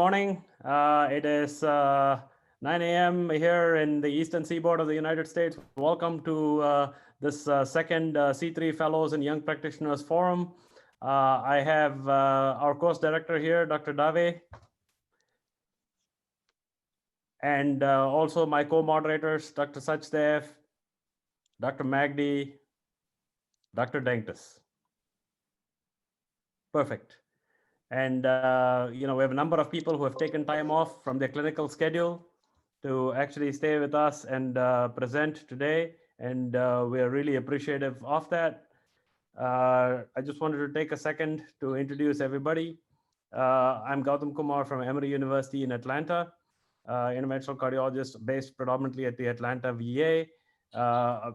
morning. It is 9 a.m. here in the Eastern Seaboard of the United States. Welcome to this second C3 Fellows and Young Practitioners Forum. I have our course director here, Dr. Dave, and also my co-moderators, Dr. Sachdev, Dr. Magdi, Dr. Denktis. Perfect. And we have a number of people who have taken time off from their clinical schedule to actually stay with us and present today. And we are really appreciative of that. I just wanted to take a second to introduce everybody. I'm Gautam Kumar from Emory University in Atlanta, interventional cardiologist based predominantly at the Atlanta VA.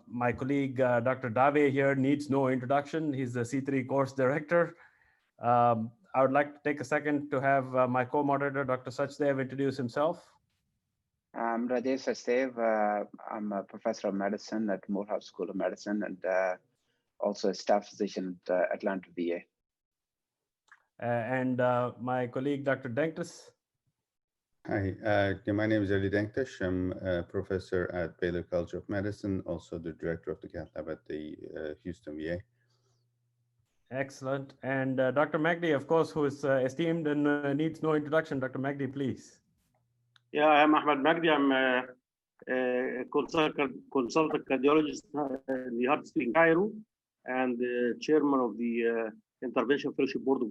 My colleague, Dr. Dave here needs no introduction. He's the C3 course director. I would like to take a second to have my co-moderator, Dr. Sachdev, introduce himself. I'm Rajesh Sachdev. I'm a professor of medicine at Morehouse School of Medicine and also a staff physician at Atlanta VA. And my colleague, Dr. Denktis. Hi, my name is Eli Denktis. I'm a professor at Baylor College of Medicine, also the director of the cath lab at the Houston VA. Excellent. And Dr. Magdi, of course, who is esteemed and needs no introduction. Dr. Magdi, please. Yeah, I'm Ahmed Magdi. I'm a consultant cardiologist in the Heart in Cairo and chairman of the Interventional Fellowship Board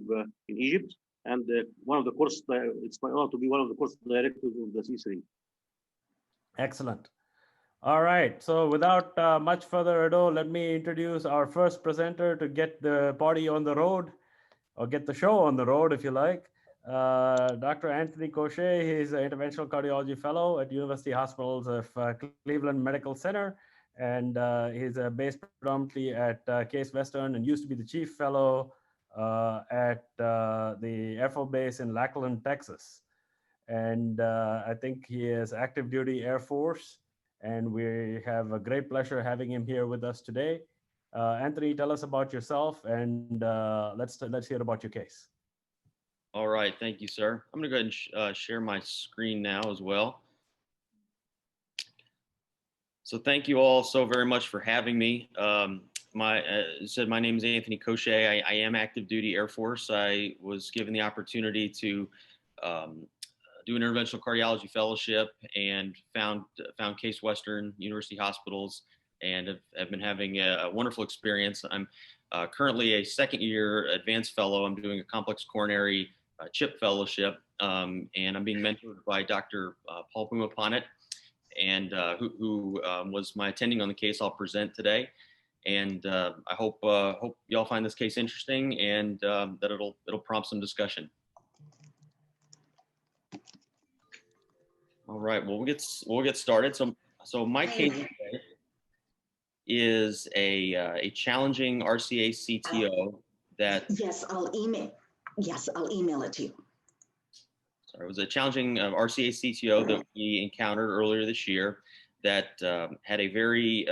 in Egypt. And one of the course, it's my honor to be one of the course directors of the C3. Excellent. All right, so without much further ado, let me introduce our first presenter to get the party on the road, or get the show on the road, if you like. Dr. Anthony Gaucher. He's an interventional cardiology fellow at University Hospitals of Cleveland Medical Center, and he's based predominantly at Case Western and used to be the chief fellow at the Air Force Base in Lackland, Texas. And I think he is active duty Air Force. And we have a great pleasure having him here with us today. Anthony, tell us about yourself, and let's hear about your case. All right, thank you, sir. I'm going to go ahead and share my screen now as well. So thank you all so very much for having me. My name is Anthony Gaucher. I am active duty Air Force. I was given the opportunity to do an interventional cardiology fellowship and found Case Western University Hospitals, and have been having a wonderful experience. I'm currently a second-year advanced fellow. I'm doing a complex coronary CHIP fellowship, and I'm being mentored by Dr. Paul Poonam, and who was my attending on the case I'll present today. And I hope y'all find this case interesting and that it'll prompt some discussion. All right, well, we'll get started. So my case today is a challenging RCA CTO that. Yes, I'll email it to you. Sorry, it was a challenging RCA CTO that we encountered earlier this year that had a very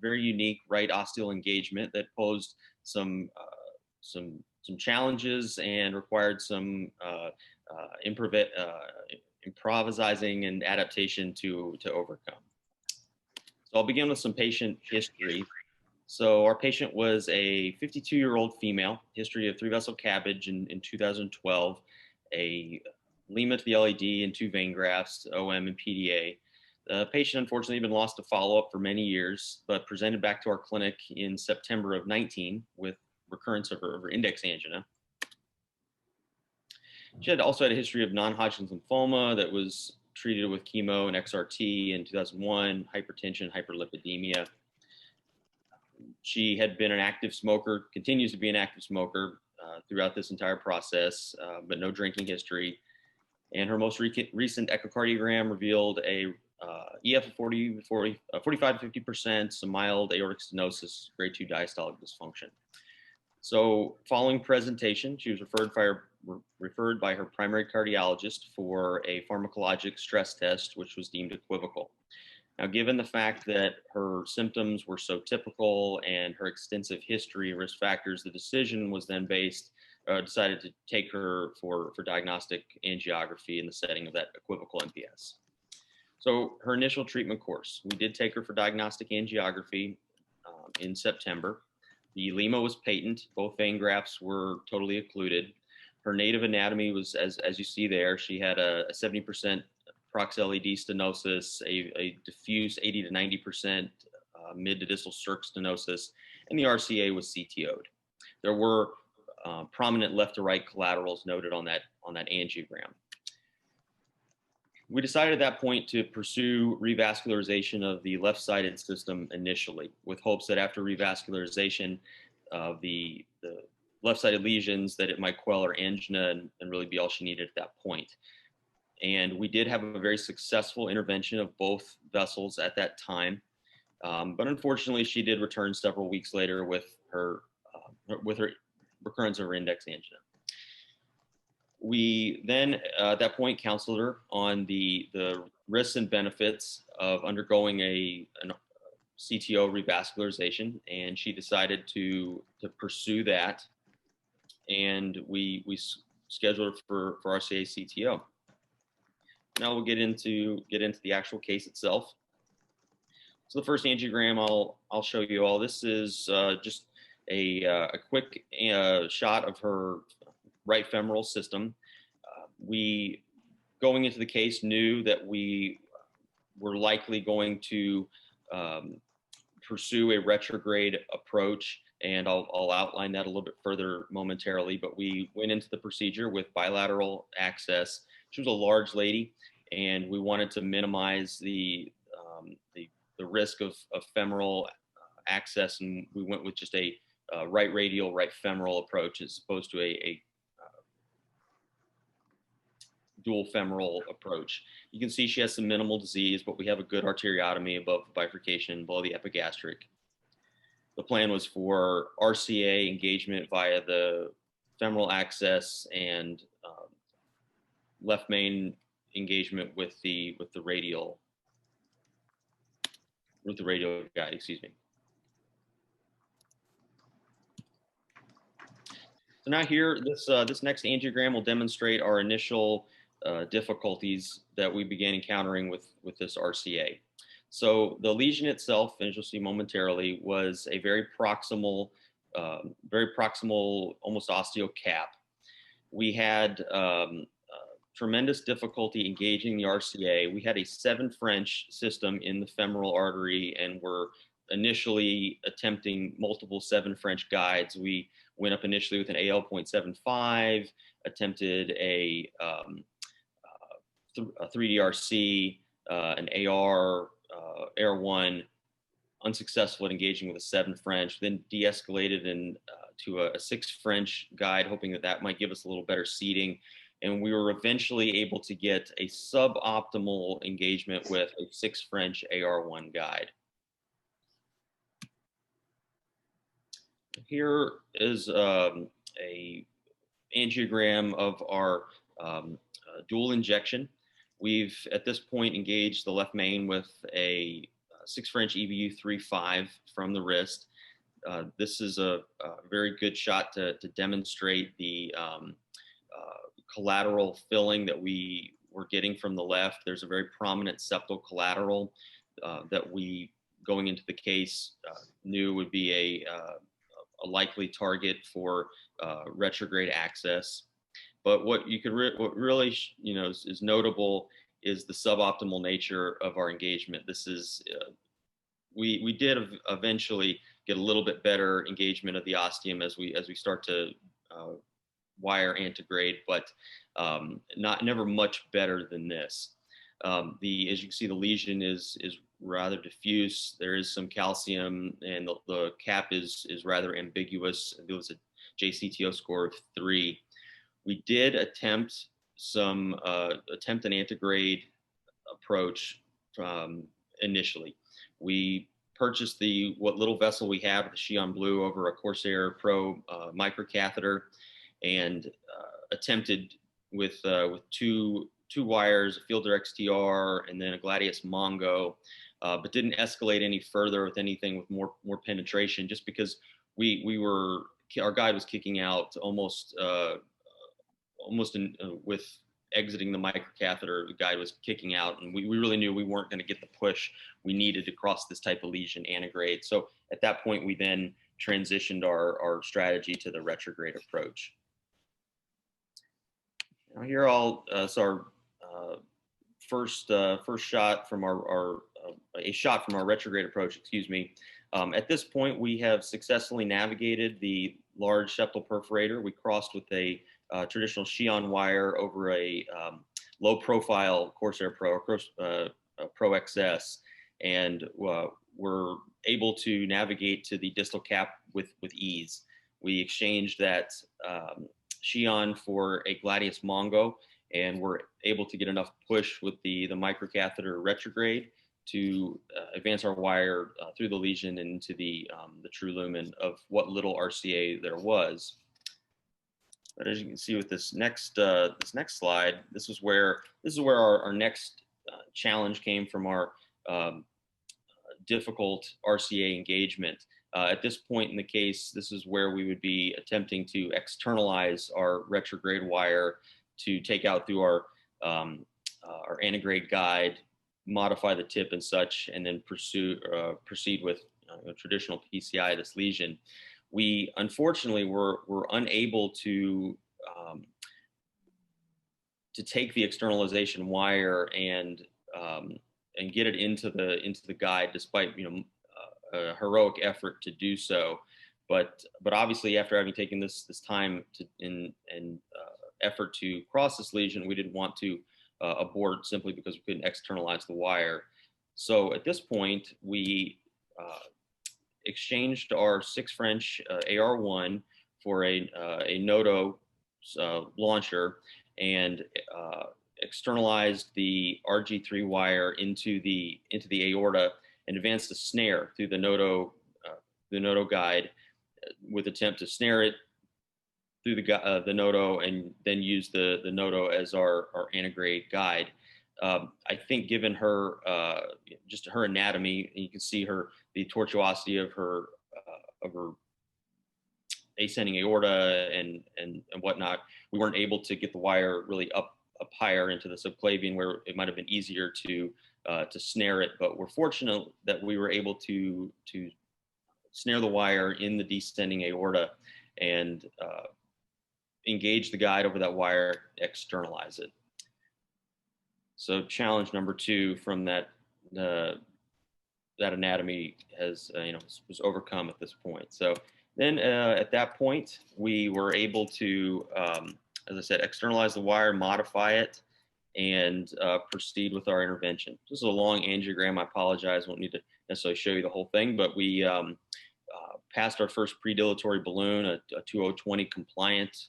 unique right ostial engagement that posed some challenges and required some improvising and adaptation to overcome. So I'll begin with some patient history. So our patient was a 52-year-old female, history of 3-vessel CABG in 2012, a Lima to the LAD and 2 vein grafts, OM and PDA. The patient unfortunately had been lost to follow-up for many years, but presented back to our clinic in September of 19 with recurrence of her index angina. She also had a history of non-Hodgkin's lymphoma that was treated with chemo and XRT in 2001, hypertension, hyperlipidemia. She had been an active smoker, continues to be an active smoker throughout this entire process, but no drinking history. And her most recent echocardiogram revealed a EF of 45 to 50%, some mild aortic stenosis, grade 2 diastolic dysfunction. So following presentation, she was referred by her primary cardiologist for a pharmacologic stress test, which was deemed equivocal. Now, given the fact that her symptoms were so typical and her extensive history and risk factors, the decision was then based decided to take her for diagnostic angiography in the setting of that equivocal MPS. So her initial treatment course, we did take her for diagnostic angiography in September. The lima was patent. Both vein grafts were totally occluded. Her native anatomy was, as you see there, she had a 70% prox LED stenosis, a diffuse 80 to 90% mid to distal circ stenosis, and the RCA was CTO'd. There were prominent left to right collaterals noted on that angiogram. We decided at that point to pursue revascularization of the left-sided system initially, with hopes that after revascularization of the left-sided lesions, that it might quell her angina and really be all she needed at that point. And we did have a very successful intervention of both vessels at that time. But unfortunately, she did return several weeks later with her recurrence of her index angina. We then, at that point, counseled her on the risks and benefits of undergoing a CTO revascularization, and she decided to pursue that. And we scheduled her for RCA CTO. Now we'll get into the actual case itself. So the first angiogram I'll show you all. This is just a quick shot of her right femoral system. We, going into the case, knew that we were likely going to pursue a retrograde approach, and I'll outline that a little bit further momentarily, but we went into the procedure with bilateral access. She was a large lady, and we wanted to minimize the risk of femoral access, and we went with just a right radial, right femoral approach as opposed to a dual femoral approach. You can see she has some minimal disease, but we have a good arteriotomy above the bifurcation, below the epigastric. The plan was for RCA engagement via the femoral access and left main engagement with the radial guide, excuse me. So now here, this next angiogram will demonstrate our initial difficulties that we began encountering with this RCA. So the lesion itself, as you'll see momentarily, was a very proximal, almost ostial cap. We had tremendous difficulty engaging the RCA. We had a 7 French system in the femoral artery, and were initially attempting multiple 7 French guides. We went up initially with an AL 0.75, attempted a 3DRC, an AR, AR1, unsuccessful at engaging with a 7 French, then de-escalated to a 6 French guide, hoping that that might give us a little better seating. And we were eventually able to get a suboptimal engagement with a 6 French AR1 guide. Here is a angiogram of our dual injection. We've, at this point, engaged the left main with a 6 French EBU 3.5 from the wrist. This is a very good shot to demonstrate the collateral filling that we were getting from the left. There's a very prominent septal collateral that we, going into the case, knew would be a likely target for retrograde access. But what really is notable is the suboptimal nature of our engagement. This is we did eventually get a little bit better engagement of the ostium as we start to wire antegrade, but never much better than this. As you can see, the lesion is rather diffuse. There is some calcium, and the cap is rather ambiguous. It was a JCTO score of 3. We did attempt an antegrade approach initially. We purchased what little vessel we had with the Xi'an Blue over a Corsair Pro microcatheter, and attempted with 2 wires, a Fielder XTR, and then a Gladius Mongo, but didn't escalate any further with anything with more penetration, just because we were our guide was kicking out almost with exiting the microcatheter. The guide was kicking out, and we really knew we weren't going to get the push we needed to cross this type of lesion antegrade. So at that point, we then transitioned our strategy to the retrograde approach. Now here our first shot from a shot from our retrograde approach, excuse me. At this point, we have successfully navigated the large septal perforator. We crossed with a traditional Xi'an wire over a low profile Corsair Pro, Pro XS, and we're able to navigate to the distal cap with ease. We exchanged that Xi'an for a Gladius Mongo, and we're able to get enough push with the microcatheter retrograde to advance our wire through the lesion and into the true lumen of what little RCA there was. But as you can see with this next slide, this is where our next challenge came from our difficult RCA engagement. At this point in the case, this is where we would be attempting to externalize our retrograde wire to take out through our antegrade guide, modify the tip and such, and then proceed with traditional PCI this lesion. We unfortunately were unable to take the externalization wire and get it into the guide, despite a heroic effort to do so. But obviously, after having taken this time and effort to cross this lesion, we didn't want to abort simply because we couldn't externalize the wire. So at this point, we exchanged our 6 French AR1 for a Noto launcher and externalized the RG3 wire into the aorta and advanced a snare through the Noto guide with attempt to snare it through the Noto and then use the Noto as our antegrade guide. I think given her just her anatomy, you can see the tortuosity of her ascending aorta and whatnot, we weren't able to get the wire really up higher into the subclavian where it might have been easier to snare it. But we're fortunate that we were able to snare the wire in the descending aorta and engage the guide over that wire, externalize it. So challenge number 2 from that anatomy was overcome at this point. So then at that point, we were able to, as I said, externalize the wire, modify it, and proceed with our intervention. This is a long angiogram. I apologize. I won't need to necessarily show you the whole thing, but we passed our first predilatory balloon, a 2020 compliant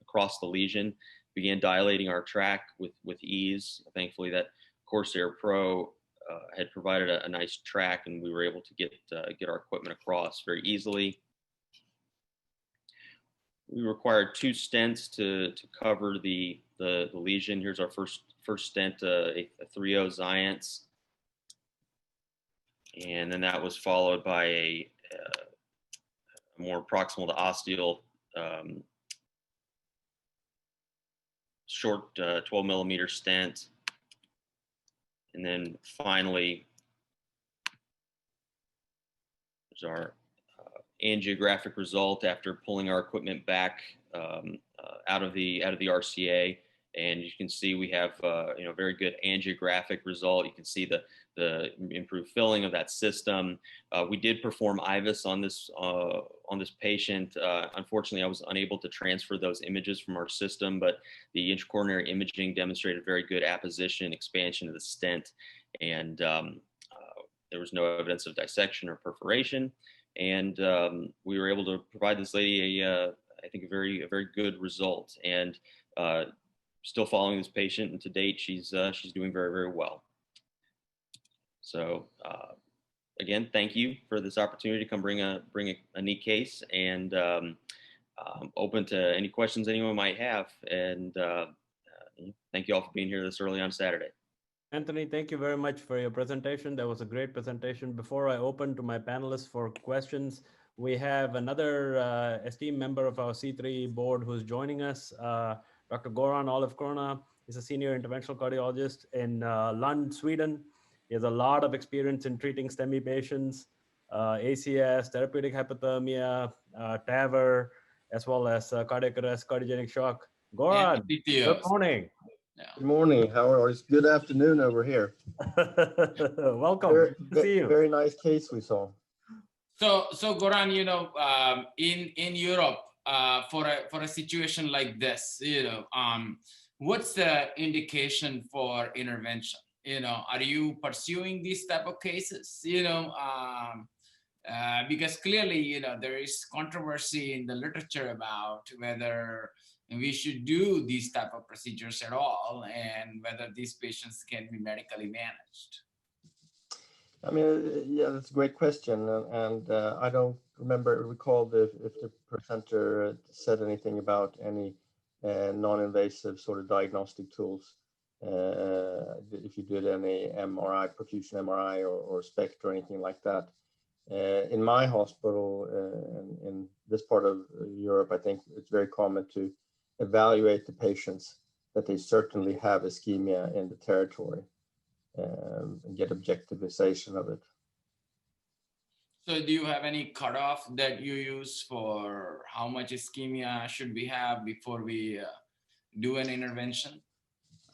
across the lesion, began dilating our track with ease. Thankfully, that Corsair Pro had provided a nice track, and we were able to get our equipment across very easily. We required 2 stents to cover the lesion. Here's our first stent, a 3.0 Xience, and then that was followed by a more proximal to ostial short 12 millimeter stent. And then finally, there's our angiographic result after pulling our equipment back out of the RCA. And you can see we have very good angiographic result. You can see the improved filling of that system. We did perform IVUS on this patient. Unfortunately, I was unable to transfer those images from our system, but the intracoronary imaging demonstrated very good apposition, expansion of the stent, and there was no evidence of dissection or perforation. And we were able to provide this lady I think a very good result. And still following this patient, and to date, she's doing very, very well. So again, thank you for this opportunity to come bring a neat case, and I'm open to any questions anyone might have. And thank you all for being here this early on Saturday. Anthony, thank you very much for your presentation. That was a great presentation. Before I open to my panelists for questions, We have another esteemed member of our C3 board who's joining us, Dr. Goran Olive Corona. He's a senior interventional cardiologist in Lund, Sweden. He has a lot of experience in treating STEMI patients, ACS, therapeutic hypothermia, TAVR, as well as cardiac arrest, cardiogenic shock. Goran, good morning. Yeah. Good morning. How are you? It's good afternoon over here. Welcome. Good to see you. Very nice case we saw. So Goran, you know, in Europe, for a situation like this, you know, what's the indication for intervention? You know, are you pursuing these type of cases? You know, because clearly, you know, there is controversy in the literature about whether we should do these type of procedures at all, and whether these patients can be medically managed. I mean, yeah, that's a great question, and I don't recall if the presenter said anything about any non-invasive sort of diagnostic tools. If you did any MRI, perfusion MRI, or SPECT or anything like that. In my hospital, in this part of Europe, I think it's very common to evaluate the patients that they certainly have ischemia in the territory. And get objectivization of it. So do you have any cutoff that you use for how much ischemia should we have before we do an intervention?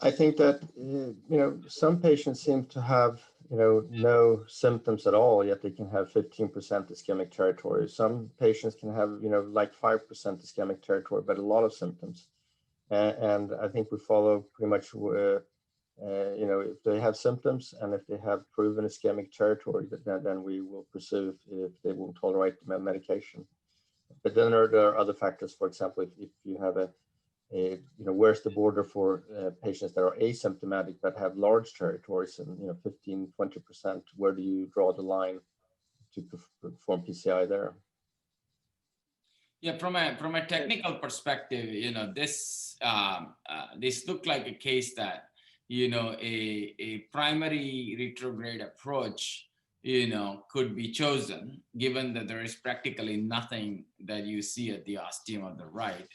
I think that, you know, some patients seem to have, you know, no symptoms at all, yet they can have 15% ischemic territory. Some patients can have, you know, like 5% ischemic territory, but a lot of symptoms. And I think we follow pretty much you know, if they have symptoms and if they have proven ischemic territory, then we will pursue if they won't tolerate the medication. But then there are other factors. For example, if you have you know, where's the border for patients that are asymptomatic but have large territories and, you know, 15–20%, where do you draw the line to perform PCI there? Yeah, from a technical perspective, you know, this looked like a case that, you know, a primary retrograde approach, you know, could be chosen, given that there is practically nothing that you see at the ostium on the right.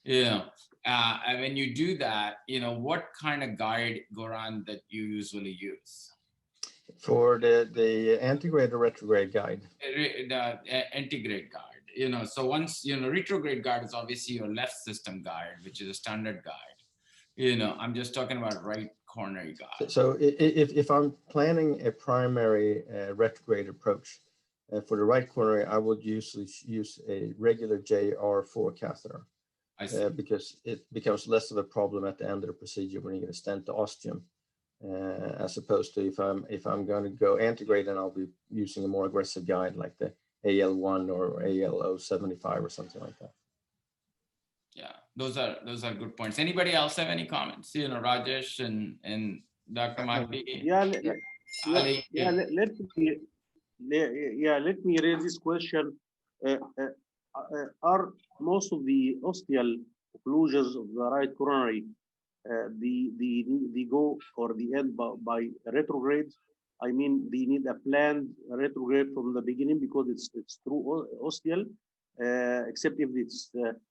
You know, and when you do that, you know, what kind of guide, Goran, that you usually use? For the antegrade or retrograde guide? The antegrade guide. You know, so once, you know, retrograde guide is obviously your left system guide, which is a standard guide. You know, I'm just talking about right coronary guide. So if I'm planning a primary retrograde approach for the right coronary, I would usually use a regular JR4 catheter. I see. Because it becomes less of a problem at the end of the procedure when you're going to stent the ostium, as opposed to if I'm going to go antegrade, then I'll be using a more aggressive guide like the AL1 or AL075 or something like that. Yeah, those are good points. Anybody else have any comments? You know, Rajesh and Dr. Mahdi. Let me raise this question. Are most of the ostial occlusions of the right coronary the go or the end by retrograde? I mean, they need a planned retrograde from the beginning because it's through ostial, except if it's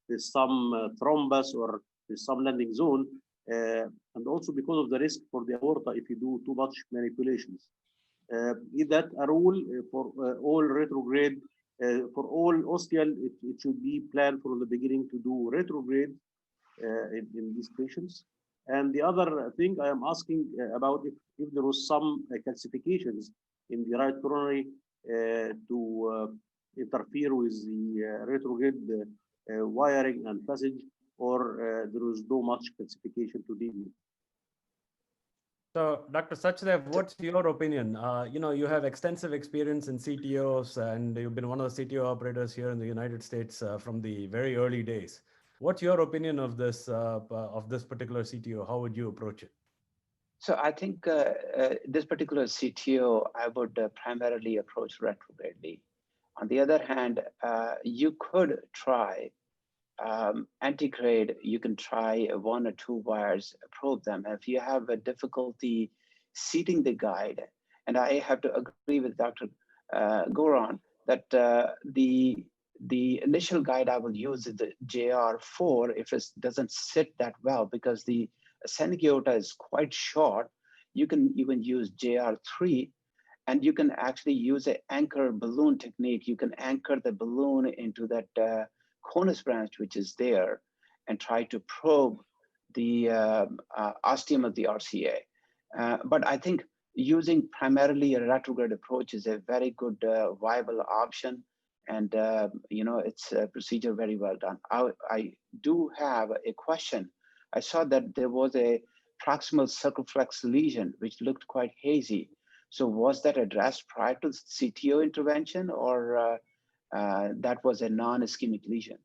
there's some thrombus or there's some landing zone, and also because of the risk for the aorta if you do too much manipulations. Is that a rule for all retrograde? For all ostial, it should be planned from the beginning to do retrograde in these patients. And the other thing I am asking about if there was some calcifications in the right coronary to interfere with the retrograde wiring and passage, or there was no much calcification to deal with. So, Dr. Sachdev, what's your opinion? You know, you have extensive experience in CTOs, and you've been one of the CTO operators here in the United States from the very early days. What's your opinion of this particular CTO? How would you approach it? So I think this particular CTO, I would primarily approach retrogradely. On the other hand, you could try antegrade. You can try 1 or 2 wires, probe them. If you have a difficulty seating the guide, and I have to agree with Dr. Goran, that the initial guide I will use is the JR4 if it doesn't sit that well, because the ascending aorta is quite short. You can even use JR3, and you can actually use an anchor balloon technique. You can anchor the balloon into that conus branch which is there and try to probe the ostium of the RCA. But I think using primarily a retrograde approach is a very good viable option. And it's a procedure very well done. I do have a question. I saw that there was a proximal circumflex lesion which looked quite hazy. So was that addressed prior to CTO intervention, or that was a non-ischemic lesion?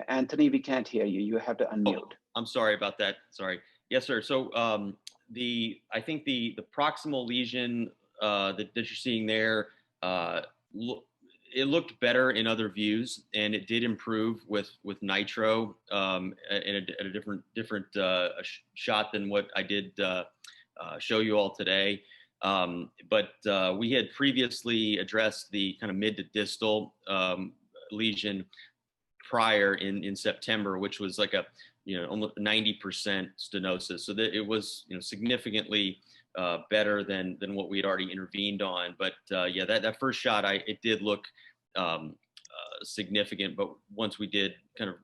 Anthony, we can't hear you. You have to unmute. Oh, I'm sorry about that. Sorry. Yes, sir. So I think the proximal lesion that you're seeing there, it looked better in other views, and it did improve with nitro at a different shot than what I did show you all today. But we had previously addressed the kind of mid to distal lesion prior in September, which was like almost 90% stenosis. So that it was significantly better than what we had already intervened on. But yeah, that first shot, it did look significant. But once we did kind of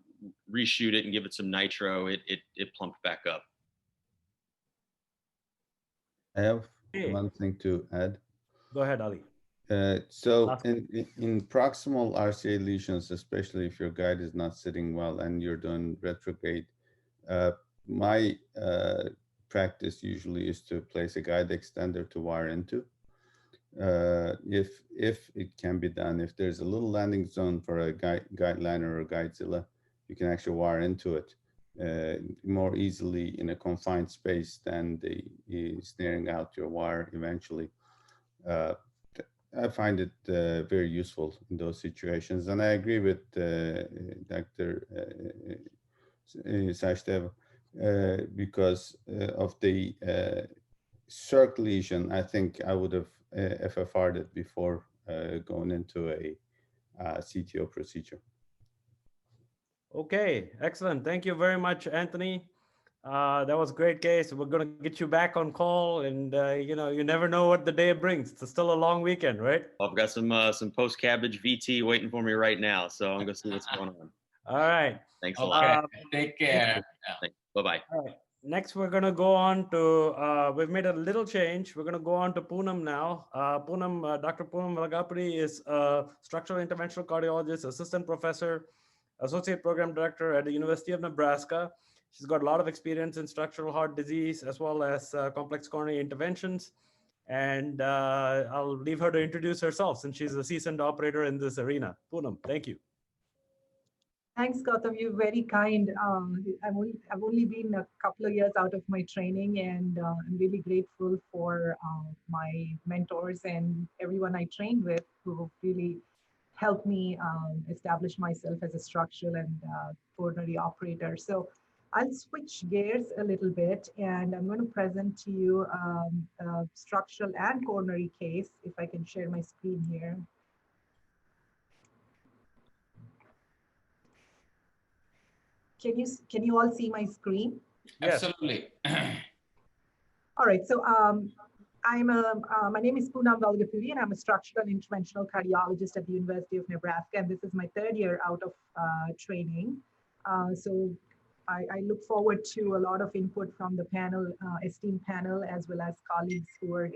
reshoot it and give it some nitro, it plumped back up. I have one thing to add. Go ahead, Ali. So in proximal RCA lesions, especially if your guide is not sitting well and you're doing retrograde, my practice usually is to place a guide extender to wire into. If it can be done, if there's a little landing zone for a guide liner or guidezilla, you can actually wire into it more easily in a confined space than the snaring out your wire eventually. I find it very useful in those situations. And I agree with Dr. Sachdev because of the circ lesion. I think I would have FFR'd it before going into a CTO procedure. Okay, excellent. Thank you very much, Anthony. That was a great case. We're going to get you back on call, and you never know what the day brings. It's still a long weekend, right? I've got some post-cabbage VT waiting for me right now, so I'm going to see what's going on. All right. Thanks a lot. Take care. Bye-bye. All right. Next, we're going to go on to, we've made a little change. We're going to go on to Poonam now. Dr. Poonam Velagapudi is a structural interventional cardiologist, assistant professor, associate program director at the University of Nebraska. She's got a lot of experience in structural heart disease as well as complex coronary interventions. And I'll leave her to introduce herself since she's a seasoned operator in this arena. Poonam, thank you. Thanks, Gautam. You're very kind. I've only been a couple of years out of my training, and I'm really grateful for my mentors and everyone I trained with who really helped me establish myself as a structural and coronary operator. So I'll switch gears a little bit, and I'm going to present to you a structural and coronary case, if I can share my screen here. Can you all see my screen? Yes. Absolutely. All right. So my name is Poonam Velagapudi, and I'm a structural and interventional cardiologist at the University of Nebraska, and this is my third year out of training. So I look forward to a lot of input from the panel, esteemed panel, as well as colleagues who are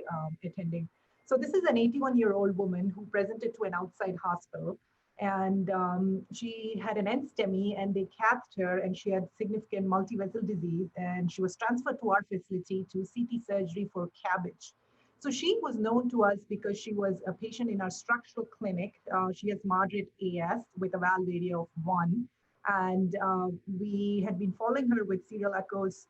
attending. So this is an 81-year-old woman who presented to an outside hospital, and she had an NSTEMI, and they cathed her, and she had significant multi-vessel disease, and she was transferred to our facility to CT surgery for cabbage. So she was known to us because she was a patient in our structural clinic. She has moderate AS with a valve area of 1. And we had been following her with serial echoes,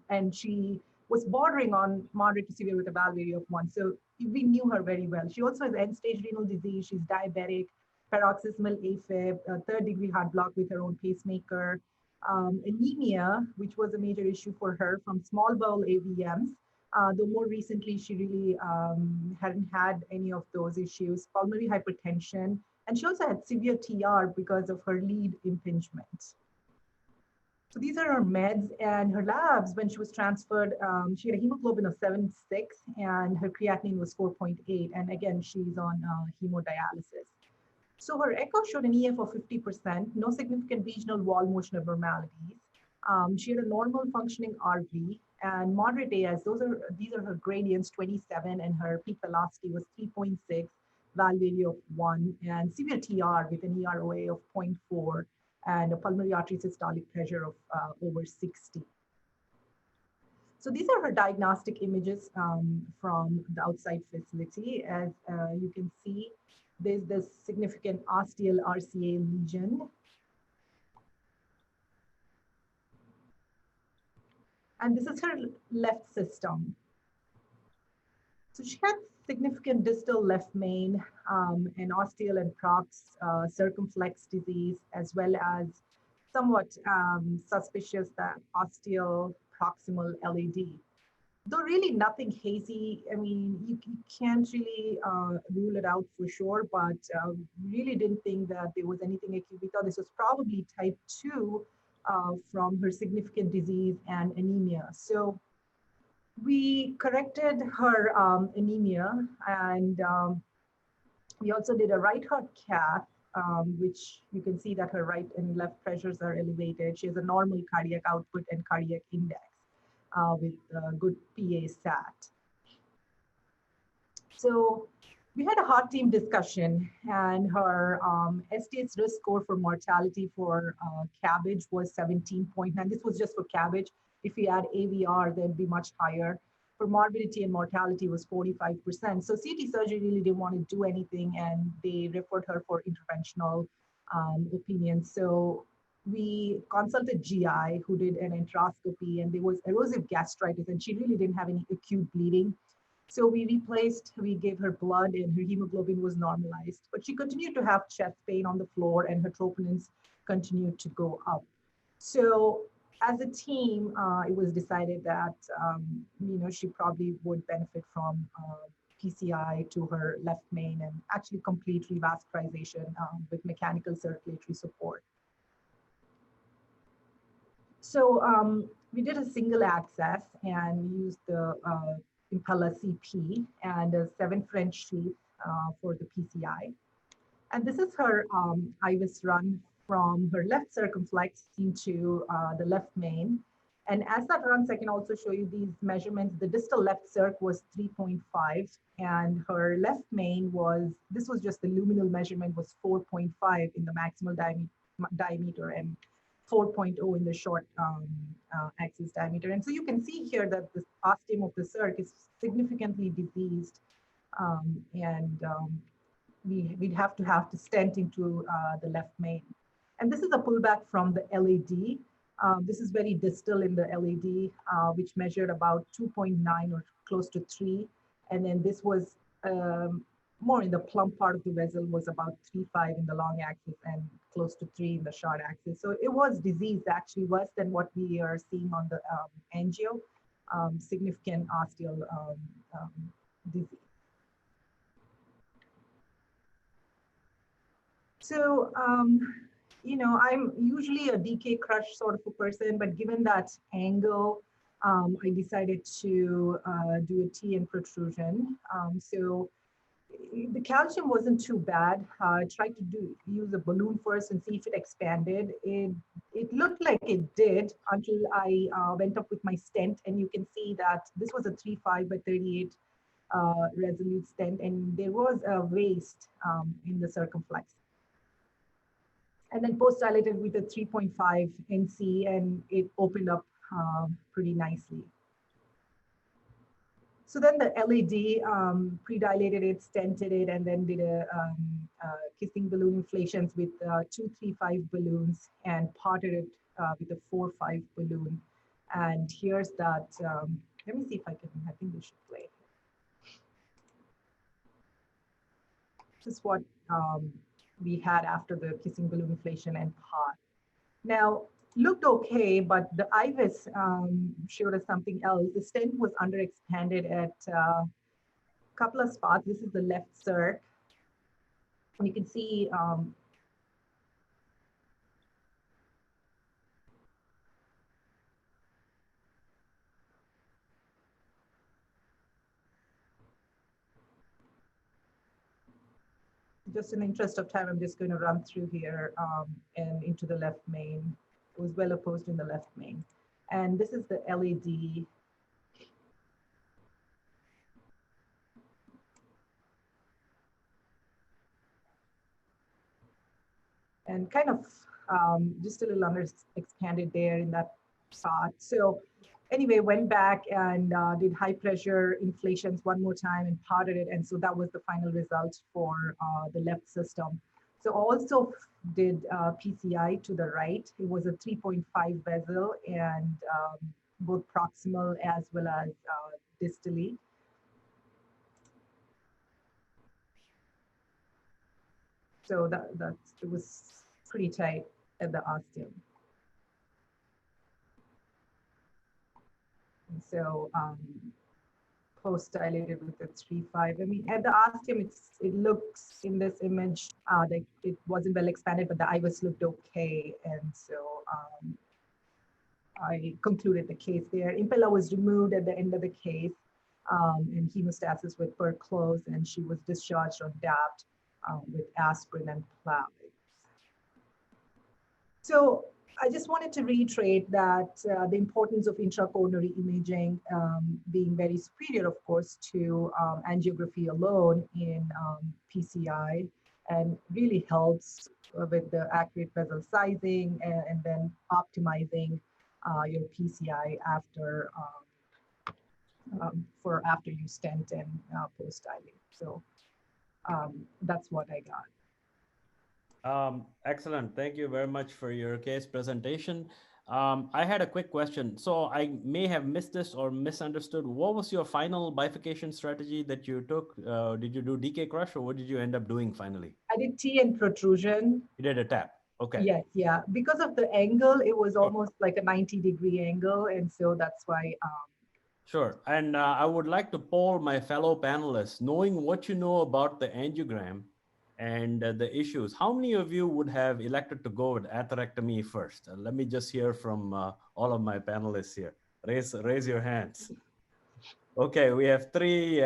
and she was bordering on moderate to severe with a valve area of 1. So we knew her very well. She also has end-stage renal disease. She's diabetic, paroxysmal AFib, third-degree heart block with her own pacemaker. Anemia, which was a major issue for her from small bowel AVMs, though more recently she really hadn't had any of those issues, pulmonary hypertension, and she also had severe TR because of her lead impingement. So these are her meds and her labs. When she was transferred, she had a hemoglobin of 7.6 and her creatinine was 4.8. And again, she's on hemodialysis. So her echo showed an EF of 50%, no significant regional wall motion abnormalities. She had a normal functioning RV and moderate AS. These are her gradients, 27, and her peak velocity was 3.6, valve area of 1, and severe TR with an EROA of 0.4 and a pulmonary artery systolic pressure of over 60. So these are her diagnostic images from the outside facility. As you can see, there's this significant ostial RCA lesion. And this is her left system. So she had significant distal left main and ostial and prox circumflex disease, as well as somewhat suspicious that ostial proximal LAD. Though really nothing hazy. I mean, you can't really rule it out for sure, but really didn't think that there was anything acute. We thought this was probably type 2 from her significant disease and anemia. So we corrected her anemia, and we also did a right heart cath, which you can see that her right and left pressures are elevated. She has a normal cardiac output and cardiac index with good PA sat. So we had a heart team discussion, and her STS risk score for mortality for CABG was 17.9. This was just for CABG. If we add AVR, that'd be much higher. For morbidity and mortality was 45%. So CT surgery really didn't want to do anything, and they referred her for interventional opinion. So we consulted GI, who did an enteroscopy, and there was erosive gastritis, and she really didn't have any acute bleeding. So we gave her blood, and her hemoglobin was normalized, but she continued to have chest pain on the floor, and her troponins continued to go up. So as a team, it was decided that she probably would benefit from PCI to her left main and actually complete revascularization with mechanical circulatory support. So we did a single access and used the Impella CP and a 7 French sheath for the PCI. And this is her IVUS run from her left circumflex into the left main. And as that runs, I can also show you these measurements. The distal left circ was 3.5, and her left main was, this was just the luminal measurement, was 4.5 in the maximal diameter and 4.0 in the short axis diameter. And so you can see here that the ostium of the circ is significantly diseased, we'd have to stent into the left main. And this is a pullback from the LAD. This is very distal in the LAD, which measured about 2.9 or close to 3. And then this was more in the plump part of the vessel, was about 3.5 in the long axis and close to 3 in the short axis. So it was diseased, actually worse than what we are seeing on the angio, significant ostial disease. So, I'm usually a DK crush sort of a person, but given that angle, I decided to do a TN protrusion. So the calcium wasn't too bad. I tried to use a balloon first and see if it expanded. It looked like it did until I went up with my stent, and you can see that this was a 3.5 by 38 resolute stent, and there was a waste in the circumflex. And then post-dilated with a 3.5 NC, and it opened up pretty nicely. So then the LAD pre-dilated it, stented it, and then did a kissing balloon inflations with 2.35 balloons and potted it with a 4.5 balloon. And here's that, let me see if I think we should play. This is what we had after the kissing balloon inflation and pot. Now, looked okay, but the IVIS showed us something else. The stent was underexpanded at a couple of spots. This is the left circ. And you can see just in the interest of time, I'm just going to run through here and into the left main. It was well opposed in the left main. And this is the LED. And kind of just a little under expanded there in that spot. So anyway, went back and did high pressure inflations one more time and parted it. And so that was the final result for the left system. So also did PCI to the right. It was a 3.5 vessel and both proximal as well as distally. So it was pretty tight at the ostium. And so post dilated with the 3.5. I mean, at the ostium, it looks in this image like it wasn't well expanded, but the IVIS looked okay. And so I concluded the case there. Impella was removed at the end of the case and hemostasis with PERC closed, and she was discharged on DAPT with aspirin and Plavix. So I just wanted to reiterate that the importance of intracoronary imaging being very superior, of course, to angiography alone in PCI, and really helps with the accurate vessel sizing and then optimizing your PCI after after you stent and post dilate. So that's what I got. Excellent. Thank you very much for your case presentation. I had a quick question. So I may have missed this or misunderstood. What was your final bifurcation strategy that you took? Did you do DK crush, or what did you end up doing finally? I did T and protrusion. You did a tap. Okay. Yes, yeah. Because of the angle, it was almost like a 90-degree angle. And so that's why. Sure. And I would like to poll my fellow panelists, knowing what you know about the angiogram and the issues, how many of you would have elected to go with atherectomy first? Let me just hear from all of my panelists here. Raise your hands. Okay, we have 3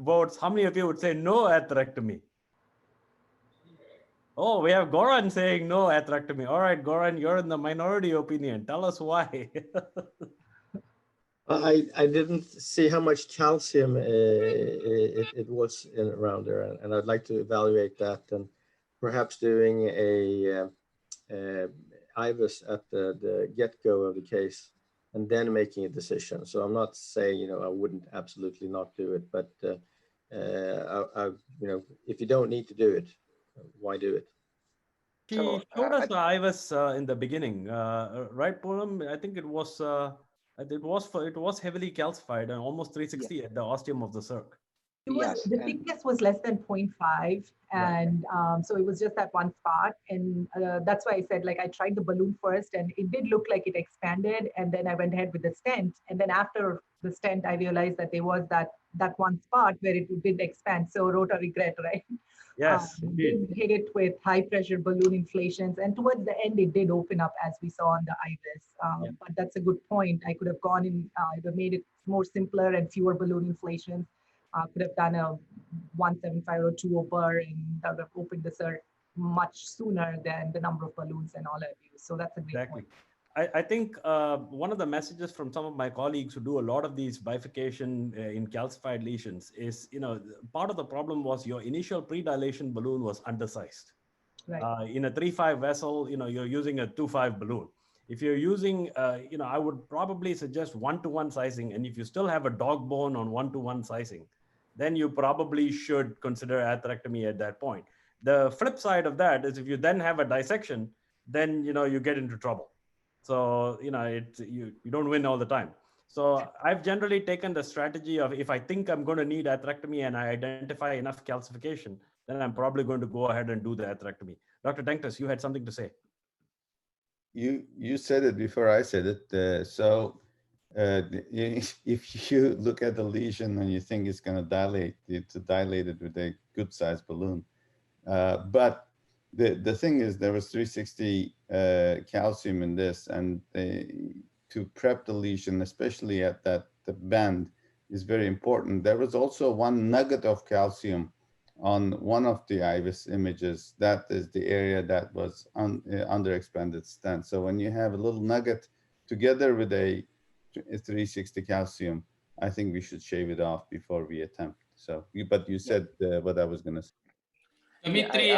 votes. How many of you would say no atherectomy? Oh, we have Goran saying no atherectomy. All right, Goran, you're in the minority opinion. Tell us why. I didn't see how much calcium it was around there, and I'd like to evaluate that, and perhaps doing a IVIS at the get-go of the case, and then making a decision. So I'm not saying I wouldn't absolutely not do it, but if you don't need to do it, why do it? She showed us the IVIS in the beginning, right, Poonam? I think it was. It was heavily calcified and almost 360 at the ostium of the circ. The thickness was less than 0.5, and so it was just that one spot, and that's why I said, like, I tried the balloon first, and it did look like it expanded, and then I went ahead with the stent, and then after the stent, I realized that there was that one spot where it did expand. So wrote a regret, right? Yes, did hit it with high pressure balloon inflations, and towards the end it did open up, as we saw on the IVIS. But that's a good point. I could have gone in, either made it more simpler and fewer balloon inflations. Could have done a 175 or 2 per, and that would have opened the circ much sooner than the number of balloons and all I've used. So that's a great point. I think one of the messages from some of my colleagues who do a lot of these bifurcation in calcified lesions is, part of the problem was your initial predilation balloon was undersized. Right. In a 3.5 vessel, you're using a 2.5 balloon. If you're using, I would probably suggest 1-to-1 sizing. And if you still have a dog bone on 1-to-1 sizing, then you probably should consider atherectomy at that point. The flip side of that is if you then have a dissection, then, you get into trouble. So, you don't win all the time. So I've generally taken the strategy of, if I think I'm going to need atherectomy and I identify enough calcification, then I'm probably going to go ahead and do the atherectomy. Dr. Denktas, you had something to say. you said it before I said it. If you look at the lesion and you think it's going to dilate, it's dilated with a good sized balloon. But the thing is, there was 360 calcium in this, and to prep the lesion, especially at that the band, is very important. There was also one nugget of calcium on one of the IVUS images. That is the area that was underexpanded stent. So when you have a little nugget together with a 360 calcium, I think we should shave it off before we attempt. So, but you said what I was going to say. Dimitri,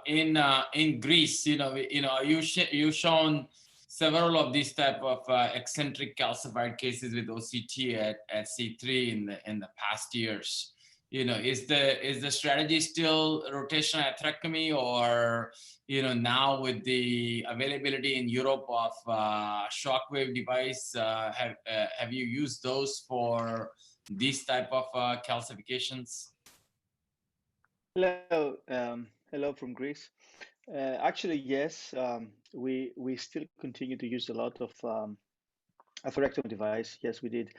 in Greece, you've shown several of these type of eccentric calcified cases with OCT at C3 in the past years. Is the strategy still rotational atherectomy, or now with the availability in Europe of shockwave device, have you used those for these type of calcifications? Hello, hello from Greece. Actually, yes, we still continue to use a lot of atherectomy device. Yes, we did.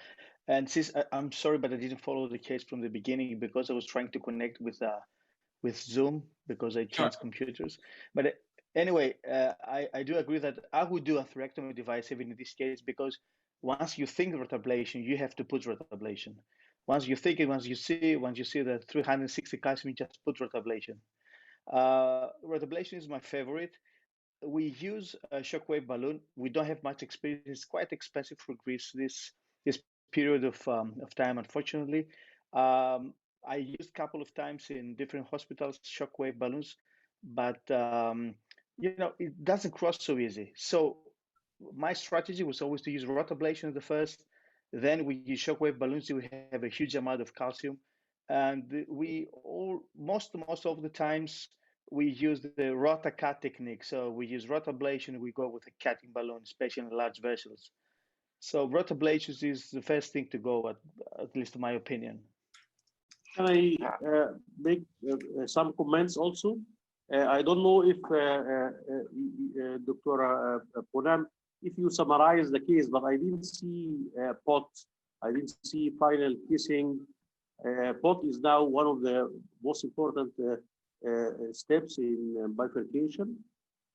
And since I'm sorry, but I didn't follow the case from the beginning because I was trying to connect with Zoom because I changed computers. But anyway, I do agree that I would do atherectomy device even in this case, because once you think rotablation, you have to put rotablation. Once you think it, once you see the 360 calcium, you just put rotablation. Rotablation is my favorite. We use a shockwave balloon. We don't have much experience. It's quite expensive for Greece this period of time, unfortunately. I used a couple of times in different hospitals shockwave balloons, but it doesn't cross so easy. So my strategy was always to use rotablation the first, then we use shockwave balloons. We have a huge amount of calcium, and most of the times we use the rota cut technique. So we use rotablation. We go with a cutting balloon, especially in large vessels. So rotablation is the first thing to go, at least in my opinion. Can I make some comments also? I don't know if Dr. Poonam, if you summarize the case, but I didn't see POT. I didn't see final kissing. POT is now one of the most important steps in bifurcation.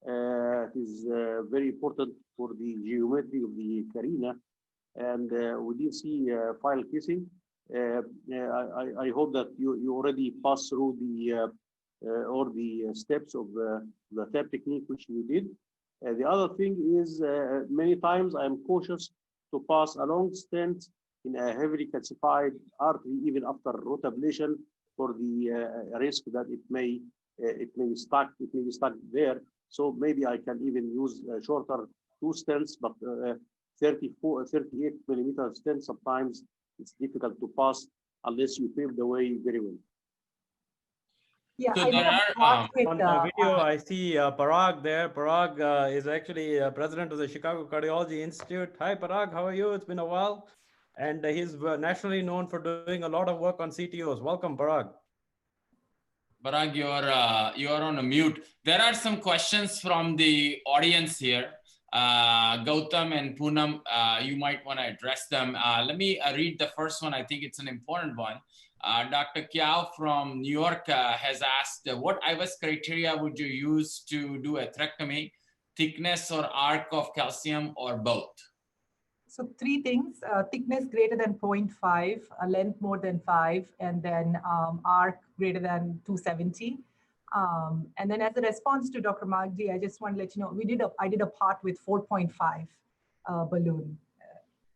It is very important for the geometry of the carina, and we didn't see final kissing. I hope that you already passed through all the steps of the TAP technique which you did. The other thing is many times I'm cautious to pass a long stent in a heavily calcified artery even after rotablation for the risk that it may be stuck there. So maybe I can even use shorter 2 stents, but 38 millimeter stent sometimes it's difficult to pass unless you pave the way very well. Yeah, So I there are, on the video, I see Parag there. Parag is actually president of the Chicago Cardiology Institute. Hi, Parag. How are you? It's been a while. And he's nationally known for doing a lot of work on CTOs. Welcome, Parag. Parag, you are on a mute. There are some questions from the audience here. Gautam and Poonam, you might want to address them. Let me read the first one. I think it's an important one. Dr. Kiao from New York has asked, what IVUS criteria would you use to do a atherectomy? Thickness or arc of calcium, or both? So 3 things: thickness greater than 0.5, length more than 5, and then arc greater than 270. And then as a response to Dr. Magdi, I just want to let you know, I did a part with 4.5 balloon.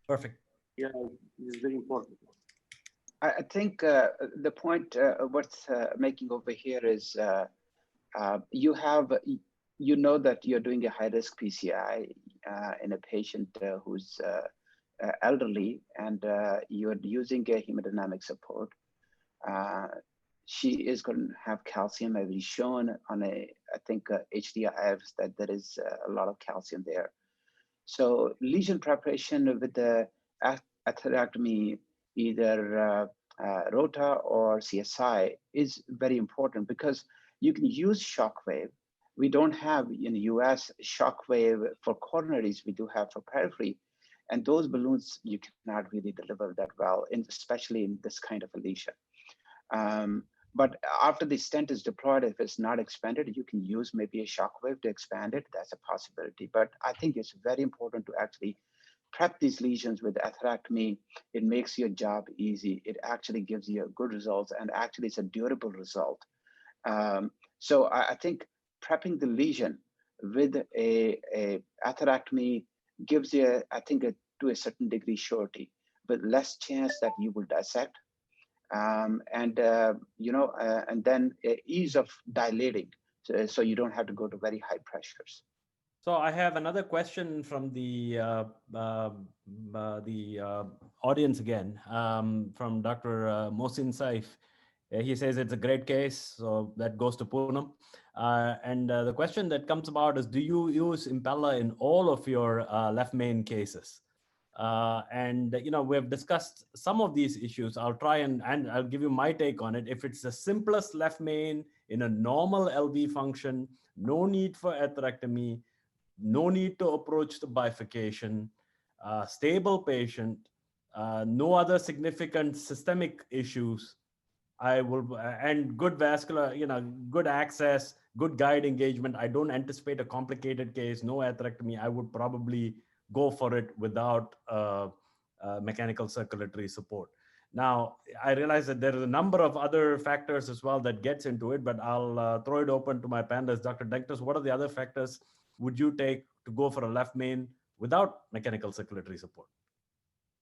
Perfect. Yeah, it's very important. I think the point worth making over here is you know that you're doing a high-risk PCI in a patient who's elderly, and you're using a hemodynamic support. She is going to have calcium, as shown on I think HDIFs, that there is a lot of calcium there. So lesion preparation with the atherectomy, either ROTA or CSI, is very important because you can use shockwave, We don't have in the US shockwave for coronaries, we do have for periphery. And those balloons, you cannot really deliver that well, especially in this kind of a lesion. But after the stent is deployed, if it's not expanded, you can use maybe a shockwave to expand it. That's a possibility. But I think it's very important to actually prep these lesions with atherectomy. It makes your job easy. It actually gives you a good result, and actually it's a durable result. So I think prepping the lesion with a atherectomy gives you, I think, to a certain degree surety, but less chance that you will dissect. And then ease of dilating, so you don't have to go to very high pressures. So I have another question from the audience again, from Dr. Mohsin Saif. He says it's a great case, so that goes to Poonam. And the question that comes about is, do you use Impella in all of your left main cases? And we've discussed some of these issues. I'll try and I'll give you my take on it. If it's the simplest left main in a normal LV function, no need for atherectomy, no need to approach the bifurcation, stable patient, no other significant systemic issues, I will, and good vascular, good access, good guide engagement. I don't anticipate a complicated case, no atherectomy. I would probably go for it without mechanical circulatory support. Now, I realize that there is a number of other factors as well that gets into it, but I'll throw it open to my panelists. Dr. Denktas, what are the other factors would you take to go for a left main without mechanical circulatory support?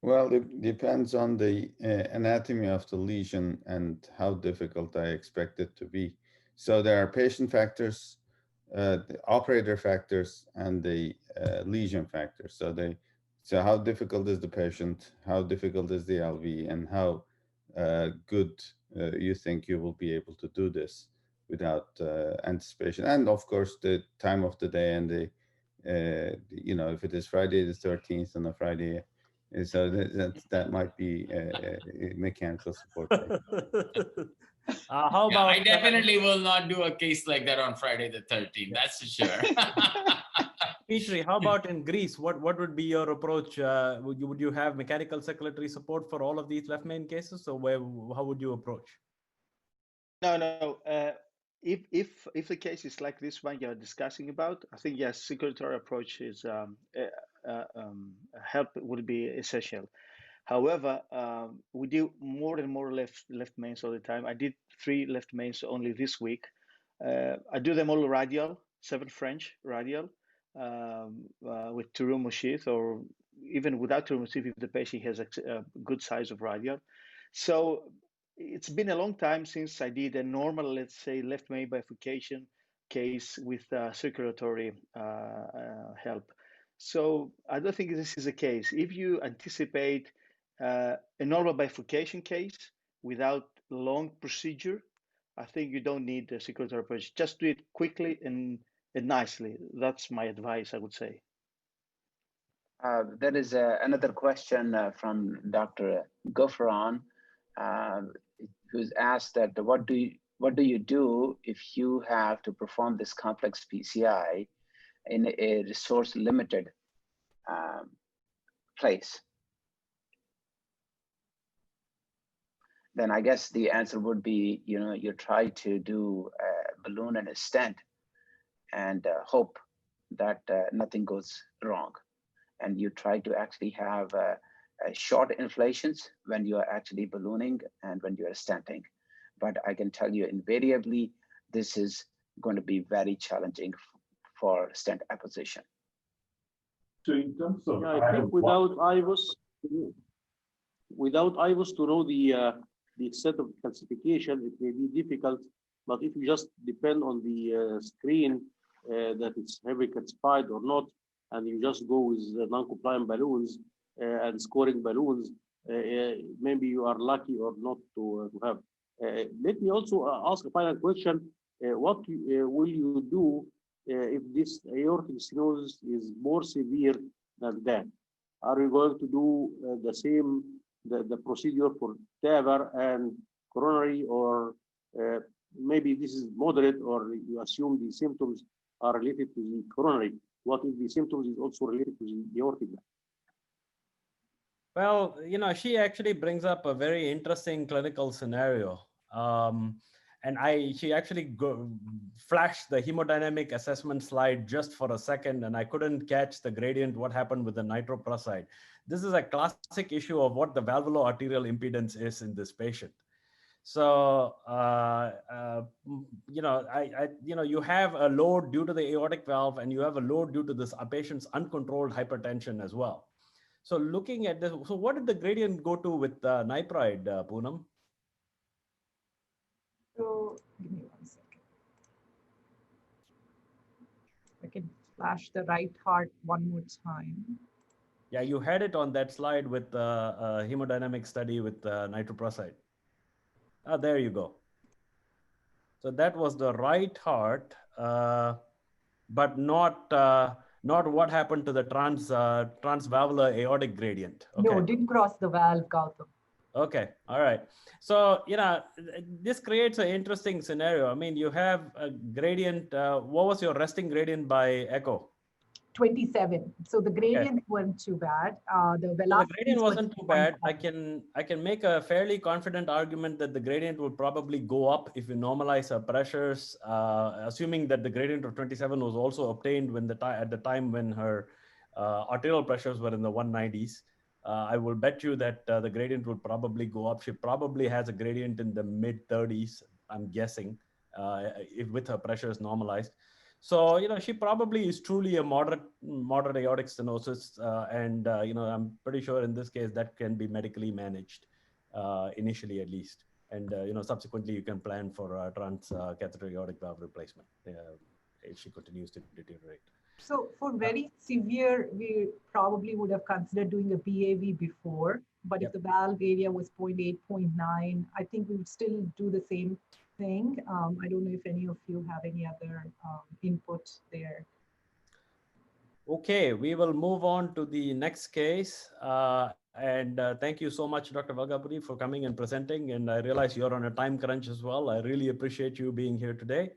Well, it depends on the anatomy of the lesion and how difficult I expect it to be. So there are patient factors, the operator factors, and the lesion factors. So how difficult is the patient, how difficult is the LV, and how good you think you will be able to do this without anticipation. And of course, the time of the day and the, if it is Friday the 13th on a Friday, so that might be a mechanical support. How about? I definitely will not do a case like that on Friday the 13th. That's for sure. Petri, how about in Greece? What would be your approach? Would you have mechanical circulatory support for all of these left main cases? So how would you approach? No. If the case is like this one you're discussing about, I think yes, circulatory approach is help would be essential. However, we do more and more left mains all the time. I did 3 left mains only this week. I do them all radial, 7 French radial, with Turumo sheath, or even without Turumo sheath if the patient has a good size of radial. So it's been a long time since I did a normal, let's say, left main bifurcation case with circulatory help. So I don't think this is the case. If you anticipate a normal bifurcation case without long procedure, I think you don't need the circulatory approach. Just do it quickly and nicely. That's my advice, I would say. There is another question from Dr. Gaucher, who's asked that what do you do if you have to perform this complex PCI in a resource limited place? Then I guess the answer would be, you try to do a balloon and a stent and hope that nothing goes wrong. And you try to actually have short inflations when you are actually ballooning and when you are stenting. But I can tell you invariably, this is going to be very challenging for stent apposition. So in terms of, yeah, I think without IVUS to know the set of calcification, it may be difficult. But if you just depend on the screen that it's heavily calcified or not, and you just go with non-compliant balloons and scoring balloons, maybe you are lucky or not to have. Let me also ask a final question. What will you do if this aortic stenosis is more severe than that? Are you going to do the same, the procedure for TAVR and coronary, or maybe this is moderate, or you assume the symptoms are related to the coronary? What if the symptoms is also related to the aortic valve? Well, she actually brings up a very interesting clinical scenario. And she actually flashed the hemodynamic assessment slide just for a second, and I couldn't catch the gradient, what happened with the nitroprusside. This is a classic issue of what the valvular arterial impedance is in this patient. So, you have a load due to the aortic valve, and you have a load due to this patient's uncontrolled hypertension as well. So looking at this, so what did the gradient go to with nipride, Poonam? So give me 1 second. I can flash the right heart one more time. Yeah, you had it on that slide with the hemodynamic study with nitroprusside. There you go. So that was the right heart, but not what happened to the transvalvular aortic gradient. Okay. No, didn't cross the valve, Gautam. Okay, all right. So, this creates an interesting scenario. I mean, you have a gradient. What was your resting gradient by echo? 27. So the gradient weren't too bad. The velocity gradient wasn't too bad. I can make a fairly confident argument that the gradient will probably go up if you normalize our pressures, assuming that the gradient of 27 was also obtained when at the time when her arterial pressures were in the 190s. I will bet you that the gradient would probably go up. She probably has a gradient in the mid 30s, I'm guessing, if with her pressures normalized. So, she probably is truly a moderate aortic stenosis. And, I'm pretty sure in this case that can be medically managed initially at least. And, subsequently you can plan for transcatheter aortic valve replacement if she continues to deteriorate. So for very severe, we probably would have considered doing a BAV before, but if the valve area was 0.8, 0.9, I think we would still do the same thing. I don't know if any of you have any other input there. Okay, we will move on to the next case. And thank you so much, Dr. Velagapudi, for coming and presenting. And I realize you're on a time crunch as well. I really appreciate you being here today.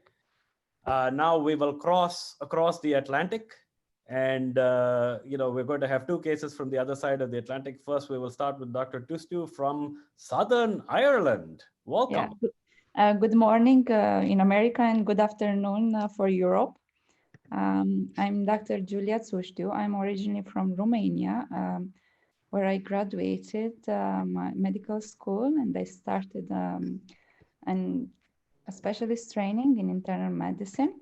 Now we will cross across the Atlantic. And, we're going to have two cases from the other side of the Atlantic. First, we will start with Dr. Tustiu from Southern Ireland. Welcome. Yeah. Good morning in America and good afternoon for Europe. I'm Dr. Julia Tustiu. I'm originally from Romania, where I graduated my medical school, and I started a specialist training in internal medicine.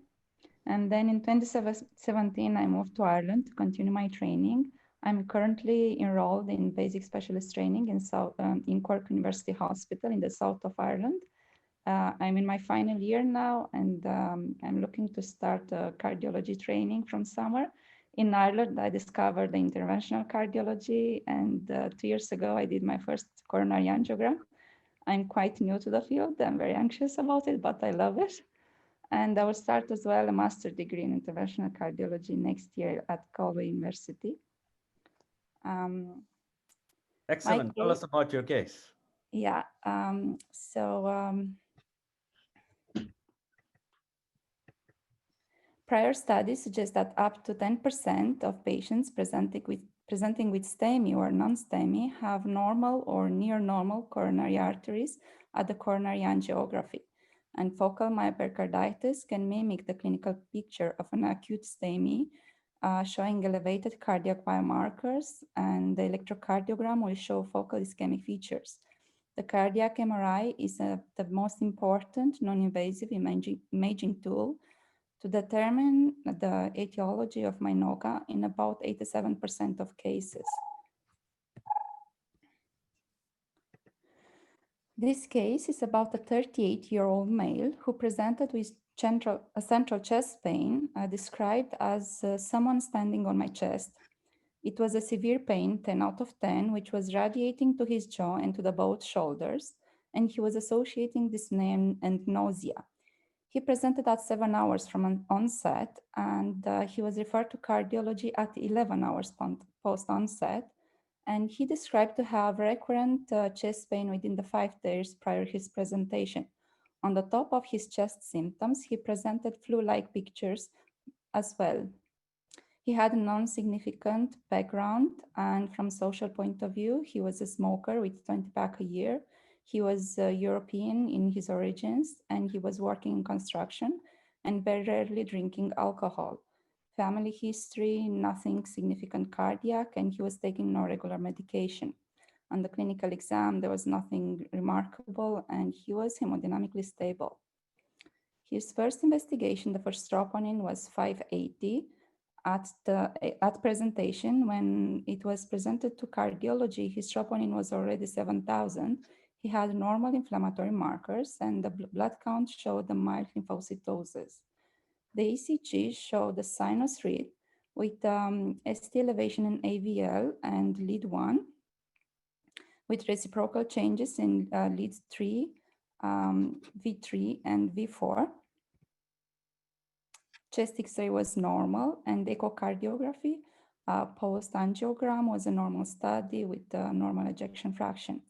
And then in 2017, I moved to Ireland to continue my training. I'm currently enrolled in basic specialist training in Cork University Hospital in the south of Ireland. I'm in my final year now, and I'm looking to start cardiology training from summer. In Ireland, I discovered the interventional cardiology, and 2 years ago, I did my first coronary angiogram. I'm quite new to the field. I'm very anxious about it, but I love it. And I will start as well a master's degree in interventional cardiology next year at Galway University. Excellent. Tell us about your case. Yeah. Prior studies suggest that up to 10% of patients presenting with STEMI or non-STEMI have normal or near normal coronary arteries at the coronary angiography. And focal myopercarditis can mimic the clinical picture of an acute STEMI, showing elevated cardiac biomarkers, and the electrocardiogram will show focal ischemic features. The cardiac MRI is the most important non-invasive imaging tool to determine the etiology of MINOCA in about 87% of cases. This case is about a 38-year-old male who presented with central chest pain, described as someone standing on my chest. It was a severe pain, 10 out of 10, which was radiating to his jaw and to the both shoulders, and he was associating dyspnea and nausea. He presented at 7 hours from an onset, and he was referred to cardiology at 11 hours post-onset. And he described to have recurrent chest pain within the 5 days prior to his presentation. On the top of his chest symptoms, he presented flu-like pictures as well. He had a non-significant background, and from social point of view, he was a smoker with 20 pack a year. He was European in his origins, and he was working in construction and very rarely drinking alcohol. Family history, nothing significant cardiac, and he was taking no regular medication. On the clinical exam, there was nothing remarkable, and he was hemodynamically stable. His first investigation, the first troponin, was 580. At presentation, when it was presented to cardiology, his troponin was already 7,000. He had normal inflammatory markers, and the blood count showed a mild lymphocytosis. The ECG showed a sinus read with ST elevation in AVL and lead 1, with reciprocal changes in lead 3, V3, and V4. Chest X-ray was normal, and echocardiography post-angiogram was a normal study with a normal ejection fraction.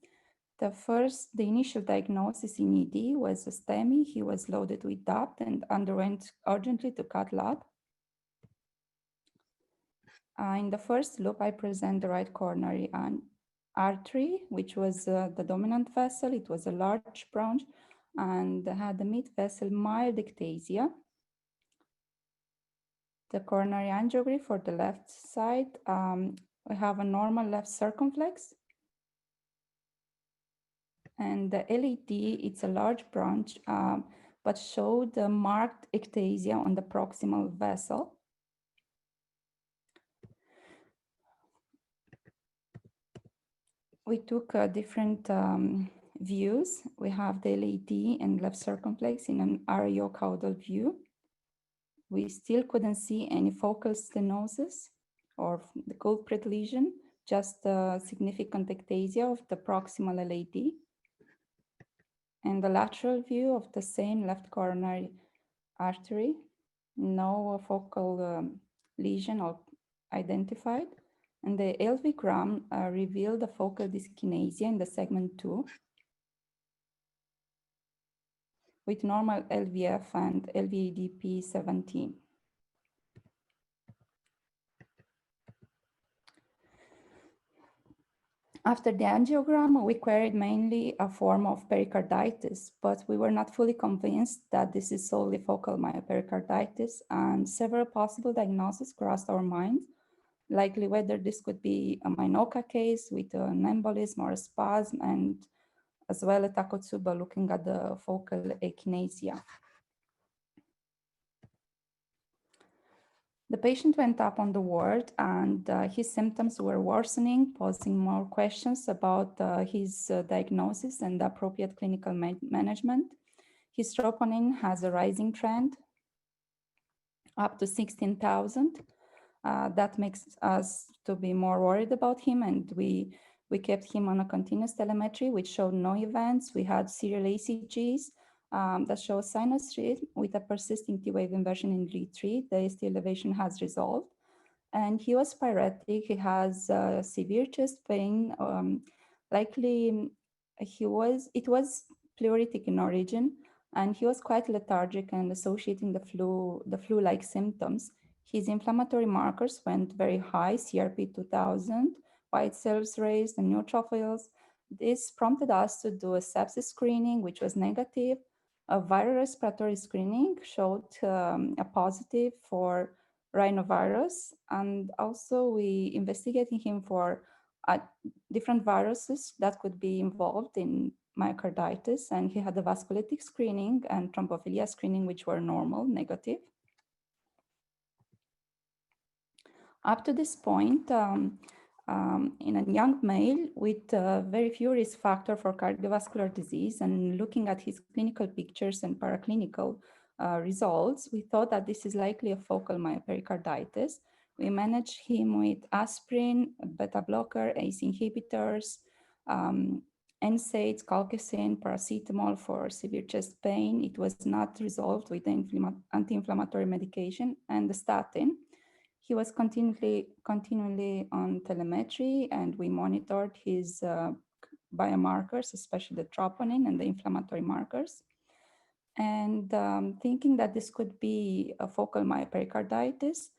The initial diagnosis in ED was a STEMI. He was loaded with DAPT and underwent urgently to cath lab. In the first loop, I present the right coronary artery, which was the dominant vessel. It was a large branch and had the mid vessel mild ectasia. The coronary angiography for the left side, we have a normal left circumflex. And the LAT, it's a large branch, but showed a marked ectasia on the proximal vessel. We took different views. We have the LAT and left circumflex in an RAO caudal view. We still couldn't see any focal stenosis or the culprit lesion, just a significant ectasia of the proximal LAT. And the lateral view of the same left coronary artery, no focal lesion identified. And the LV-gram revealed a focal dyskinesia in the segment 2 with normal LVF and LVADP 17. After the angiogram, we queried mainly a form of pericarditis, but we were not fully convinced that this is solely focal myopericarditis, and several possible diagnoses crossed our minds, likely whether this could be a Minoka case with an embolism or a spasm, and as well as Takotsuba looking at the focal akinesia. The patient went up on the ward and his symptoms were worsening, posing more questions about his diagnosis and the appropriate clinical management. His troponin has a rising trend up to 16,000. That makes us to be more worried about him, and we kept him on a continuous telemetry, which showed no events. We had serial ECGs that show sinus read with a persisting T-wave inversion in lead 3. The ST elevation has resolved. And he was pyretic. He has severe chest pain. Likely it was pleuritic in origin, and he was quite lethargic and associating the flu-like symptoms. His inflammatory markers went very high, CRP 2000, white cells raised, and neutrophils. This prompted us to do a sepsis screening, which was negative. A viral respiratory screening showed a positive for rhinovirus, and also we investigated him for different viruses that could be involved in myocarditis, and he had a vasculitic screening and thrombophilia screening, which were normal, negative. Up to this point, in a young male with very few risk factor for cardiovascular disease, and looking at his clinical pictures and paraclinical results, we thought that this is likely a focal myopericarditis. We managed him with aspirin, beta blocker, ACE inhibitors, NSAIDs, colchicine, paracetamol for severe chest pain. It was not resolved with the anti-inflammatory medication and the statin. He was continually on telemetry, and we monitored his biomarkers, especially the troponin and the inflammatory markers. And thinking that this could be a focal myopericarditis,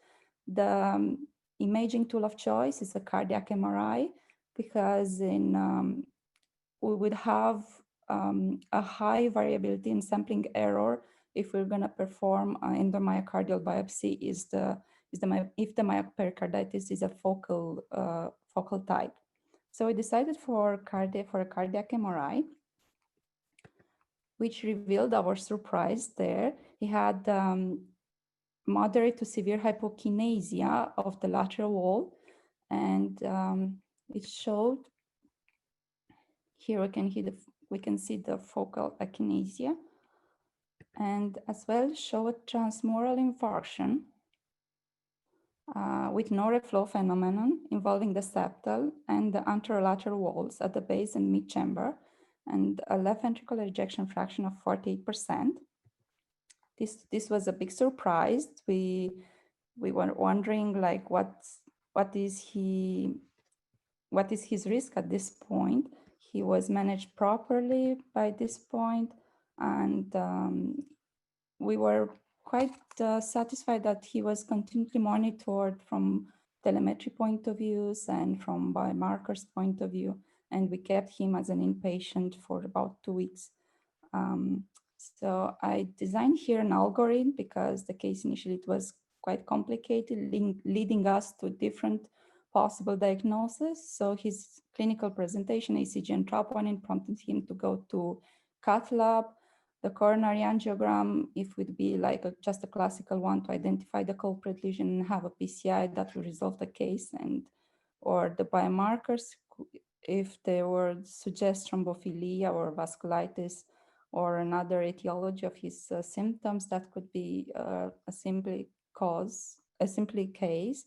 the imaging tool of choice is a cardiac MRI, because we would have a high variability in sampling error if we're going to perform an endomyocardial biopsy if the myopericarditis is a focal type. So we decided for a cardiac MRI, which revealed our surprise there. He had moderate to severe hypokinesia of the lateral wall, and it showed, here we can see the focal akinesia, and as well show a transmural infarction with no reflow phenomenon involving the septal and the anterolateral walls at the base and mid-chamber, and a left ventricular ejection fraction of 48%. This was a big surprise. We were wondering, like, what is his risk at this point. He was managed properly by this point, and we were quite satisfied that he was continually monitored from telemetry point of views and from biomarkers point of view, and we kept him as an inpatient for about 2 weeks. So I designed here an algorithm because the case initially it was quite complicated, leading us to different possible diagnosis. So his clinical presentation, ECG and troponin, prompted him to go to cath lab. The coronary angiogram, if it would be like just a classical one to identify the culprit lesion and have a PCI, that will resolve the case, or the biomarkers, if there were suggest thrombophilia or vasculitis or another etiology of his symptoms, that could be a simply case.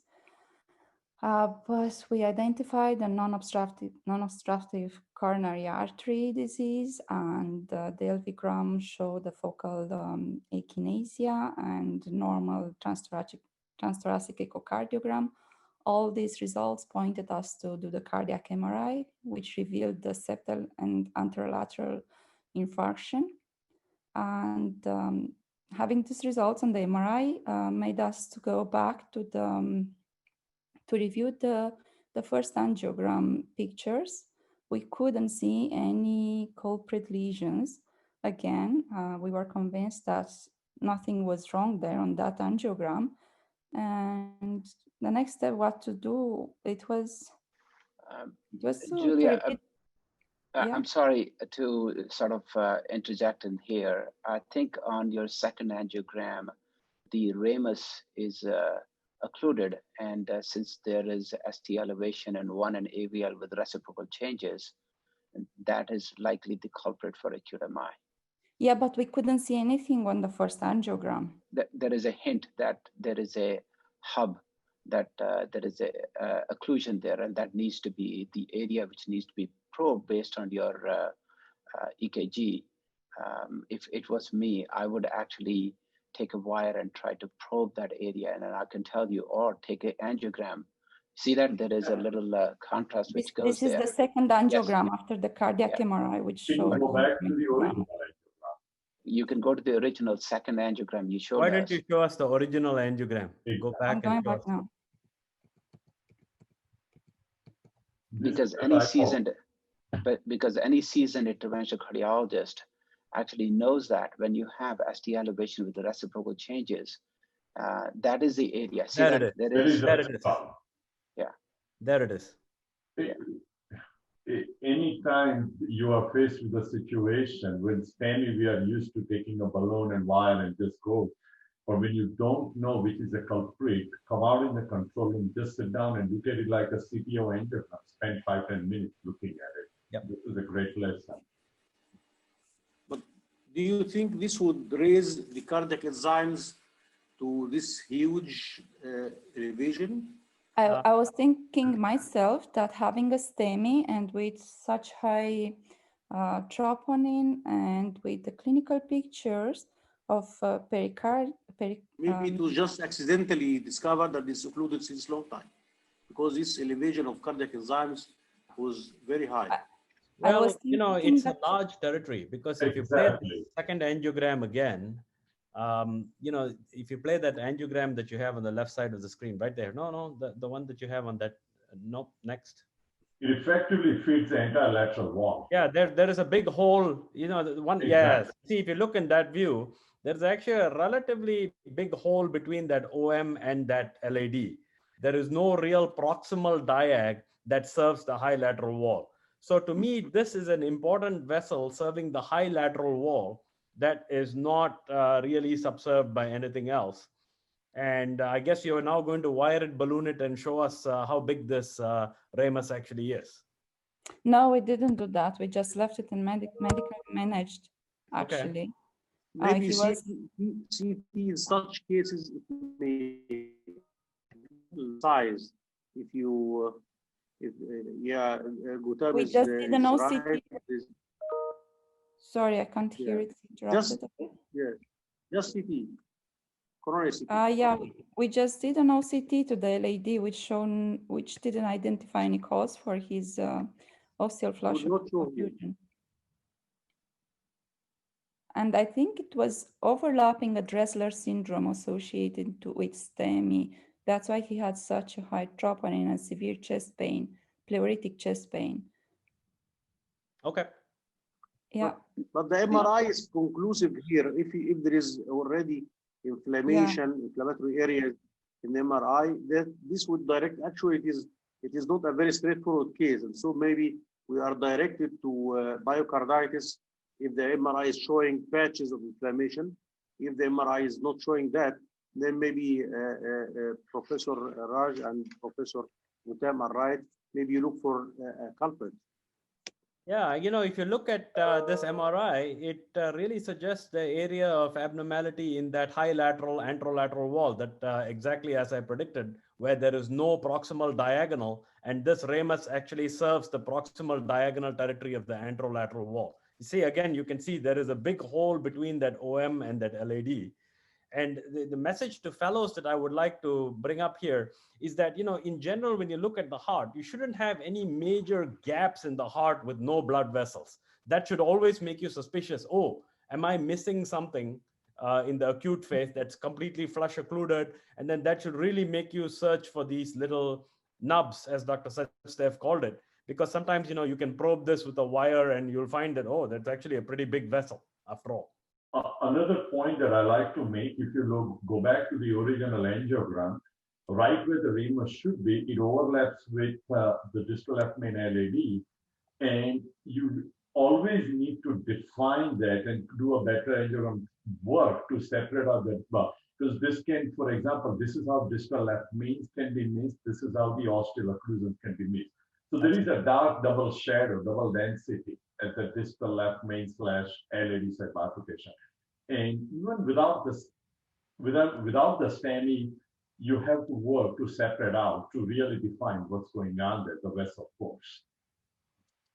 But we identified a non-obstructive coronary artery disease, and the LV-gram showed the focal akinesia and normal transthoracic echocardiogram. All these results pointed us to do the cardiac MRI, which revealed the septal and anterolateral infarction. And having these results on the MRI made us to go back to review the first angiogram pictures. We couldn't see any culprit lesions. Again, we were convinced that nothing was wrong there on that angiogram. And the next step, what to do, it was Julia, yeah. I'm sorry to sort of interject in here. I think on your second angiogram, the ramus is occluded, and since there is ST elevation and one in AVL with reciprocal changes, that is likely the culprit for acute MI. Yeah, but we couldn't see anything on the first angiogram. There is a hint that there is a hub, that there is a occlusion there, and that needs to be the area which needs to be probed based on your EKG. If it was me, I would actually take a wire and try to probe that area, and then I can tell you, or take an angiogram. See that there is a little contrast which goes there. This is the second angiogram after the cardiac MRI, which showed. Go back to the original. You can go to the original second angiogram you showed us. Why don't you show us the original angiogram? Go back I'm going and show back us. now. Because any seasoned interventional cardiologist actually knows that when you have ST elevation with the reciprocal changes, that is the area. See There that? it is. There is. There it is. Yeah. There it is. Anytime you are faced with a situation when STEMI, we are used to taking a balloon and wire and just go. Or when you don't know which is a culprit, come out in the control room, just sit down and look at it like a CTO angiogram. Spend 5-10 minutes looking at it. Yep. This is a great lesson. But do you think this would raise the cardiac enzymes to this huge elevation? I was thinking myself that having a STEMI and with such high troponin and with the clinical pictures of maybe it was just accidentally discovered that it's occluded since long time, because this elevation of cardiac enzymes was very high. Well, it's that... a large territory, because if you play the second angiogram again, if you play that angiogram that you have on the left side of the screen, right there. No, the one that you have on that. Nope, next. It effectively feeds the entire lateral wall. Yeah, there is a big hole, the one. Exactly. Yes. See, if you look in that view, there's actually a relatively big hole between that OM and that LAD. There is no real proximal diag that serves the high lateral wall. So to me, this is an important vessel serving the high lateral wall that is not really subserved by anything else. And I guess you're now going to wire it, balloon it, and show us how big this ramus actually is. No, we didn't do that. We just left it in medically managed, actually. Okay. Maybe CT in such cases, it may size. If you, Gautam we just did an OCT. Right. Sorry, I can't hear it. Just CT. Coronary CT. Yeah, we just did an OCT to the LAD, which didn't identify any cause for his ostial flush occlusion. And I think it was overlapping a Dressler syndrome associated with STEMI. That's why he had such a high troponin and severe chest pain, pleuritic chest pain. Okay. Yeah. But the MRI is conclusive here. If there is already inflammation, inflammatory areas in MRI, this would direct. Actually, it is not a very straightforward case, and so maybe we are directed to biocarditis if the MRI is showing patches of inflammation. If the MRI is not showing that, then maybe Professor Raj and Professor Gautam are right. Maybe you look for a culprit. Yeah, if you look at this MRI, it really suggests the area of abnormality in that high lateral anterolateral wall, that exactly as I predicted, where there is no proximal diagonal, and this ramus actually serves the proximal diagonal territory of the anterolateral wall. You see, again, you can see there is a big hole between that OM and that LAD. And the message to fellows that I would like to bring up here is that, in general, when you look at the heart, you shouldn't have any major gaps in the heart with no blood vessels. That should always make you suspicious. Oh, am I missing something in the acute phase that's completely flush occluded? And then that should really make you search for these little nubs, as Dr. Sachdev called it, because sometimes, you can probe this with a wire and you'll find that, oh, that's actually a pretty big vessel after all. Another point that I like to make, if you go back to the original angiogram, right where the ramus should be, it overlaps with the distal left main LAD, and you always need to define that and do a better angiogram work to separate out that block. Because this can, for example, this is how distal left mains can be missed. This is how the ostial occlusions can be missed. So there is a dark double shadow, double density at the distal left main / LAD site bifurcation. And even without the STEMI, you have to work to separate out to really define what's going on there, the vessel force.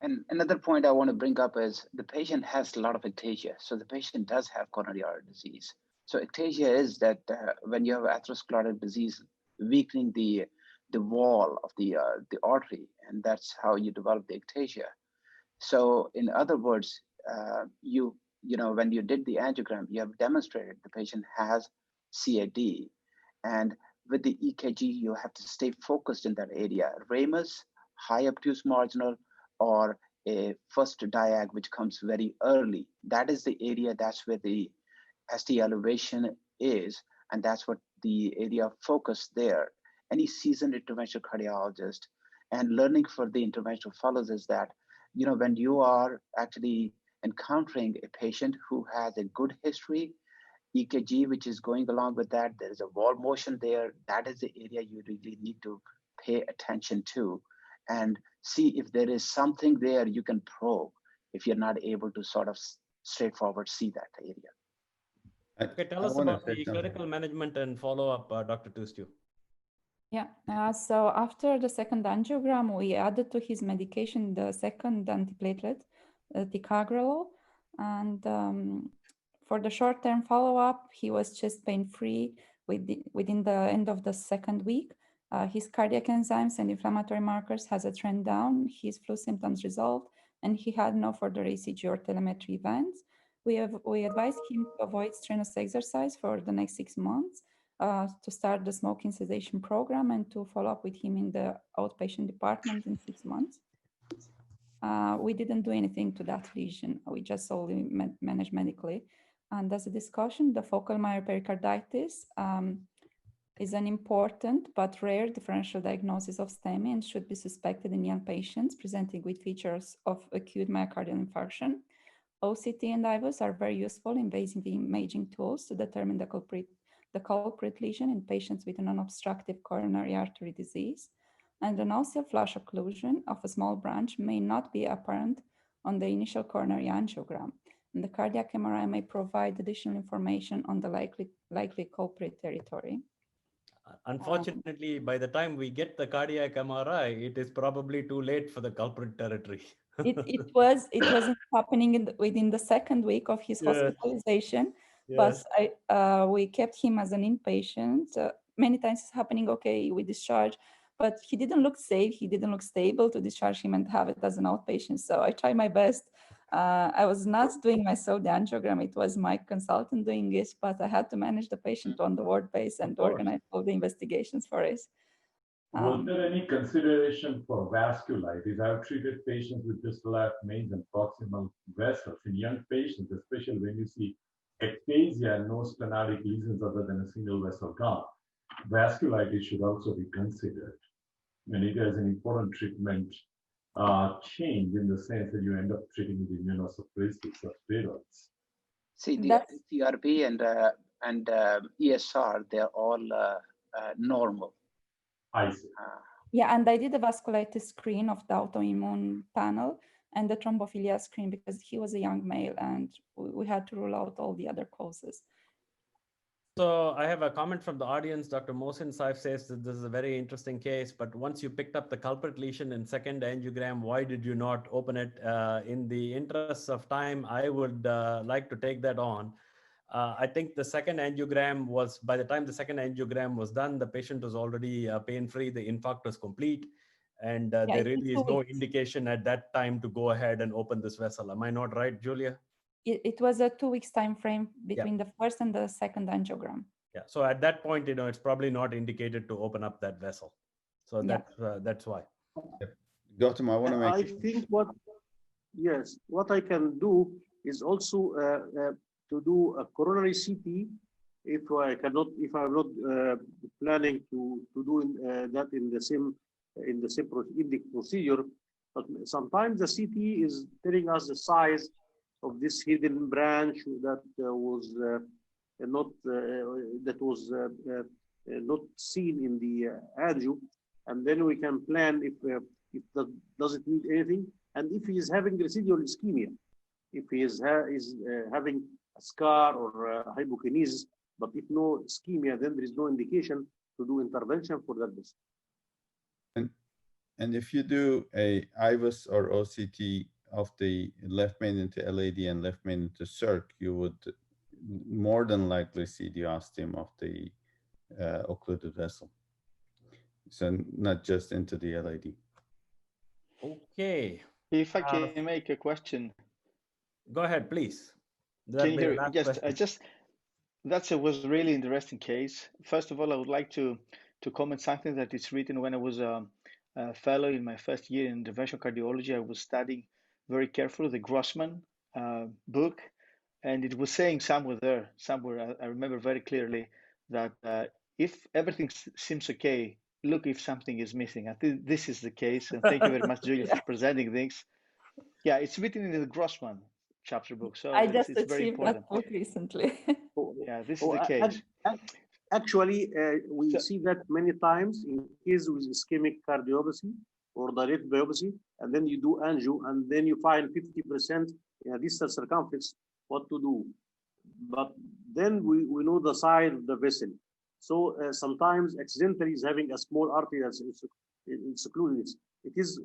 And another point I want to bring up is the patient has a lot of ectasia. So the patient does have coronary artery disease. So ectasia is that when you have atherosclerotic disease, weakening the wall of the artery, and that's how you develop the ectasia. So in other words, when you did the angiogram, you have demonstrated the patient has CAD, and with the EKG, you have to stay focused in that area. Ramus, high obtuse marginal, or a first diag, which comes very early. That is the area, that's where the ST elevation is, and that's what the area of focus there. Any seasoned interventional cardiologist and learning for the interventional fellows is that, when you are actually encountering a patient who has a good history, EKG, which is going along with that, there is a wall motion there, that is the area you really need to pay attention to and see if there is something there you can probe if you're not able to sort of straightforward see that area. Okay, tell us about the clinical management and follow-up, Dr. Tustiu. Yeah, so after the second angiogram, we added to his medication the second antiplatelet, ticagrelor, and for the short-term follow-up, he was chest pain-free within the end of the second week. His cardiac enzymes and inflammatory markers has a trend down, his flu symptoms resolved, and he had no further ECG or telemetry events. We advised him to avoid strenuous exercise for the next 6 months, to start the smoking cessation program, and to follow up with him in the outpatient department in 6 months. We didn't do anything to that lesion. We just solely managed medically. And as a discussion, the focal myopericarditis is an important but rare differential diagnosis of STEMI and should be suspected in young patients presenting with features of acute myocardial infarction. OCT and IVUS are very useful in invasive imaging tools to determine the culprit lesion in patients with a non-obstructive coronary artery disease. And an ostial flash occlusion of a small branch may not be apparent on the initial coronary angiogram. And the cardiac MRI may provide additional information on the likely culprit territory. Unfortunately, by the time we get the cardiac MRI, it is probably too late for the culprit territory. it wasn't happening within the second week of his hospitalization, but we kept him as an inpatient. Many times it's happening, okay, we discharge, but he didn't look safe, he didn't look stable to discharge him and have it as an outpatient. So I tried my best. I was not doing myself the angiogram, it was my consultant doing it, but I had to manage the patient on the ward base and organize all the investigations for it. Was there any consideration for vasculitis? I've treated patients with distal left mains and proximal vessels. In young patients, especially when you see ectasia and no stenotic lesions other than a single vessel gone, vasculitis should also be considered. And it is an important treatment change in the sense that you end up treating with immunosuppressive steroids. See, the CRP and ESR, they're all normal. I see. Yeah, and I did a vasculitis screen of the autoimmune panel and the thrombophilia screen because he was a young male and we had to rule out all the other causes. So I have a comment from the audience. Dr. Mohsin Saif says that this is a very interesting case, but once you picked up the culprit lesion in second angiogram, why did you not open it? In the interest of time, I would like to take that on. I think the second angiogram was, by the time the second angiogram was done, the patient was already pain-free, the infarct was complete, and there really is no indication at that time to go ahead and open this vessel. Am I not right, Julia? It was a 2 weeks time frame between the first and the second angiogram. Yeah, so at that point, it's probably not indicated to open up that vessel. So that's why. Gautam, I want to make. I think what I can do is also to do a coronary CT if I'm not planning to do that in the same procedure. But sometimes the CT is telling us the size of this hidden branch that was not seen in the angio, and then we can plan if that doesn't need anything, and if he is having residual ischemia, if he is having a scar or hypokinesis, but if no ischemia, then there is no indication to do intervention for that vessel. And if you do a IVUS or OCT of the left main into LAD and left main into circ, you would more than likely see the ostium of the occluded vessel. So not just into the LAD. Okay. If I can make a question. Go ahead, please. Can you hear? Yes, that was a really interesting case. First of all, I would like to comment something that is written when I was a fellow in my first year in interventional cardiology. I was studying very carefully the Grossman book, and it was saying somewhere I remember very clearly that if everything seems okay, look if something is missing. I think this is the case, and thank you very much, Julia, for presenting things. Yeah, it's written in the Grossman chapter book, so I just it's very important. That book recently. Yeah, this is the case. Actually, we see that many times in cases with ischemic cardiopathy or dilated biopsy, and then you do angio, and then you find 50% in a distal circumference. What to do? But then we know the size of the vessel. So sometimes accidentally is having a small artery that's occluded. It is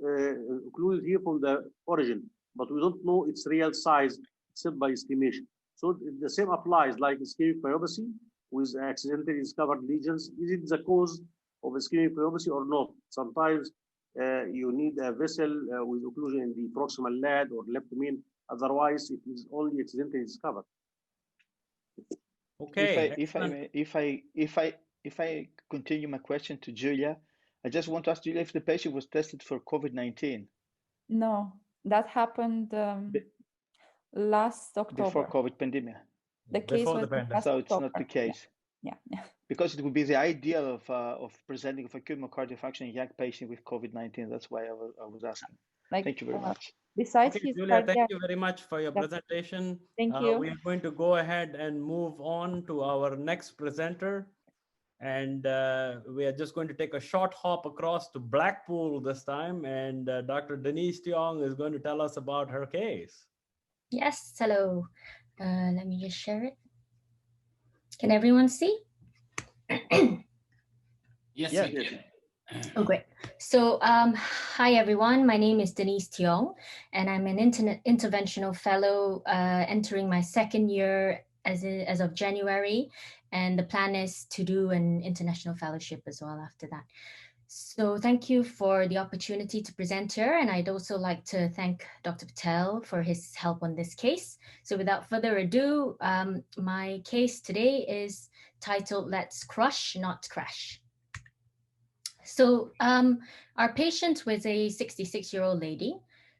occluded here from the origin, but we don't know its real size except by estimation. So the same applies like ischemic myopathy with accidentally discovered lesions. Is it the cause of ischemic myopathy or not? Sometimes you need a vessel with occlusion in the proximal lad or left main. Otherwise, it is only accidentally discovered. Okay. If I continue my question to Julia, I just want to ask Julia if the patient was tested for COVID-19. No, that happened last October. Before COVID pandemic. The case Before was the pandemic. last So it's October. not the case. Yeah. Because it would be the ideal of presenting of acute myocardial infarction in young patient with COVID-19. That's why I was asking. Thank you very much. Besides okay, his Julia, cardiac, thank you very much for your presentation. Thank you. We're going to go ahead and move on to our next presenter. And we are just going to take a short hop across to Blackpool this time. And Dr. Denise Tiong is going to tell us about her case. Yes, hello. Let me just share it. Can everyone see? Yes. Oh, great. So, hi everyone. My name is Denise Tiong, and I'm an interventional fellow entering my second year as of January. And the plan is to do an international fellowship as well after that. So thank you for the opportunity to present here. And I'd also like to thank Dr. Patel for his help on this case. So without further ado, my case today is titled Let's Crush, Not Crash. So our patient was a 66-year-old lady.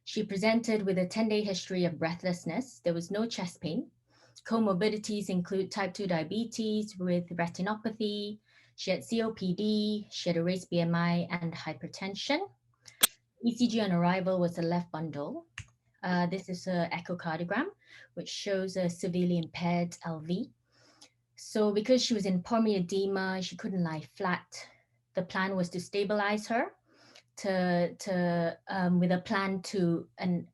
She presented with a 10-day history of breathlessness. There was no chest pain. Comorbidities include type 2 diabetes with retinopathy. She had COPD, she had a raised BMI and hypertension. ECG on arrival was a left bundle. This is an echocardiogram, which shows a severely impaired LV. So because she was in pulmonary edema, she couldn't lie flat. The plan was to stabilize her with a plan to an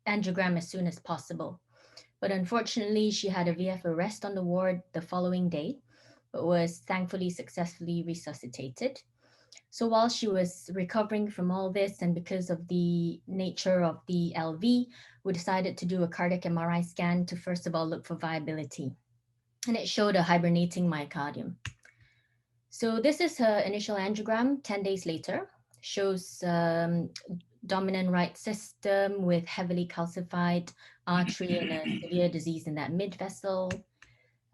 angiogram as soon as possible. But unfortunately, she had a VF arrest on the ward the following day, but was thankfully successfully resuscitated. So while she was recovering from all this, and because of the nature of the LV, we decided to do a cardiac MRI scan to first of all look for viability. And it showed a hibernating myocardium. So this is her initial angiogram 10 days later, shows dominant right system with heavily calcified artery and a severe disease in that mid vessel.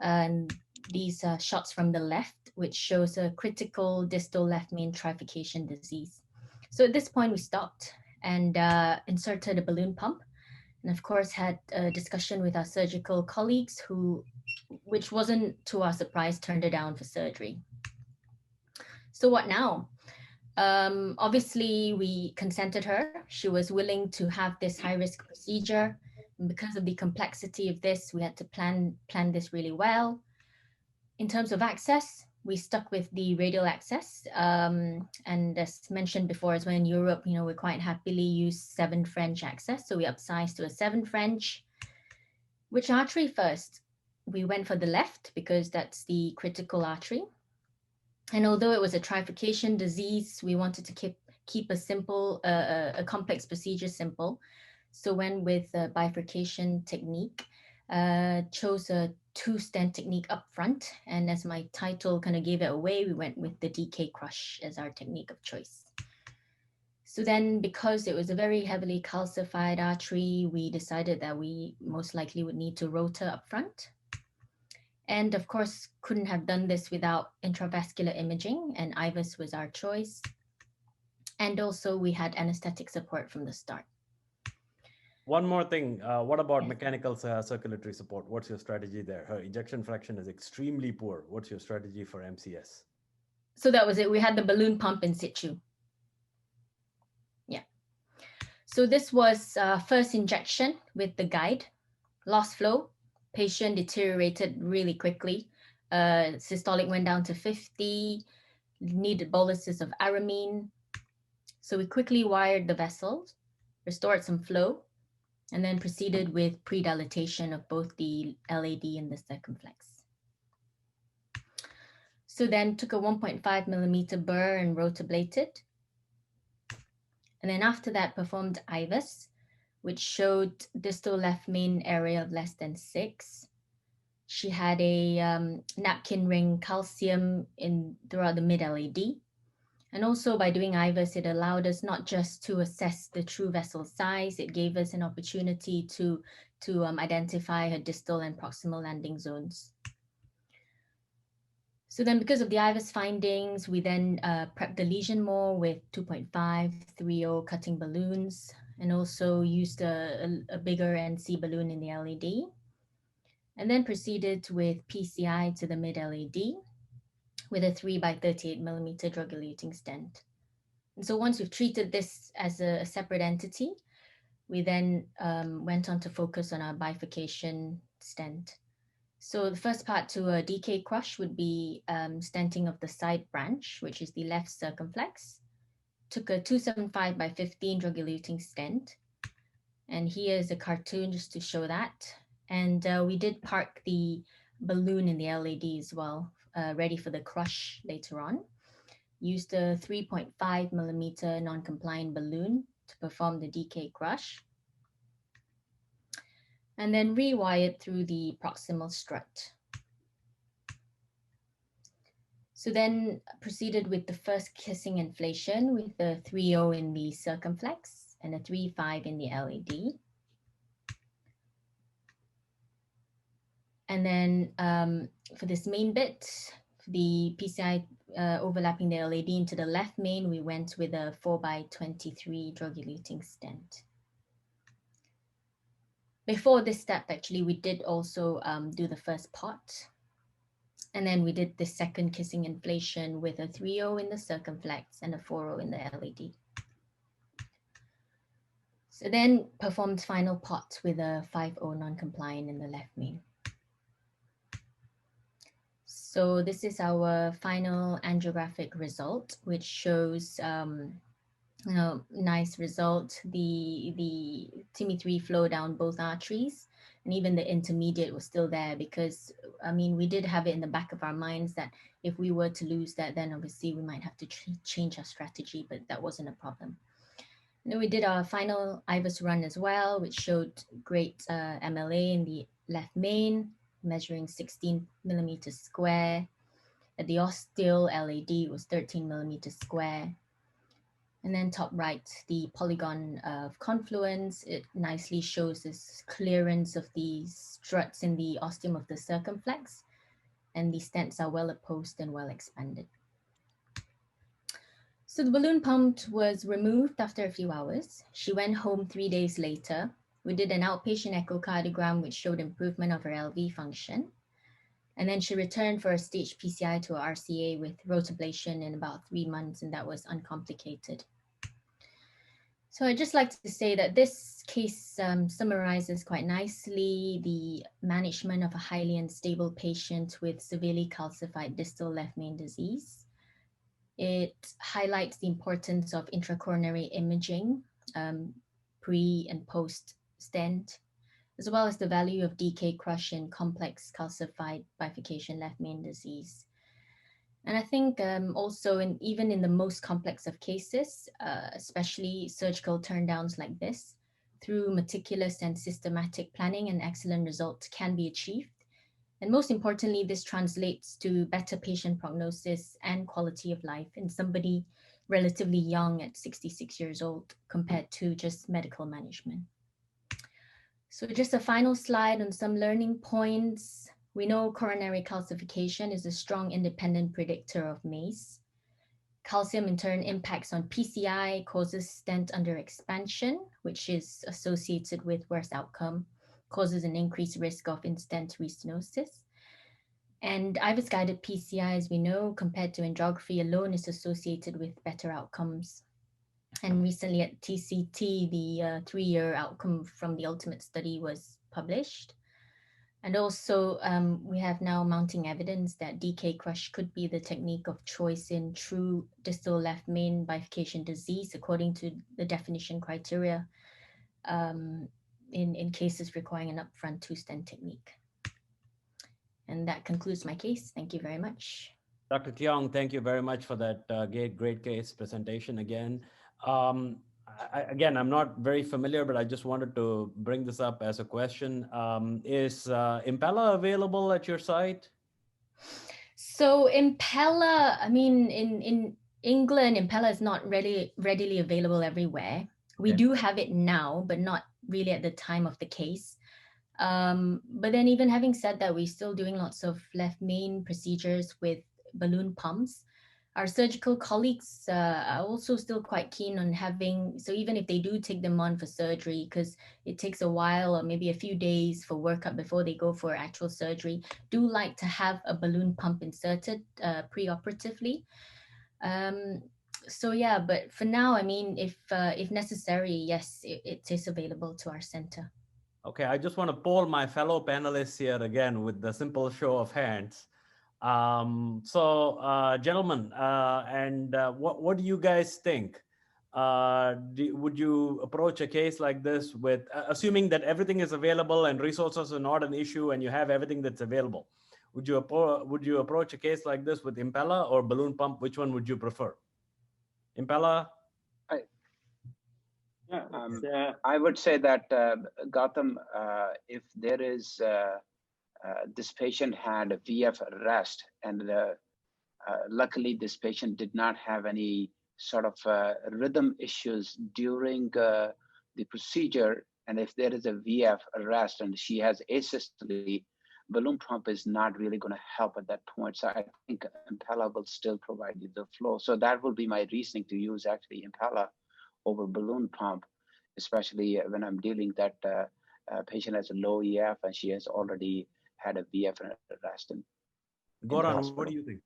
And these are shots from the left, which shows a critical distal left main trifurcation disease. So at this point we stopped and inserted a balloon pump, and of course had a discussion with our surgical colleagues who, which wasn't to our surprise, turned her down for surgery. So what now? Obviously, we consented her. She was willing to have this high-risk procedure. And because of the complexity of this, we had to plan this really well. In terms of access, we stuck with the radial access. And as mentioned before as well, in Europe, we quite happily use 7 French access. So we upsized to a 7 French. Which artery first? We went for the left because that's the critical artery. And although it was a trifurcation disease, we wanted to keep a simple, a complex procedure simple. So went with a bifurcation technique, chose a 2-stent technique up front. And as my title kind of gave it away, we went with the DK crush as our technique of choice. So then because it was a very heavily calcified artery, we decided that we most likely would need to rotor up front. And of course, couldn't have done this without intravascular imaging, and IVUS was our choice. And also we had anesthetic support from the start. One more thing, what about mechanical circulatory support? What's your strategy there? Her ejection fraction is extremely poor. What's your strategy for MCS? So that was it. We had the balloon pump in situ. Yeah. So this was first injection with the guide, lost flow. Patient deteriorated really quickly. Systolic went down to 50, needed boluses of aramine. So we quickly wired the vessels, restored some flow, and then proceeded with pre-dilatation of both the LAD and the circumflex. So then took a 1.5 millimeter burr and rotablated. And then after that performed IVUS, which showed distal left main area of less than 6. She had a napkin ring calcium throughout the mid-LAD. And also by doing IVUS, it allowed us not just to assess the true vessel size, it gave us an opportunity to identify her distal and proximal landing zones. So then because of the IVUS findings, we then prepped the lesion more with 2.5, 3.0 cutting balloons, and also used a bigger NC balloon in the LAD. And then proceeded with PCI to the mid-LAD with a 3x38mm drug-eluting stent. And so once we've treated this as a separate entity, we then went on to focus on our bifurcation stent. So the first part to a DK crush would be stenting of the side branch, which is the left circumflex. Took a 275x15 drug-eluting stent. And here is a cartoon just to show that. And we did park the balloon in the LAD as well, ready for the crush later on. Used a 3.5mm non-compliant balloon to perform the DK crush. And then rewired through the proximal strut. So then proceeded with the first kissing inflation with a 3.0 in the circumflex and a 3.5 in the LAD. And then for this main bit, the PCI overlapping the LAD into the left main, we went with a 4x23 drug-eluting stent. Before this step, actually, we did also do the first pot. And then we did the second kissing inflation with a 3.0 in the circumflex and a 4.0 in the LAD. So then performed final pot with a 5.0 non-compliant in the left main. So this is our final angiographic result, which shows nice result. The TIMI3 flow down both arteries, and even the intermediate was still there because, I mean, we did have it in the back of our minds that if we were to lose that, then obviously we might have to change our strategy, but that wasn't a problem. And then we did our final IVUS run as well, which showed great MLA in the left main, measuring 16mm square. At the Ostial LAD was 13mm square. And then top right, the polygon of confluence, it nicely shows this clearance of the struts in the ostium of the circumflex, and the stents are well opposed and well expanded. So the balloon pump was removed after a few hours. She went home 3 days later. We did an outpatient echocardiogram, which showed improvement of her LV function. And then she returned for a stage PCI to a RCA with rotablation in about 3 months, and that was uncomplicated. So I'd just like to say that this case summarizes quite nicely the management of a highly unstable patient with severely calcified distal left main disease. It highlights the importance of intracoronary imaging pre and post stent, as well as the value of DK crush in complex calcified bifurcation left main disease. And I think also even in the most complex of cases, especially surgical turndowns like this, through meticulous and systematic planning, an excellent result can be achieved. And most importantly, this translates to better patient prognosis and quality of life in somebody relatively young at 66 years old compared to just medical management. So just a final slide on some learning points. We know coronary calcification is a strong independent predictor of MACE. Calcium in turn impacts on PCI, causes stent under expansion, which is associated with worse outcome, causes an increased risk of in-stent restenosis. And IVUS-guided PCI, as we know, compared to angiography alone, is associated with better outcomes. And recently at TCT, the 3-year outcome from the ultimate study was published. And also, we have now mounting evidence that DK crush could be the technique of choice in true distal left main bifurcation disease, according to the definition criteria in cases requiring an upfront 2-stent technique. And that concludes my case. Thank you very much. Dr. Tiong, thank you very much for that great case presentation again. Again, I'm not very familiar, but I just wanted to bring this up as a question. Is Impella available at your site? So Impella, I mean, England, Impella is not readily available everywhere. We do have it now, but not really at the time of the case. But then even having said that, we're still doing lots of left main procedures with balloon pumps. Our surgical colleagues are also still quite keen on having, so even if they do take them on for surgery, because it takes a while or maybe a few days for workup before they go for actual surgery, do like to have a balloon pump inserted pre-operatively. So yeah, but for now, I mean, if necessary, yes, it is available to our center. Okay, I just want to poll my fellow panelists here again with the simple show of hands. Gentlemen, what do you guys think? Would you approach a case like this with, assuming that everything is available and resources are not an issue and you have everything that's available? Would you approach a case like this with Impella or balloon pump? Which one would you prefer? Impella? I would say that, Gautam, if there is, this patient had a VF arrest, and luckily this patient did not have any sort of rhythm issues during the procedure, and if there is a VF arrest and she has asystole, balloon pump is not really going to help at that point. So I think Impella will still provide you the flow. So that will be my reasoning to use actually Impella over balloon pump, especially when I'm dealing that patient has a low EF and she has already had a VF arrest. Gautam, what do you think?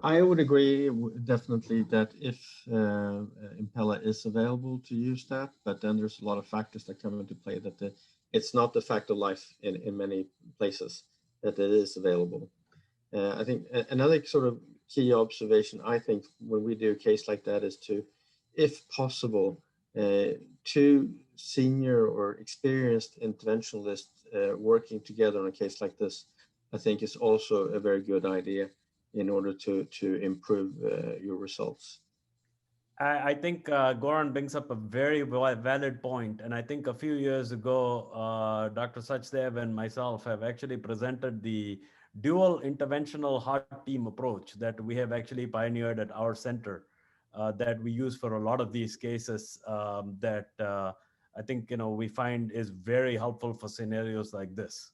I would agree definitely that if Impella is available to use that, but then there's a lot of factors that come into play that it's not the fact of life in many places that it is available. I think another sort of key observation, I think, when we do a case like that is to, if possible, two senior or experienced interventionalists working together on a case like this, I think is also a very good idea in order to improve your results. I think Goran brings up a very valid point. And I think a few years ago, Dr. Sachdev and myself have actually presented the dual interventional heart team approach that we have actually pioneered at our center that we use for a lot of these cases that I think, we find is very helpful for scenarios like this.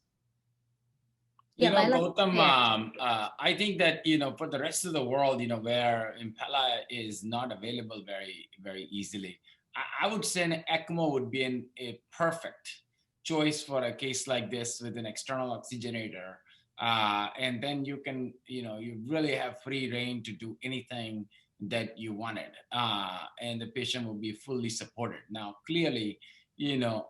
Gautam, I think that, for the rest of the world, where Impella is not available very easily, I would say an ECMO would be a perfect choice for a case like this with an external oxygenator. And then you can, you really have free reign to do anything that you wanted. And the patient will be fully supported. Now, clearly,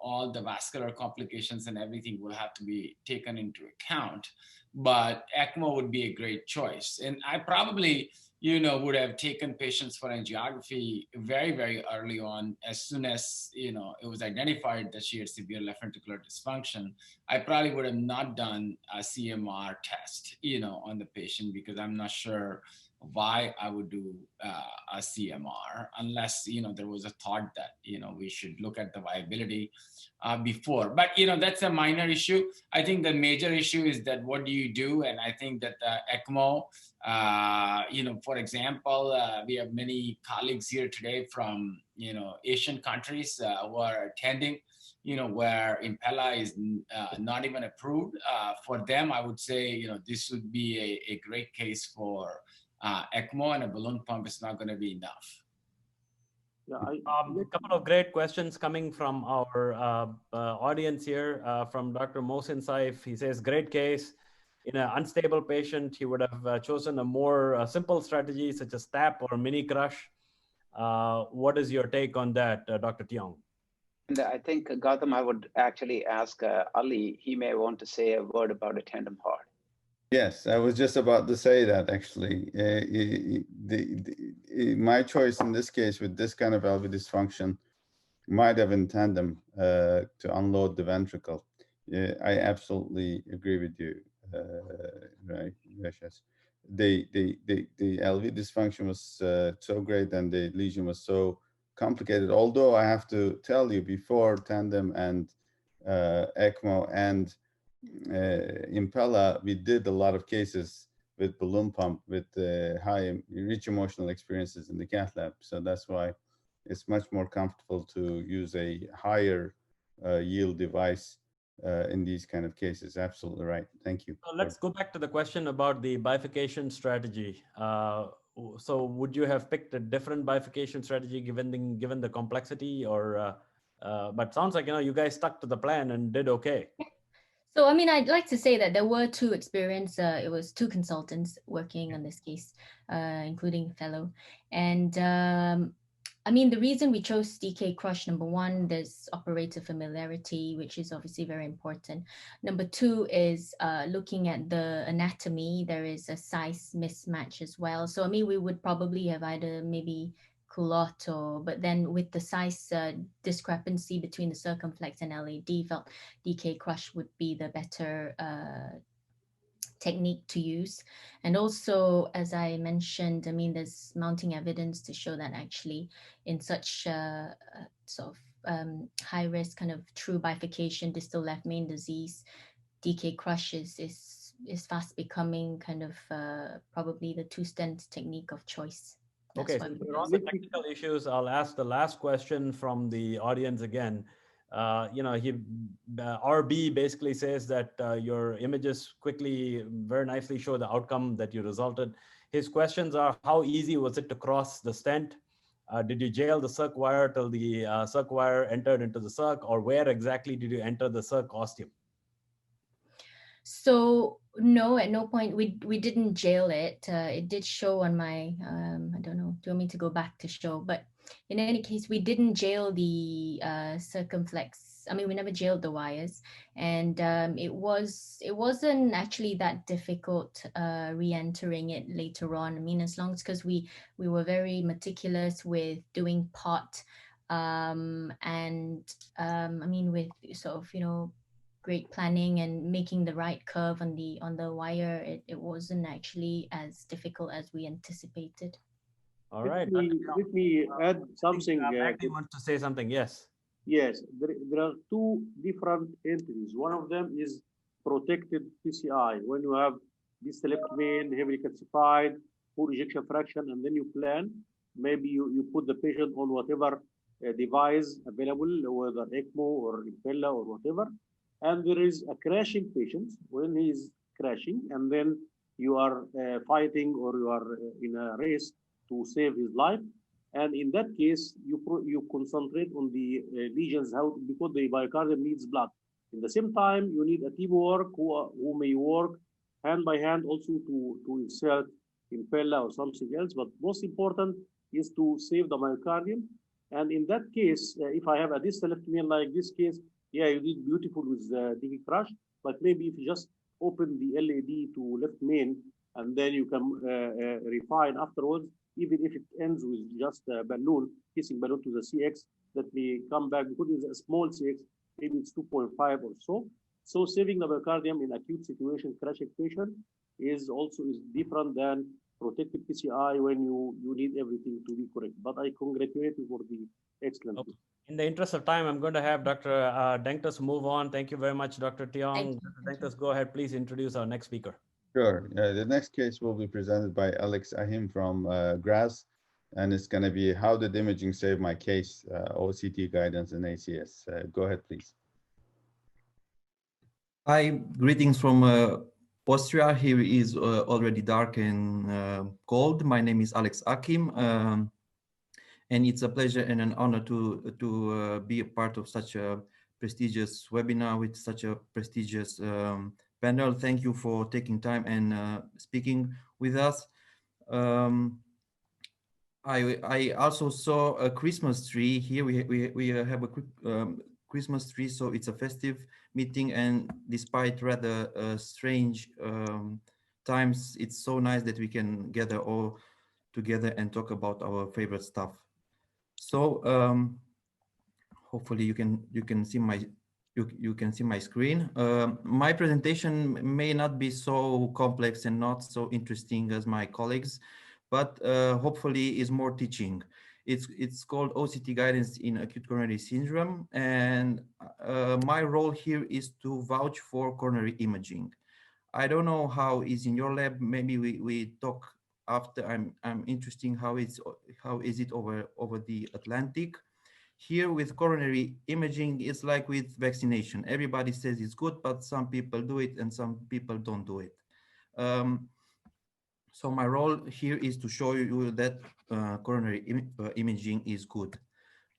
all the vascular complications and everything will have to be taken into account, but ECMO would be a great choice. And I probably, would have taken patients for angiography very, very early on. As soon as, it was identified that she had severe left ventricular dysfunction, I probably would have not done a CMR test, on the patient, because I'm not sure why I would do a CMR unless, there was a thought that, we should look at the viability before. But, that's a minor issue. I think the major issue is that what do you do? And I think that the ECMO, for example, we have many colleagues here today from, Asian countries who are attending, where Impella is not even approved. For them, I would say, this would be a great case for ECMO, and a balloon pump is not going to be enough. A couple of great questions coming from our audience here from Dr. Mohsin Saif. He says, great case. In an unstable patient, he would have chosen a more simple strategy such as TAP or mini crush. What is your take on that, Dr. Tiong? And I think, Gautam, I would actually ask Ali. He may want to say a word about a tandem heart. Yes, I was just about to say that, actually. My choice in this case with this kind of LV dysfunction might have in tandem to unload the ventricle. I absolutely agree with you, right, Rajesh. The LV dysfunction was so great and the lesion was so complicated. Although I have to tell you, before tandem and ECMO and Impella, we did a lot of cases with balloon pump with high rich emotional experiences in the cath lab. So that's why it's much more comfortable to use a higher yield device in these kind of cases. Absolutely right. Thank you. So let's go back to the question about the bifurcation strategy. So would you have picked a different bifurcation strategy given the complexity, or but sounds like you guys stuck to the plan and did okay. So, I mean, I'd like to say that there were two experienced, it was two consultants working on this case, including a fellow. And I mean, the reason we chose DK Crush, number one, there's operator familiarity, which is obviously very important. Number two is looking at the anatomy, there is a size mismatch as well. So, I mean, we would probably have either maybe culotte, but then with the size discrepancy between the circumflex and LAD, felt DK Crush would be the better technique to use. And also, as I mentioned, I mean, there's mounting evidence to show that actually in such sort of high risk kind of true bifurcation, distal left main disease, DK Crush is fast becoming kind of probably the two-stent technique of choice. Okay, since we're on the technical issues, I'll ask the last question from the audience again. RB basically says that your images quickly, very nicely show the outcome that you resulted. His questions are, how easy was it to cross the stent? Did you jail the circ wire till the circ wire entered into the circ, or where exactly did you enter the circ ostium? So no, at no point we didn't jail it. It did show on my I don't know. Do you want me to go back to show? But in any case, we didn't jail the circumflex. I mean, we never jailed the wires, and it wasn't actually that difficult re-entering it later on. I mean, as long as because we were very meticulous with doing pot, and I mean with sort of great planning and making the right curve on the wire, it wasn't actually as difficult as we anticipated. All right. Let me add something. Magdi wants to say something. Yes. Yes, there are two different entities. One of them is protected PCI. When you have distal left main, heavily calcified, poor ejection fraction, and then you plan, maybe you put the patient on whatever device available, whether ECMO or Impella or whatever. And there is a crashing patient when he is crashing, and then you are fighting or you are in a race to save his life. And in that case, you concentrate on the lesions because the myocardium needs blood. In the same time, you need a teamwork who may work hand by hand also to insert Impella or something else. But most important is to save the myocardium. And in that case, if I have a distal left main like this case, yeah, you did beautiful with DK Crush, but maybe if you just open the LAD to left main and then you can refine afterwards, even if it ends with just a balloon, kissing balloon to the CX, that may come back because it's a small CX, maybe it's 2.5 or so. So saving the myocardium in acute situation, crashing patient is different than protective PCI when you need everything to be correct. But I congratulate you for the excellent. Okay. In the interest of time, I'm going to have Dr. Denktas move on. Thank you very much, Dr. Tiong. Dr. Denktas, go ahead. Please introduce our next speaker. Sure. The next case will be presented by Achim from GRAS, and it's going to be how did imaging save my case, OCT guidance and ACS. Go ahead, please. Hi, greetings from Austria. Here is already dark and cold. My name is Achim, and it's a pleasure and an honor to be a part of such a prestigious webinar with such a prestigious panel. Thank you for taking time and speaking with us. I also saw a Christmas tree here. We have a Christmas tree, so it's a festive meeting, and despite rather strange times, it's so nice that we can gather all together and talk about our favorite stuff. So hopefully you can see my screen. My presentation may not be so complex and not so interesting as my colleagues, but hopefully is more teaching. It's called OCT guidance in acute coronary syndrome, and my role here is to vouch for coronary imaging. I don't know how is in your lab. Maybe we talk after. I'm interesting how is it over the Atlantic. Here with coronary imaging, it's like with vaccination. Everybody says it's good, but some people do it and some people don't do it. So my role here is to show you that coronary imaging is good.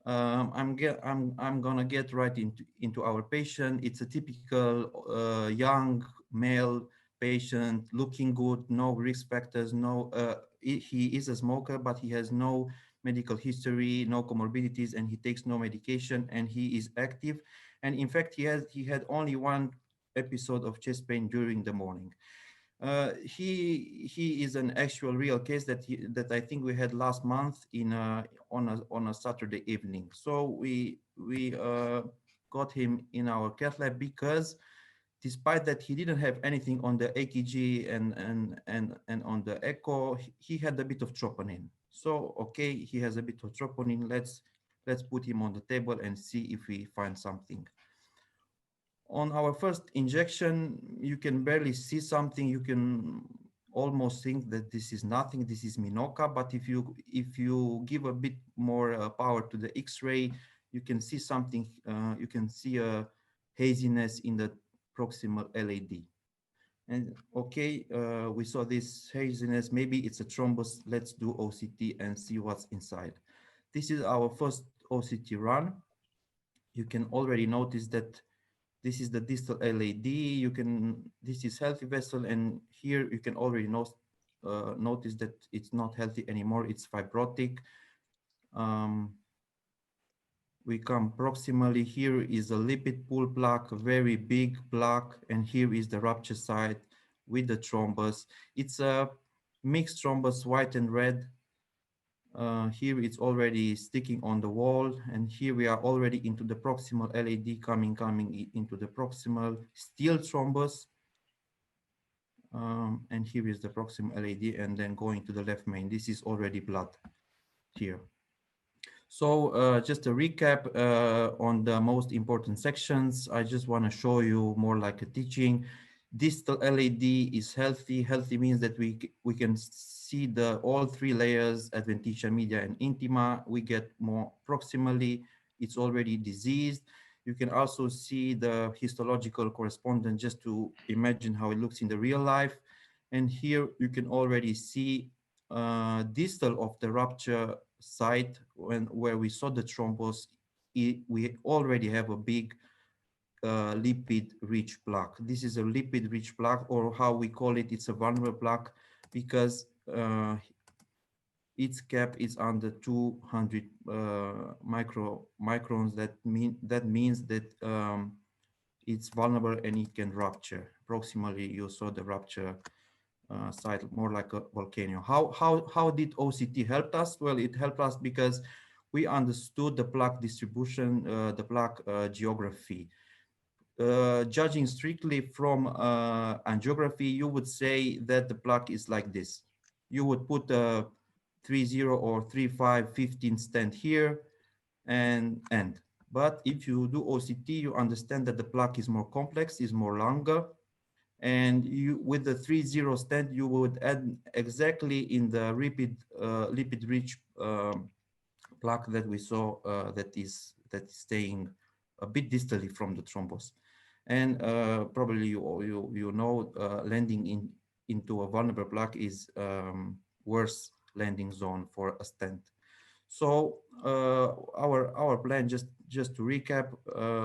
I'm gonna get right into our patient. It's a typical young male patient, looking good, no risk factors, no. He is a smoker, but he has no medical history, no comorbidities, and he takes no medication, and he is active. And in fact, he had only one episode of chest pain during the morning. He is an actual real case that I think we had last month on a Saturday evening. So we got him in our cath lab because despite that he didn't have anything on the EKG and on the echo, he had a bit of troponin. So okay, he has a bit of troponin. Let's put him on the table and see if we find something. On our first injection, you can barely see something. You can almost think that this is nothing, this is Minoka. But if you give a bit more power to the X-ray, you can see something. You can see a haziness in the proximal LAD. And okay, we saw this haziness. Maybe it's a thrombus. Let's do OCT and see what's inside. This is our first OCT run. You can already notice that this is the distal LAD. This is healthy vessel, and here you can already notice that it's not healthy anymore. It's fibrotic. We come proximally. Here is a lipid pool plaque, a very big plaque, and here is the rupture site with the thrombus. It's a mixed thrombus, white and red. Here it's already sticking on the wall, and here we are already into the proximal LAD coming into the proximal steel thrombus. And here is the proximal LAD, and then going to the left main. This is already blood here. So just a recap on the most important sections. I just want to show you more like a teaching. Distal LAD is healthy. Healthy means that we can see all three layers, adventitia, media, and intima. We get more proximally. It's already diseased. You can also see the histological correspondence just to imagine how it looks in the real life. And here you can already see distal of the rupture site where we saw the thrombus. We already have a big lipid-rich plaque. This is a lipid-rich plaque, or how we call it, it's a vulnerable plaque because its cap is under 200 microns. That means that it's vulnerable and it can rupture. Proximally, you saw the rupture site, more like a volcano. How did OCT help us? Well, it helped us because we understood the plaque distribution, the plaque geography. Judging strictly from angiography, you would say that the plaque is like this. You would put a 3.0 or 3.5, 15 stent here and end. But if you do OCT, you understand that the plaque is more complex, is more longer. And with the 3.0 stent, you would add exactly in the lipid-rich plaque that we saw that is staying a bit distally from the thrombus. And probably you know landing into a vulnerable plaque is worse landing zone for a stent. So our plan, just to recap,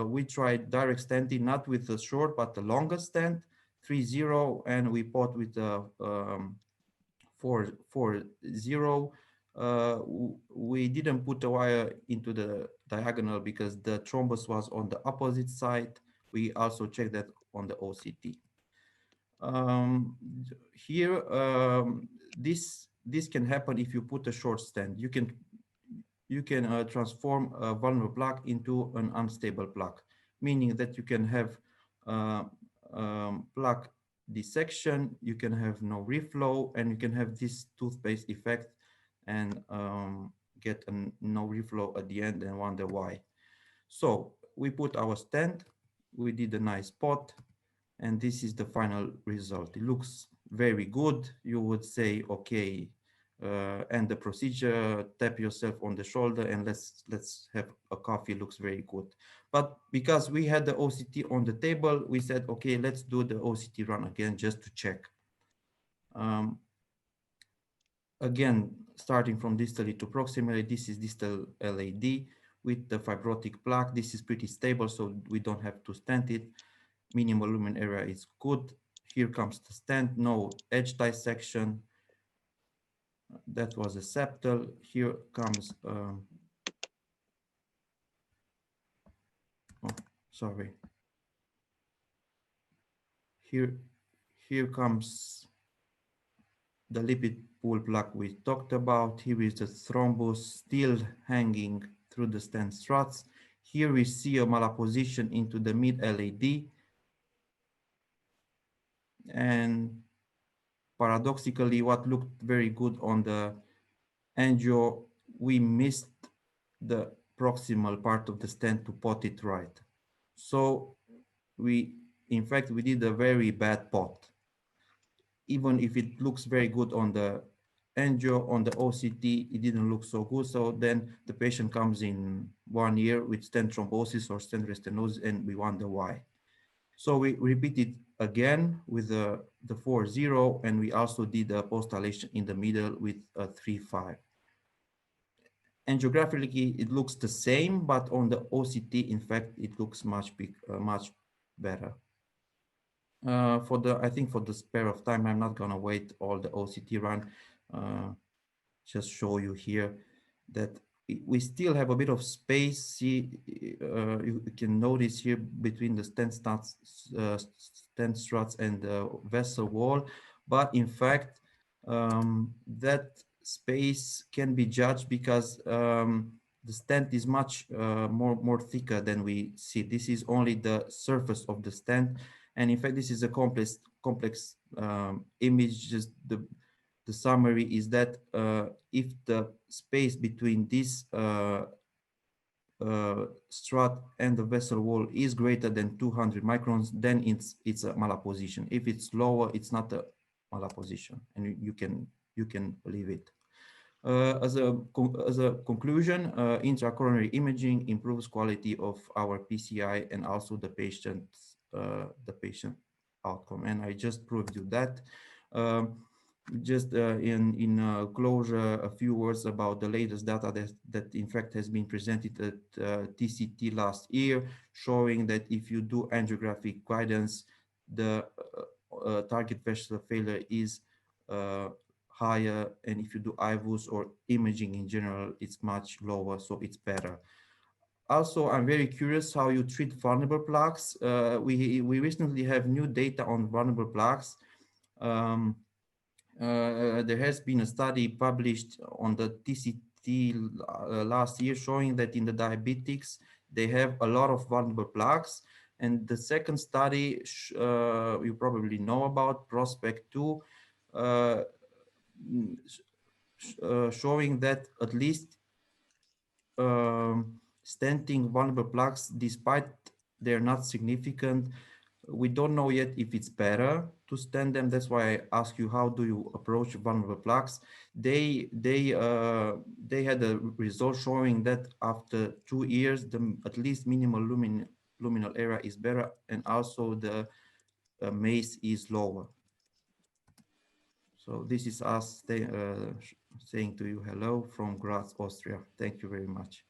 we tried direct stenting, not with the short but the longer stent, 3.0, and we put with the 4.0. We didn't put the wire into the diagonal because the thrombus was on the opposite side. We also checked that on the OCT. Here, this can happen if you put a short stent. You can transform a vulnerable plaque into an unstable plaque, meaning that you can have plaque dissection, you can have no reflow, and you can have this toothpaste effect and get no reflow at the end and wonder why. So we put our stent, we did a nice spot, And this is the final result. It looks very good. You would say, okay, end the procedure, tap yourself on the shoulder, and let's have a coffee. Looks very good. But because we had the OCT on the table, we said, okay, let's do the OCT run again just to check. Again, starting from distally to proximally, this is distal LAD with the fibrotic plaque. This is pretty stable, so we don't have to stent it. Minimal lumen area is good. Here comes the stent, no edge dissection. That was a septal. Here comes, oh, sorry. Here comes the lipid pool plaque we talked about. Here is the thrombus still hanging through the stent struts. Here we see a malapposition into the mid LAD. And paradoxically, what looked very good on the angio, we missed the proximal part of the stent to pot it right. So in fact, we did a very bad pot. Even if it looks very good on the angio, on the OCT, it didn't look so good. So then the patient comes in 1 year with stent thrombosis or stent restenosis, and we wonder why. So we repeated again with the 4-0, and we also did a post-dilation in the middle with a 3-5. Angiographically, it looks the same, but on the OCT, in fact, it looks much better. I think for the spare of time, I'm not gonna wait all the OCT run. Just show you here that we still have a bit of space. See, you can notice here between the stent struts and the vessel wall, but in fact, that space can be judged because the stent is much more thicker than we see. This is only the surface of the stent, and in fact, this is a complex image. Just the summary is that if the space between this strut and the vessel wall is greater than 200 microns, then it's a malapposition. If it's lower, it's not a malapposition, and you can leave it. As a conclusion, intracoronary imaging improves quality of our PCI and also the patient outcome. And I just proved you that. Just in closure, a few words about the latest data that in fact has been presented at TCT last year, showing that if you do angiographic guidance, the target vessel failure is higher, and if you do IVUS or imaging in general, it's much lower, so it's better. Also, I'm very curious how you treat vulnerable plaques. We recently have new data on vulnerable plaques. There has been a study published on the TCT last year showing that in the diabetics, they have a lot of vulnerable plaques. And the second study you probably know about, Prospect 2, showing that at least stenting vulnerable plaques, despite they're not significant, we don't know yet if it's better to stent them. That's why I ask you, how do you approach vulnerable plaques? They had a result showing that after 2 years, at least minimal luminal area is better, and also the MACE is lower. So this is us saying to you hello from Graz, Austria. Thank you very much.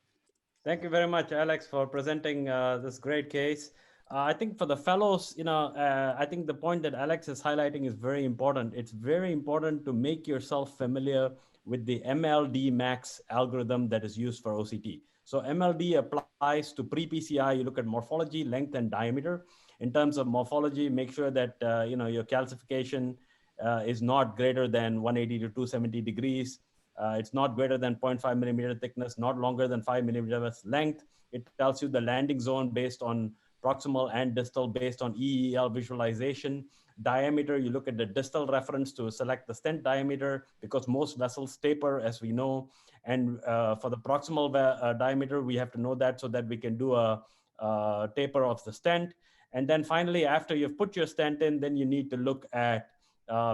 Thank you very much, Alex, for presenting this great case. I think for the fellows, I think the point that Alex is highlighting is very important. It's very important to make yourself familiar with the MLD max algorithm that is used for OCT. So MLD applies to pre-PCI. You look at morphology, length, and diameter. In terms of morphology, make sure that your calcification is not greater than 180 to 270 degrees. It's not greater than 0.5 millimeter thickness, not longer than 5 millimeters length. It tells you the landing zone based on proximal and distal based on EEL visualization. Diameter, you look at the distal reference to select the stent diameter because most vessels taper, as we know. And for the proximal diameter, we have to know that so that we can do a taper of the stent. And then finally, after you've put your stent in, then you need to look at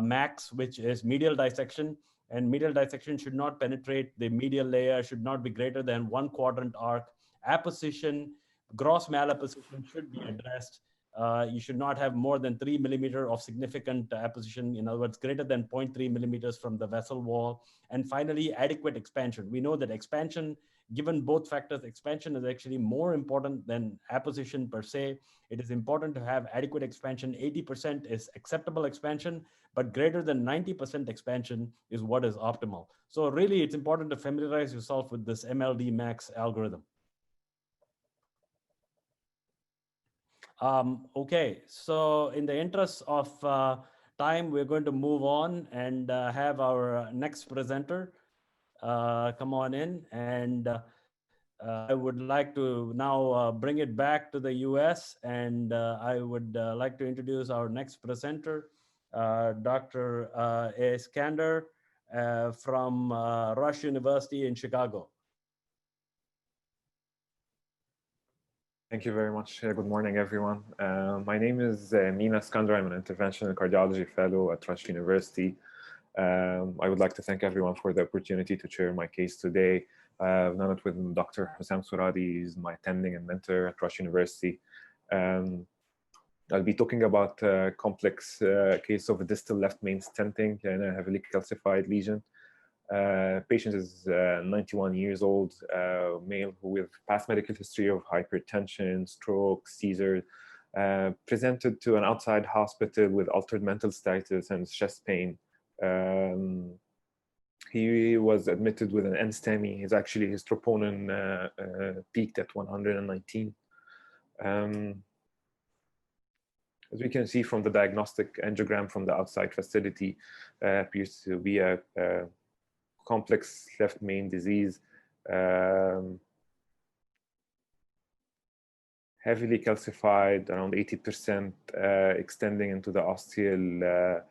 MAX, which is medial dissection. And medial dissection should not penetrate the medial layer, should not be greater than 1 quadrant arc. Apposition, gross malapposition should be addressed. You should not have more than 3 millimeter of significant apposition, in other words, greater than 0.3 millimeters from the vessel wall. And finally, adequate expansion. We know that expansion, given both factors, expansion is actually more important than apposition per se. It is important to have adequate expansion. 80% is acceptable expansion, but greater than 90% expansion is what is optimal. So really, it's important to familiarize yourself with this MLD max algorithm. Okay, so in the interest of time, we're going to move on and have our next presenter come on in. And I would like to now bring it back to the US, and I would like to introduce our next presenter, Dr. Iskander from Rush University in Chicago. Thank you very much. Good morning, everyone. My name is Mina Iskander. I'm an interventional cardiology fellow at Rush University. I would like to thank everyone for the opportunity to share my case today. I've done it with Dr. Hussam Suradi. He's my attending and mentor at Rush University. I'll be talking about a complex case of a distal left main stenting and a heavily calcified lesion. Patient is 91 years old, male with past medical history of hypertension, stroke, seizure, presented to an outside hospital with altered mental status and chest pain. He was admitted with an NSTEMI. His troponin peaked at 119. As we can see from the diagnostic angiogram from the outside facility, appears to be a complex left main disease, heavily calcified, around 80%, extending into the ostial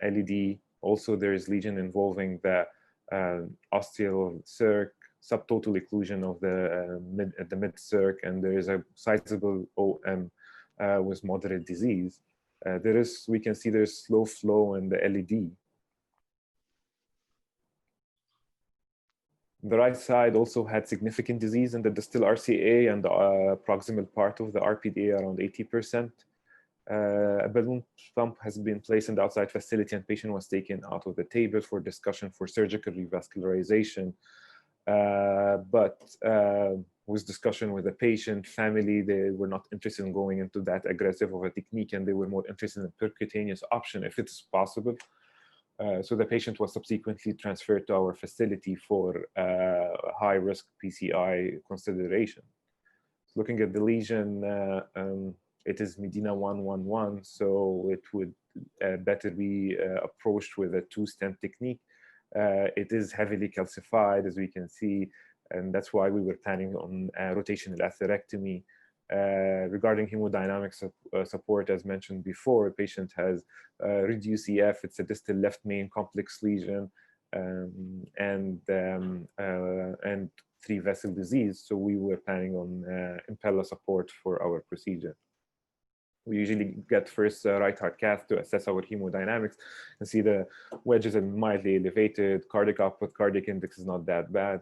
LED. Also, there is lesion involving the ostial circ, subtotal occlusion of the mid circ, and there is a sizable OM with moderate disease. We can see there's slow flow in the LED. The right side also had significant disease in the distal RCA and the proximal part of the RPDA, around 80%. A balloon pump has been placed in the outside facility, and patient was taken out of the table for discussion for surgical revascularization. But with discussion with the patient, family, they were not interested in going into that aggressive of a technique, and they were more interested in a percutaneous option if it's possible. So the patient was subsequently transferred to our facility for high-risk PCI consideration. Looking at the lesion, it is Medina 111, so it would better be approached with a two-stent technique. It is heavily calcified, as we can see, and that's why we were planning on rotational atherectomy. Regarding hemodynamics of support, as mentioned before, a patient has reduced EF. It's a distal left main complex lesion and 3-vessel disease. So we were planning on impella support for our procedure. We usually get first right heart cath to assess our hemodynamics and see the wedges are mildly elevated. Cardiac output, cardiac index is not that bad.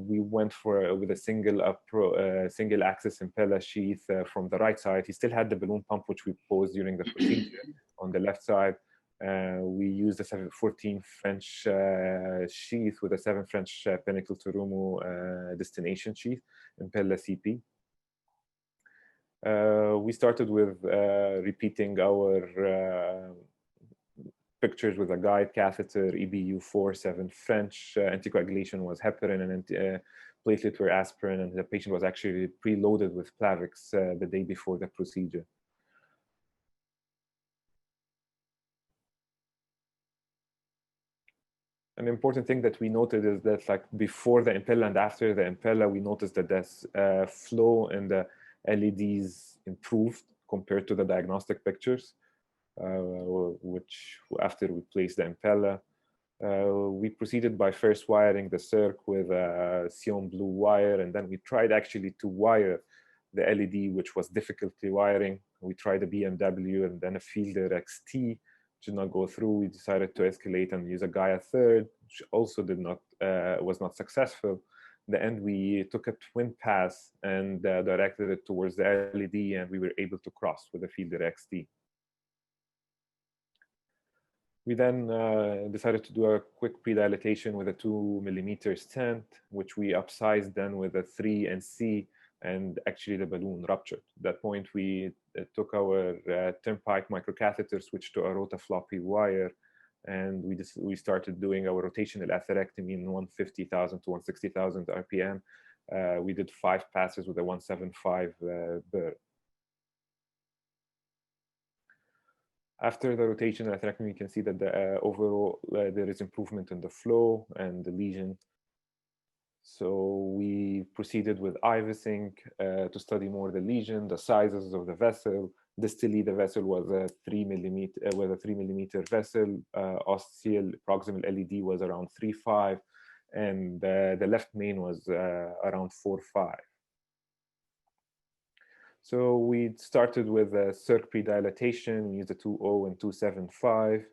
We went with a single axis impella sheath from the right side. He still had the balloon pump, which we posed during the procedure on the left side. We used a 14 French sheath with a 7 French pinnacle to Rumo destination sheath, impella CP. We started with repeating our pictures with a guide catheter, EBU 4-7 French. Anticoagulation was heparin, and platelet were aspirin, and the patient was actually preloaded with Plavix the day before the procedure. An important thing that we noted is that, like, before the impella and after the impella, we noticed that the flow in the LEDs improved compared to the diagnostic pictures, which after we placed the impella, we proceeded by first wiring the circ with a Sion blue wire, and then we tried actually to wire the LED, which was difficulty wiring. We tried a BMW and then a Fielder XT, which did not go through. We decided to escalate and use a Gaia third, which also was not successful. In the end, we took a twin pass and directed it towards the LED, and we were able to cross with the Fielder XT. We then decided to do a quick pre-dilatation with a 2 millimeter stent, which we upsized then with a 3 NC, and actually the balloon ruptured. At that point, we took our turnpike microcatheter, switched to a rotafloppy wire, and we started doing our rotational atherectomy in 150,000 to 160,000 RPM. We did 5 passes with a 175 burr. After the rotational atherectomy, you can see that the overall there is improvement in the flow and the lesion. So we proceeded with IVUSing to study more the lesion, the sizes of the vessel. Distally, the vessel was a 3 millimeter vessel. Ostial proximal LED was around 3.5, and the left main was around 4.5. So we started with a circ pre-dilatation. We used a 2.0 and 2.75,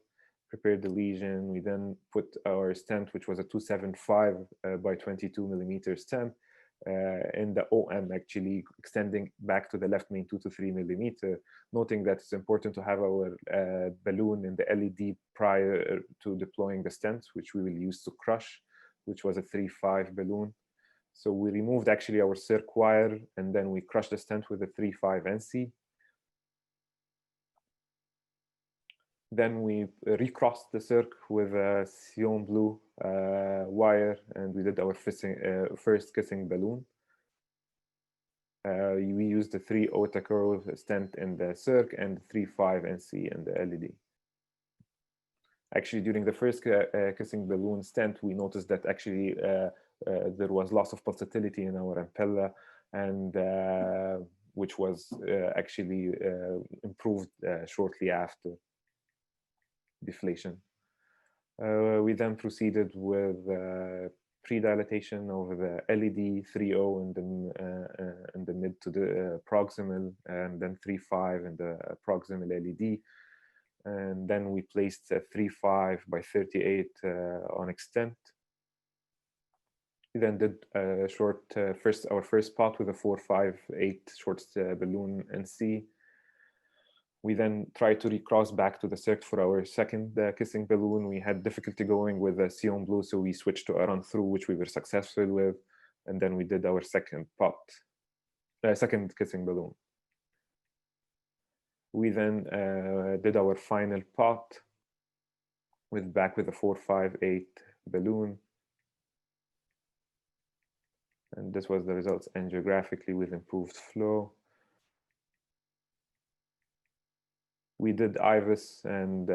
prepared the lesion. We then put our stent, which was a 2.75 by 22 millimeter stent, in the OM, actually extending back to the left main 2 to 3 millimeter, noting that it's important to have our balloon in the LED prior to deploying the stent, which we will use to crush, which was a 3.5 balloon. So we removed actually our circ wire, and then we crushed the stent with a 3.5 NC. Then we recrossed the circ with a cyan blue wire, and we did our first kissing balloon. We used the 3.0 Takuro stent in the circ and 3.5 NC in the LED. Actually, during the first kissing balloon stent, we noticed that actually there was loss of pulsatility in our ampella, and which was actually improved shortly after deflation. We then proceeded with pre-dilatation of the LED 3.0 in the mid to the proximal, and then 3.5 in the proximal LED. And then we placed a 3.5 by 38 on extent. We then did a short our first pot with a 4.58 short balloon NC. We then tried to recross back to the circ for our second kissing balloon. We had difficulty going with the cyan blue, so we switched to a run through, which we were successful with. And then we did our second second kissing balloon. We then did our final pot back with a 4.58 balloon. And this was the results angiographically with improved flow. We did IVUS, and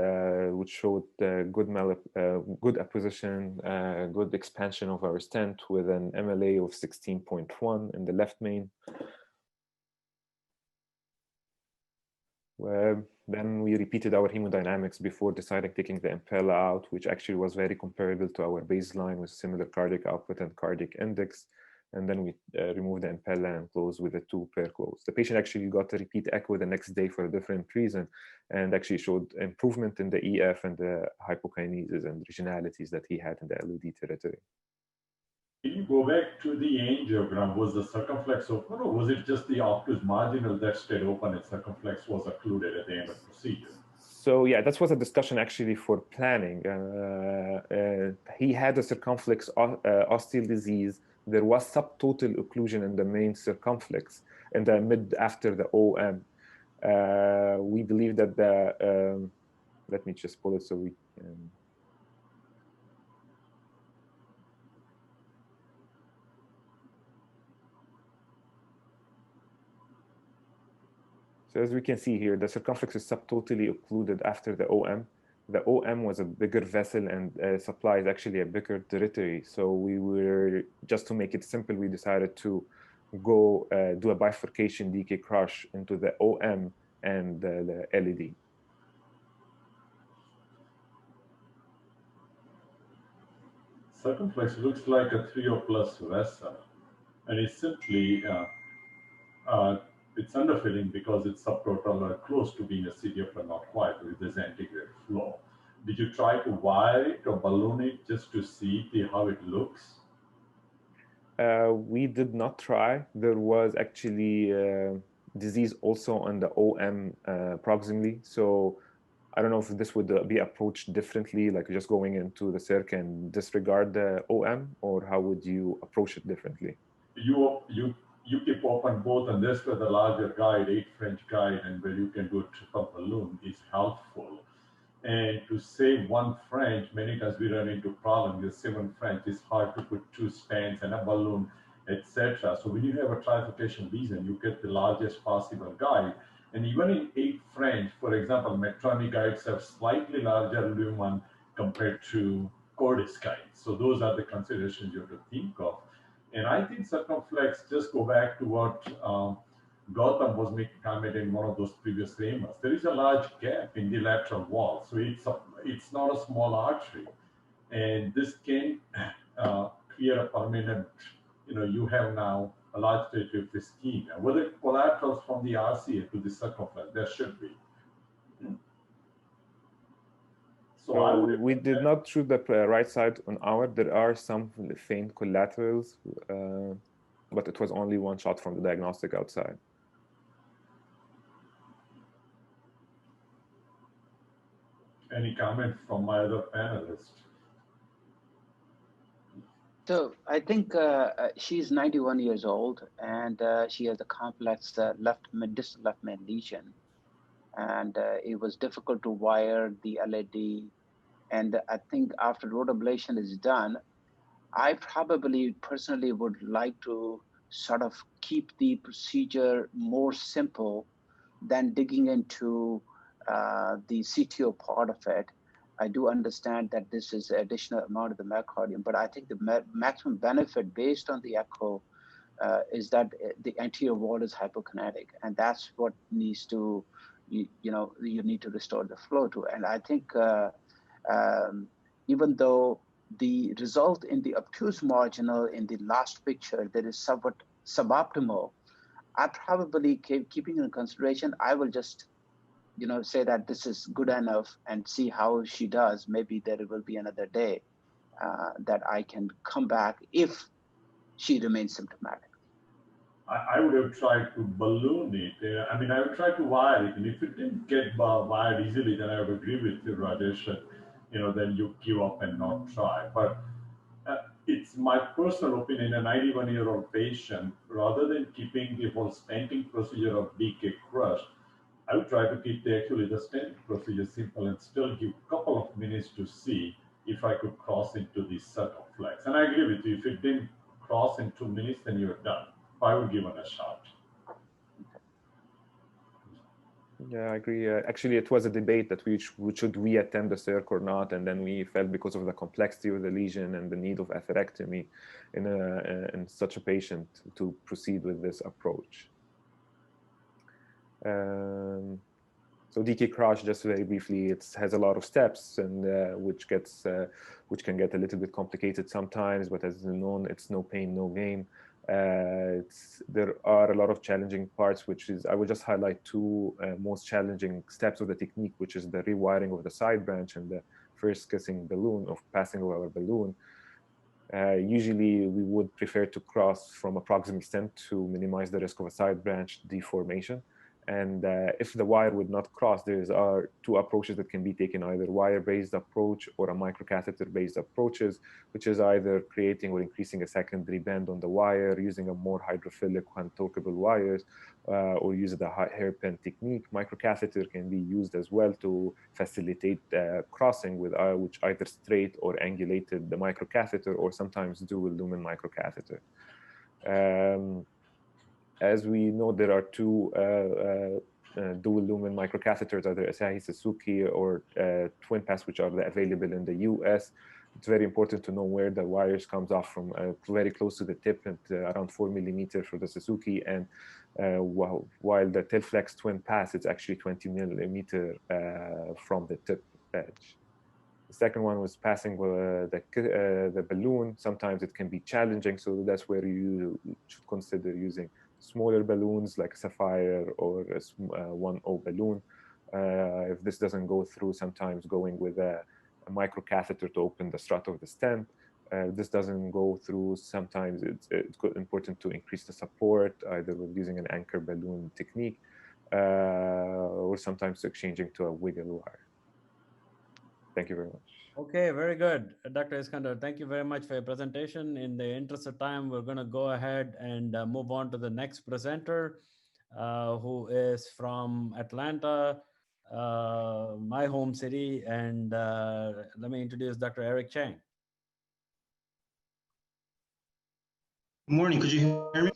which showed good apposition, good expansion of our stent with an MLA of 16.1 in the left main. Then we repeated our hemodynamics before deciding taking the impella out, which actually was very comparable to our baseline with similar cardiac output and cardiac index. And then we removed the impella and closed with a 2-pair close. The patient actually got a repeat echo the next day for a different reason, and actually showed improvement in the EF and the hypokinesis and regionalities that he had in the LED territory. Can you go back to the angiogram? Was the circumflex open, or was it just the obtuse marginal that stayed open and circumflex was occluded at the end of the procedure? So yeah, that was a discussion actually for planning. He had a circumflex ostial disease. There was subtotal occlusion in the main circumflex in the mid after the OM. We believe that the, let me just pull it so we can. So as we can see here, the circumflex is subtotally occluded after the OM. The OM was a bigger vessel and supplies actually a bigger territory. So we were, just to make it simple, we decided to go do a bifurcation DK crush into the OM and the LED. Circumflex looks like a 3O plus vessel, and it's simply it's underfilling because it's subtotal or close to being a CDF but not quite with this antegrade flow. Did you try to wire it or balloon it just to see how it looks? We did not try. There was actually disease also on the OM proximally. So I don't know if this would be approached differently, like just going into the circ and disregard the OM, or how would you approach it differently? You keep open both, and that's where the larger guide, 8 French guide, and where you can do a triple balloon is helpful. And to save 1 French, many times we run into problems. With 7 French, it's hard to put 2 stands and a balloon, etc. So when you have a trifurcation lesion, you get the largest possible guide. And even in 8 French, for example, Medtronic guides have slightly larger lumen compared to Cordis guides. So those are the considerations you have to think of. And I think circumflex, just go back to what Gautam was making comment in one of those previous lemurs. There is a large gap in the lateral wall, so it's not a small artery, and this can create a permanent. You have now a large territory of ischemia. Whether it collaterals from the RCA to the circumflex, there should be. So we did not shoot the right side on our. There are some faint collaterals, but it was only 1 shot from the diagnostic outside. Any comment from my other panelists? So I think she's 91 years old, and she has a complex distal left main lesion. And it was difficult to wire the LAD. And I think after rotablation is done, I probably personally would like to sort of keep the procedure more simple than digging into the CTO part of it. I do understand that this is an additional amount of the myocardium, but I think the maximum benefit based on the echo is that the anterior wall is hypokinetic, and that's what needs to, you need to restore the flow to. And I think even though the result in the obtuse marginal in the last picture that is somewhat suboptimal, I probably, keeping in consideration, I will just, say that this is good enough and see how she does. Maybe there will be another day that I can come back if she remains symptomatic. I would have tried to balloon it. I mean, I would try to wire it, and if it didn't get wired easily, then I would agree with you, Rajesh. Then you give up and not try. But it's my personal opinion, a 91-year-old patient, rather than keeping the whole stenting procedure of BK crushed, I would try to keep the stenting procedure simple and still give a couple of minutes to see if I could cross into the circumflex. And I agree with you, if it didn't cross in 2 minutes, then you're done. I would give it a shot. Yeah, I agree. Actually, it was a debate that should we attend the circ or not, and then we felt because of the complexity of the lesion and the need of atherectomy in such a patient to proceed with this approach. So DK crush, just very briefly, it has a lot of steps, and which can get a little bit complicated sometimes. But as known, it's no pain, no gain. There are a lot of challenging parts, which is, I will just highlight 2 most challenging steps of the technique, which is the rewiring of the side branch and the first kissing balloon, of passing over our balloon. Usually we would prefer to cross from a proximal stent to minimize the risk of a side branch deformation. And if the wire would not cross, there are 2 approaches that can be taken, either wire-based approach or a microcatheter-based approaches, which is either creating or increasing a secondary bend on the wire, using a more hydrophilic untorqueable wires, or use the hairpin technique. Microcatheter can be used as well to facilitate crossing with which either straight or angulated the microcatheter, or sometimes dual lumen microcatheter. As we know, there are 2 dual lumen microcatheters, either Asahi Suzuki or Twin Pass, which are available in the US. It's very important to know where the wires comes off from, very close to the tip, and around 4 millimeters for the Suzuki, and while the Telflex Twin Pass, it's actually 20 millimeter from the tip edge. The second one was passing the balloon. Sometimes it can be challenging, so that's where you should consider using smaller balloons like a Sapphire or a 1O balloon. If this doesn't go through, sometimes going with a microcatheter to open the strut of the stent. This doesn't go through, sometimes it's important to increase the support, either with using an anchor balloon technique or sometimes exchanging to a wiggle wire. Thank you very much. Okay, very good. Dr. Iskander, thank you very much for your presentation. In the interest of time, we're going to go ahead and move on to the next presenter, who is from Atlanta, my home city. And let me introduce Dr. Eric Chang. Good morning, could you hear me?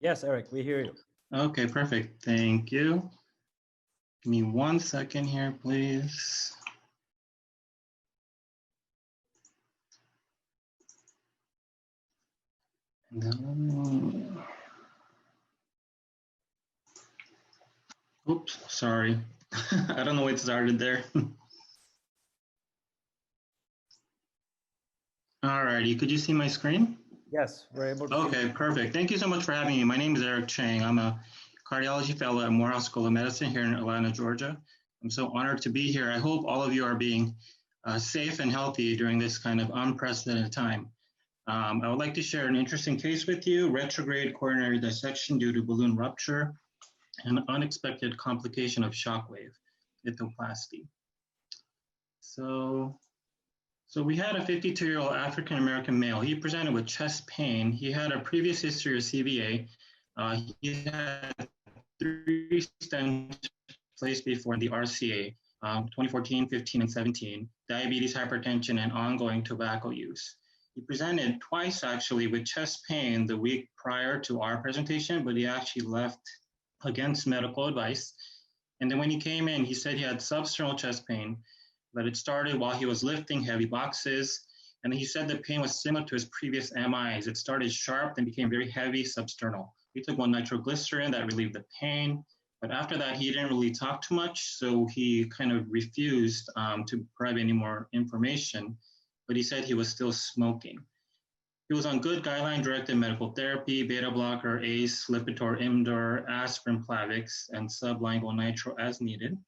Yes, Eric, we hear you. Okay, perfect, thank you. Give me 1 second here, please. And then oops, sorry. I don't know what started there. All righty, could you see my screen? Yes, we're able to. Okay, perfect. Thank you so much for having me. My name is Eric Chang. I'm a cardiology fellow at Morehouse School of Medicine here in Atlanta, Georgia. I'm so honored to be here. I hope all of you are being safe and healthy during this kind of unprecedented time. I would like to share an interesting case with you: retrograde coronary dissection due to balloon rupture and unexpected complication of shockwave lithoplasty. So we had a 52-year-old African-American male. He presented with chest pain. He had a previous history of CVA. He had 3 stents placed before the RCA, 2014, 15, and 17, diabetes, hypertension, and ongoing tobacco use. He presented twice actually with chest pain the week prior to our presentation, but he actually left against medical advice. And then when he came in, he said he had substernal chest pain, that it started while he was lifting heavy boxes. And he said the pain was similar to his previous MIs. It started sharp and became very heavy substernal. He took 1 nitroglycerin that relieved the pain, but after that, he didn't really talk too much. So he kind of refused to provide any more information, but he said he was still smoking. He was on good guideline-directed medical therapy, beta blocker, ACE, Lipitor, Imdur, aspirin, Plavix, and sublingual nitro as needed.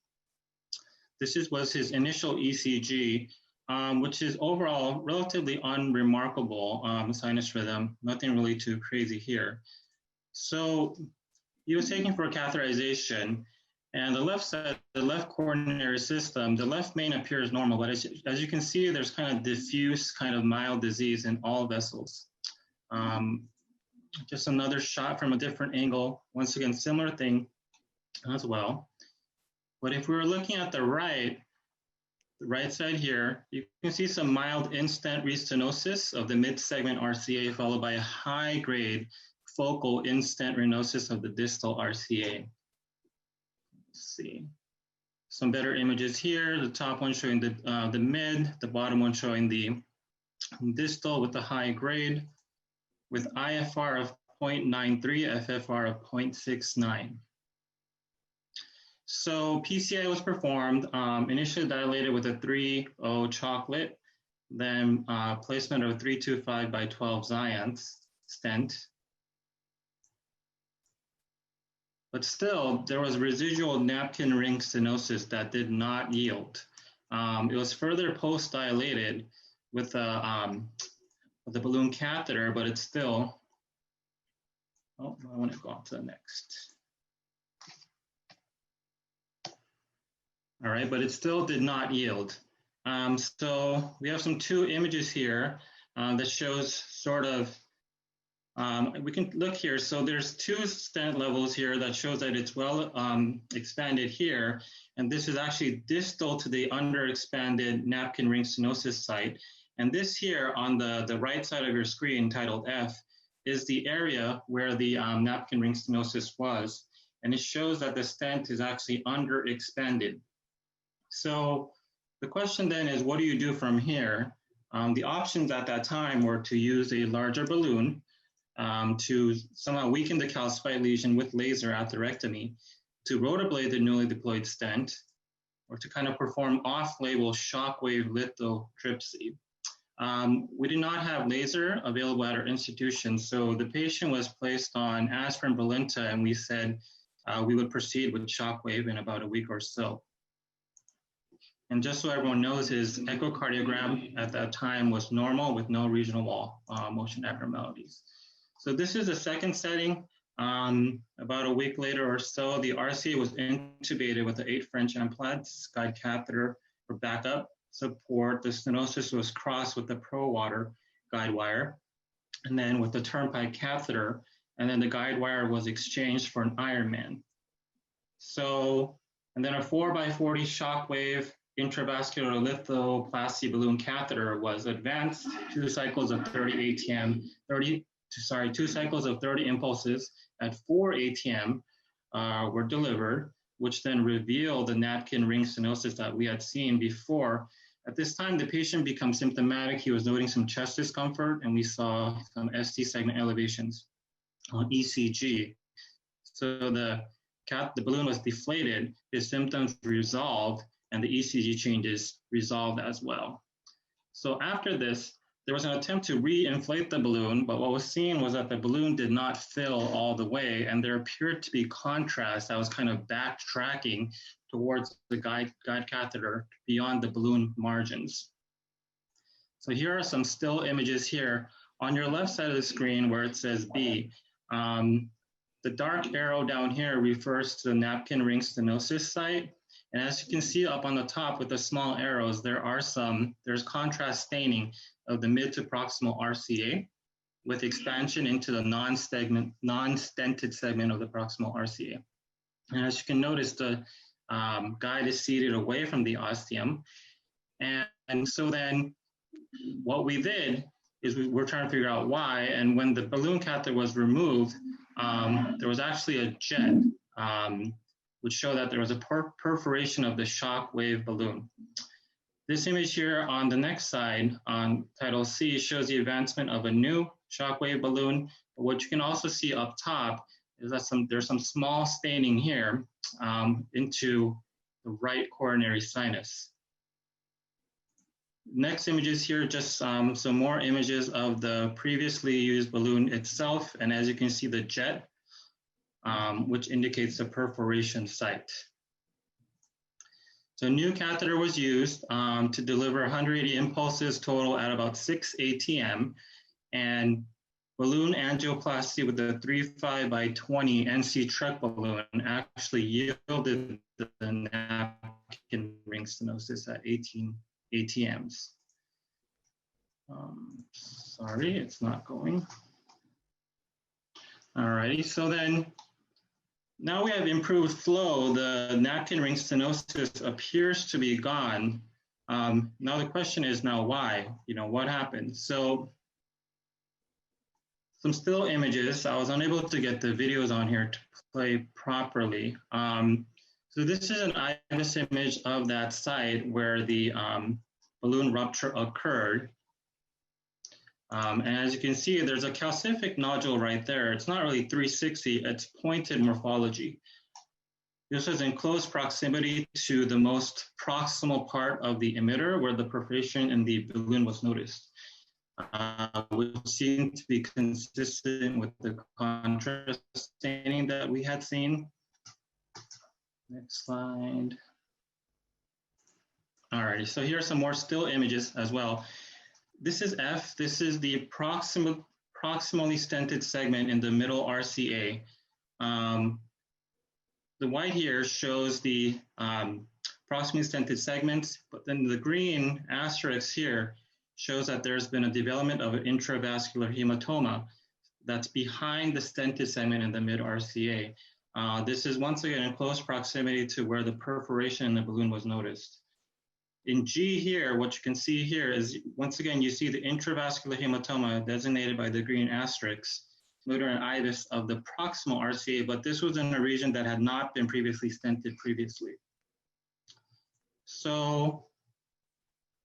This was his initial ECG, which is overall relatively unremarkable sinus rhythm, nothing really too crazy here. So he was taken for catheterization, and the left side, the left coronary system, the left main appears normal, but as you can see, there's kind of diffuse, kind of mild disease in all vessels. Just another shot from a different angle. Once again, similar thing as well. But if we were looking at the right side here, you can see some mild in-stent restenosis of the mid-segment RCA, followed by a high-grade focal in-stent renosis of the distal RCA. Let's see. Some better images here. The top one showing the mid, the bottom one showing the distal with the high grade, with IFR of 0.93, FFR of 0.69. So PCI was performed, initially dilated with a 3.0 chocolate, then placement of a 325 by 12 Zions stent. But still, there was residual napkin ring stenosis that did not yield. It was further post-dilated with the balloon catheter, but it's still, oh, I want to go on to the next. All right, but it still did not yield. So we have some 2 images here that shows sort of, we can look here. So there's 2 stent levels here that shows that it's well expanded here. And this is actually distal to the underexpanded napkin ring stenosis site. And this here on the right side of your screen, titled F, is the area where the napkin ring stenosis was. And it shows that the stent is actually underexpanded. So the question then is, what do you do from here? The options at that time were to use a larger balloon to somehow weaken the calcified lesion with laser atherectomy, to rotablate the newly deployed stent, or to kind of perform off-label shockwave lithotripsy. We did not have laser available at our institution, so the patient was placed on aspirin Brilinta, and we said we would proceed with shockwave in about a week or so. And just so everyone knows, his echocardiogram at that time was normal with no regional wall motion abnormalities. So this is the second setting. About a week later or so, the RCA was intubated with the 8 French implants, guide catheter for backup support. The stenosis was crossed with the ProWater guide wire, and then with the turnpike catheter, and then the guide wire was exchanged for an Ironman. So, and then a 4x40 shockwave intravascular lithoplasty balloon catheter was advanced, 2 cycles of 30 ATM, 2 cycles of 30 impulses at 4 ATM were delivered, which then revealed the napkin ring stenosis that we had seen before. At this time, the patient becomes symptomatic. He was noting some chest discomfort, and we saw some ST segment elevations on ECG. So the balloon was deflated, his symptoms resolved, and the ECG changes resolved as well. So after this, there was an attempt to re-inflate the balloon, but what was seen was that the balloon did not fill all the way, and there appeared to be contrast that was kind of backtracking towards the guide catheter beyond the balloon margins. So here are some still images here. On your left side of the screen where it says B, the dark arrow down here refers to the napkin ring stenosis site. And as you can see up on the top with the small arrows, there's contrast staining of the mid to proximal RCA with expansion into the non-stented segment of the proximal RCA. And as you can notice, the guide is seated away from the ostium. And so then what we did is we were trying to figure out why. And when the balloon catheter was removed, there was actually a jet, which showed that there was a perforation of the shock wave balloon. This image here on the next side, on title C, shows the advancement of a new shock wave balloon. But what you can also see up top is that there's some small staining here into the right coronary sinus. Next images here, just some more images of the previously used balloon itself. And as you can see, the jet, which indicates the perforation site. So a new catheter was used to deliver 180 impulses total at about 6 ATM, and balloon angioplasty with the 3.5x20 NC Trek balloon actually yielded the napkin ring stenosis at 18 ATMs. Sorry, it's not going. All righty, so then now we have improved flow. The napkin ring stenosis appears to be gone. Now the question is now why? What happened? So some still images. I was unable to get the videos on here to play properly. So this is an IVUS image of that site where the balloon rupture occurred. And as you can see, there's a calcific nodule right there. It's not really 360, it's pointed morphology. This is in close proximity to the most proximal part of the emitter where the perforation in the balloon was noticed, which seemed to be consistent with the contrast staining that we had seen. Next slide. All righty, so here are some more still images as well. This is F. This is the proximally stented segment in the middle RCA. The white here shows the proximally stented segments, but then the green asterisk here shows that there's been a development of an intravascular hematoma that's behind the stented segment in the mid RCA. This is once again in close proximity to where the perforation in the balloon was noticed. In G here, what you can see here is, once again, you see the intravascular hematoma designated by the green asterisk, noted an IVUS of the proximal RCA, but this was in a region that had not been previously stented previously. So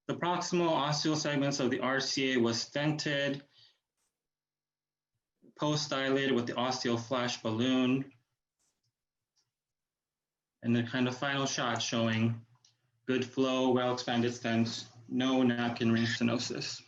the proximal ostial segments of the RCA was stented, post-dilated with the ostial flash balloon, and the kind of final shot showing good flow, well-expanded stents, no napkin ring stenosis.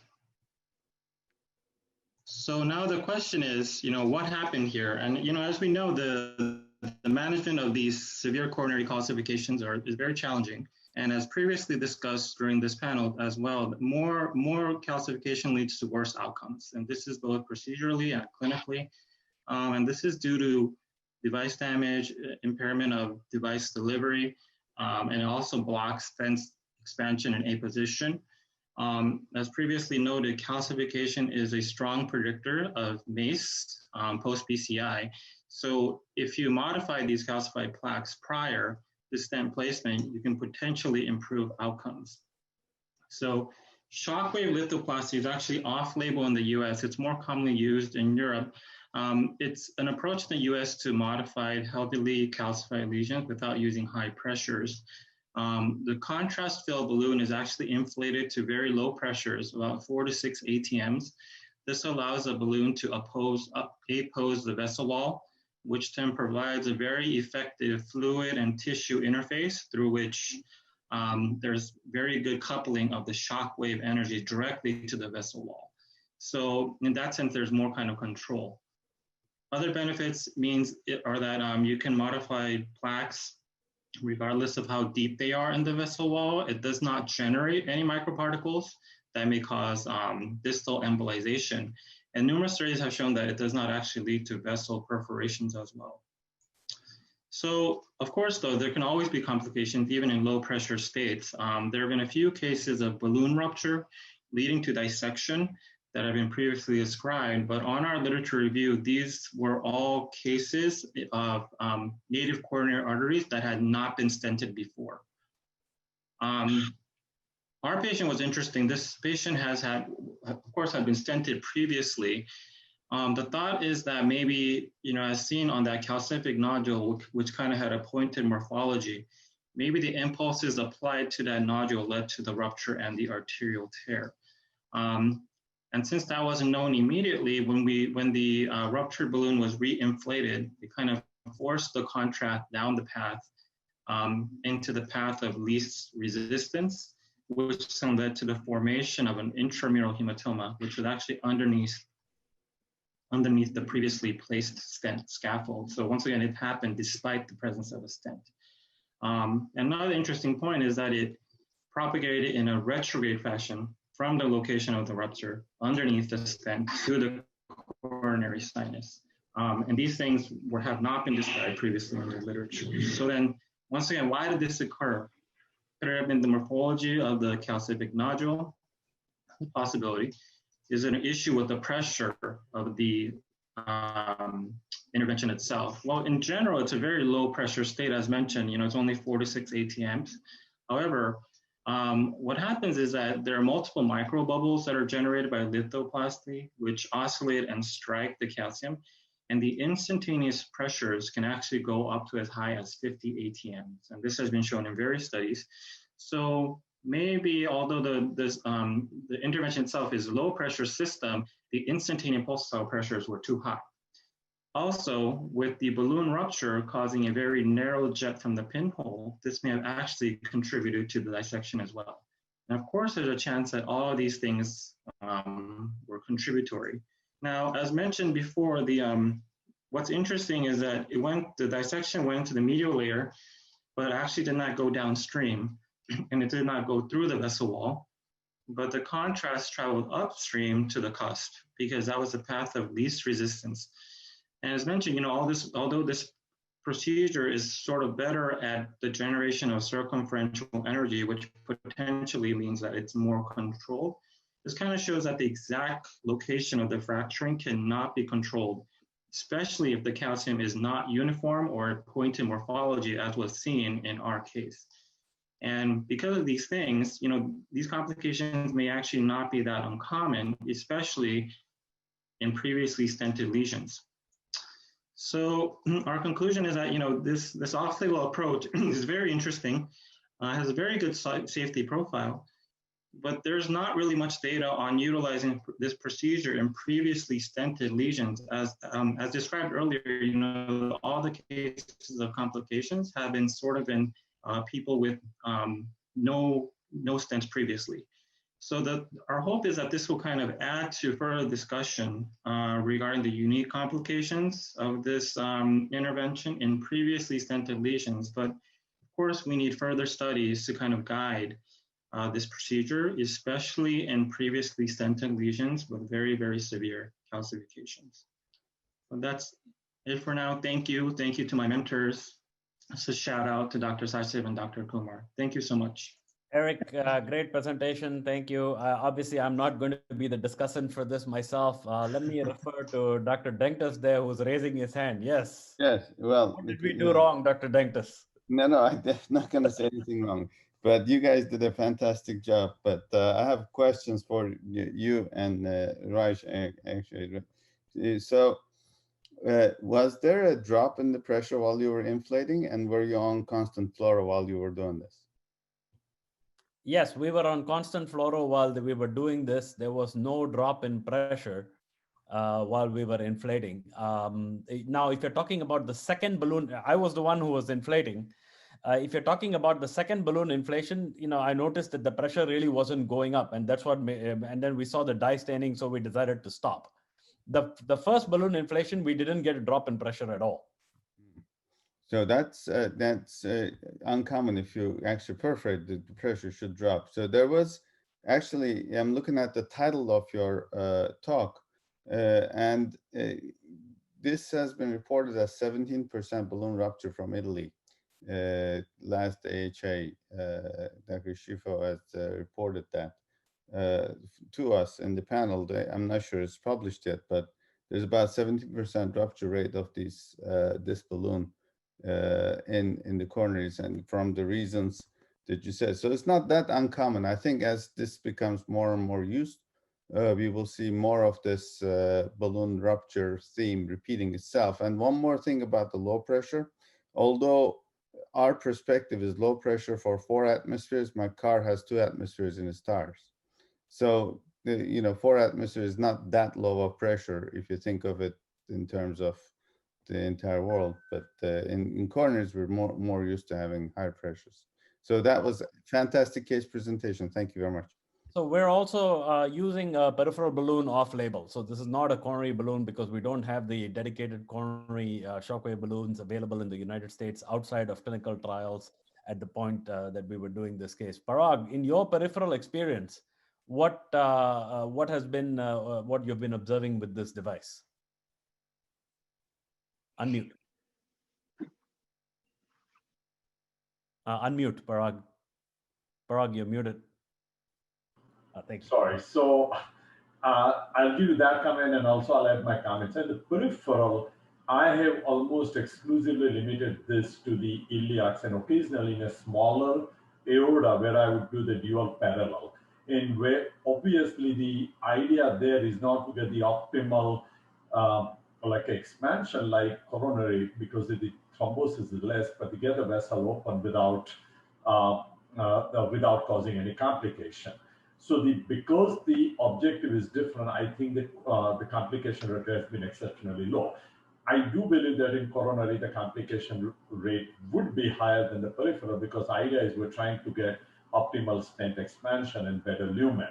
So now the question is, what happened here? And, as we know, the management of these severe coronary calcifications is very challenging. And as previously discussed during this panel as well, more calcification leads to worse outcomes. And this is both procedurally and clinically. And this is due to device damage, impairment of device delivery, and it also blocks fence expansion and apposition. As previously noted, calcification is a strong predictor of MACE post-PCI. So if you modify these calcified plaques prior to stent placement, you can potentially improve outcomes. So shockwave lithoplasty is actually off-label in the US. It's more commonly used in Europe. It's an approach in the US to modify heavily calcified lesions without using high pressures. The contrast fill balloon is actually inflated to very low pressures, about 4 to 6 ATMs. This allows a balloon to apose the vessel wall, which then provides a very effective fluid and tissue interface through which there's very good coupling of the shock wave energy directly to the vessel wall. So in that sense, there's more kind of control. Other benefits are that you can modify plaques regardless of how deep they are in the vessel wall. It does not generate any microparticles that may cause distal embolization. And numerous studies have shown that it does not actually lead to vessel perforations as well. So, of course, though, there can always be complications even in low pressure states. There have been a few cases of balloon rupture leading to dissection that have been previously described, but on our literature review, these were all cases of native coronary arteries that had not been stented before. Our patient was interesting. This patient has had, of course, had been stented previously. The thought is that maybe, as seen on that calcific nodule, which kind of had a pointed morphology, maybe the impulses applied to that nodule led to the rupture and the arterial tear. And since that wasn't known immediately, when the ruptured balloon was re-inflated, it kind of forced the contrast down the path into the path of least resistance, which then led to the formation of an intramural hematoma, which was actually underneath the previously placed stent scaffold. So once again, it happened despite the presence of a stent. Another interesting point is that it propagated in a retrograde fashion from the location of the rupture underneath the stent to the coronary sinus. And these things have not been described previously in the literature. So then, once again, why did this occur? Could it have been the morphology of the calcific nodule? The possibility. Is it an issue with the pressure of the intervention itself? Well, in general, it's a very low pressure state, as mentioned. It's only 4 to 6 ATMs. However, what happens is that there are multiple microbubbles that are generated by lithoplasty, which oscillate and strike the calcium, and the instantaneous pressures can actually go up to as high as 50 ATMs, and this has been shown in various studies. So maybe, although the intervention itself is a low pressure system, the instantaneous pulsatile pressures were too high. Also, with the balloon rupture causing a very narrow jet from the pinhole, this may have actually contributed to the dissection as well. And of course, there's a chance that all of these things were contributory. Now, as mentioned before, what's interesting is that the dissection went into the medial layer, but actually did not go downstream, and it did not go through the vessel wall, but the contrast traveled upstream to the cusp, because that was the path of least resistance. And as mentioned, although this procedure is sort of better at the generation of circumferential energy, which potentially means that it's more controlled, this kind of shows that the exact location of the fracturing cannot be controlled, especially if the calcium is not uniform or pointed morphology, as was seen in our case. And because of these things, these complications may actually not be that uncommon, especially in previously stented lesions. So our conclusion is that, this off-label approach is very interesting, has a very good safety profile, but there's not really much data on utilizing this procedure in previously stented lesions. As described earlier, all the cases of complications have been sort of in people with no stents previously. So that our hope is that this will kind of add to further discussion regarding the unique complications of this intervention in previously stented lesions. But of course, we need further studies to kind of guide this procedure, especially in previously stented lesions with very, very severe calcifications. So that's it for now. Thank you. Thank you to my mentors. It's a shout out to Dr. Sarsib and Dr. Kumar. Thank you so much. Eric, great presentation. Thank you. Obviously, I'm not going to be the discussant for this myself. Let me refer to Dr. Denktas there, who's raising his hand. Yes. Yes. Well, what did we do wrong, Dr. Denktas? No, I'm not going to say anything wrong. But you guys did a fantastic job. But I have questions for you and Raj, actually. So was there a drop in the pressure while you were inflating, and were you on constant fluoro while you were doing this? Yes, we were on constant fluoro while we were doing this. There was no drop in pressure while we were inflating. Now, if you're talking about the second balloon, I was the one who was inflating. If you're talking about the second balloon inflation, I noticed that the pressure really wasn't going up, and that's what. And then we saw the dye staining, so we decided to stop. The first balloon inflation, we didn't get a drop in pressure at all. So that's uncommon. If you actually perforate, the pressure should drop. So there was actually, I'm looking at the title of your talk, and this has been reported as 17% balloon rupture from Italy. Last AHA, Dr. Schifo has reported that to us in the panel. I'm not sure it's published yet, but there's about 17% rupture rate of this balloon in the coronaries, and from the reasons that you said. So it's not that uncommon. I think as this becomes more and more used, we will see more of this balloon rupture theme repeating itself. And one more thing about the low pressure, although our perspective is low pressure for 4 atmospheres, my car has 2 atmospheres in its tires. So, 4 atmospheres is not that low of pressure if you think of it in terms of the entire world. But in coronaries, we're more used to having higher pressures. So that was a fantastic case presentation. Thank you very much. So we're also using a peripheral balloon off-label. So this is not a coronary balloon because we don't have the dedicated coronary shockwave balloons available in the United States outside of clinical trials at the point that we were doing this case. Parag, in your peripheral experience, what has been what you've been observing with this device? Unmute. Unmute, Parag. Parag, you're muted. Thank you. Sorry. So I'll give you that comment, and also I'll add my comments. And the peripheral, I have almost exclusively limited this to the iliacs and occasionally in a smaller aorta where I would do the dual parallel. And where obviously the idea there is not to get the optimal like expansion like coronary, because the thrombosis is less, but to get the vessel open without causing any complication. So because the objective is different, I think that the complication rate has been exceptionally low. I do believe that in coronary, the complication rate would be higher than the peripheral, because the idea is we're trying to get optimal stent expansion and better lumen.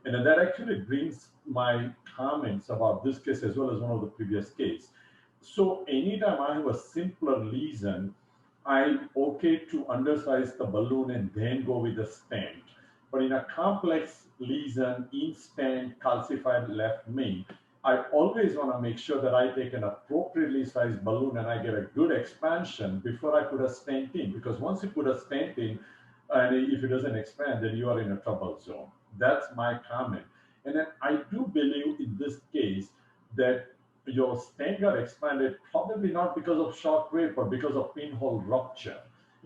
And then that actually brings my comments about this case as well as one of the previous cases. So anytime I have a simpler lesion, I'm okay to undersize the balloon and then go with the stent. But in a complex lesion, in-stent, calcified left main, I always want to make sure that I take an appropriately sized balloon and I get a good expansion before I put a stent in. Because once you put a stent in, and if it doesn't expand, then you are in a trouble zone. That's my comment. And then I do believe in this case that your stent got expanded probably not because of shock wave, but because of pinhole rupture,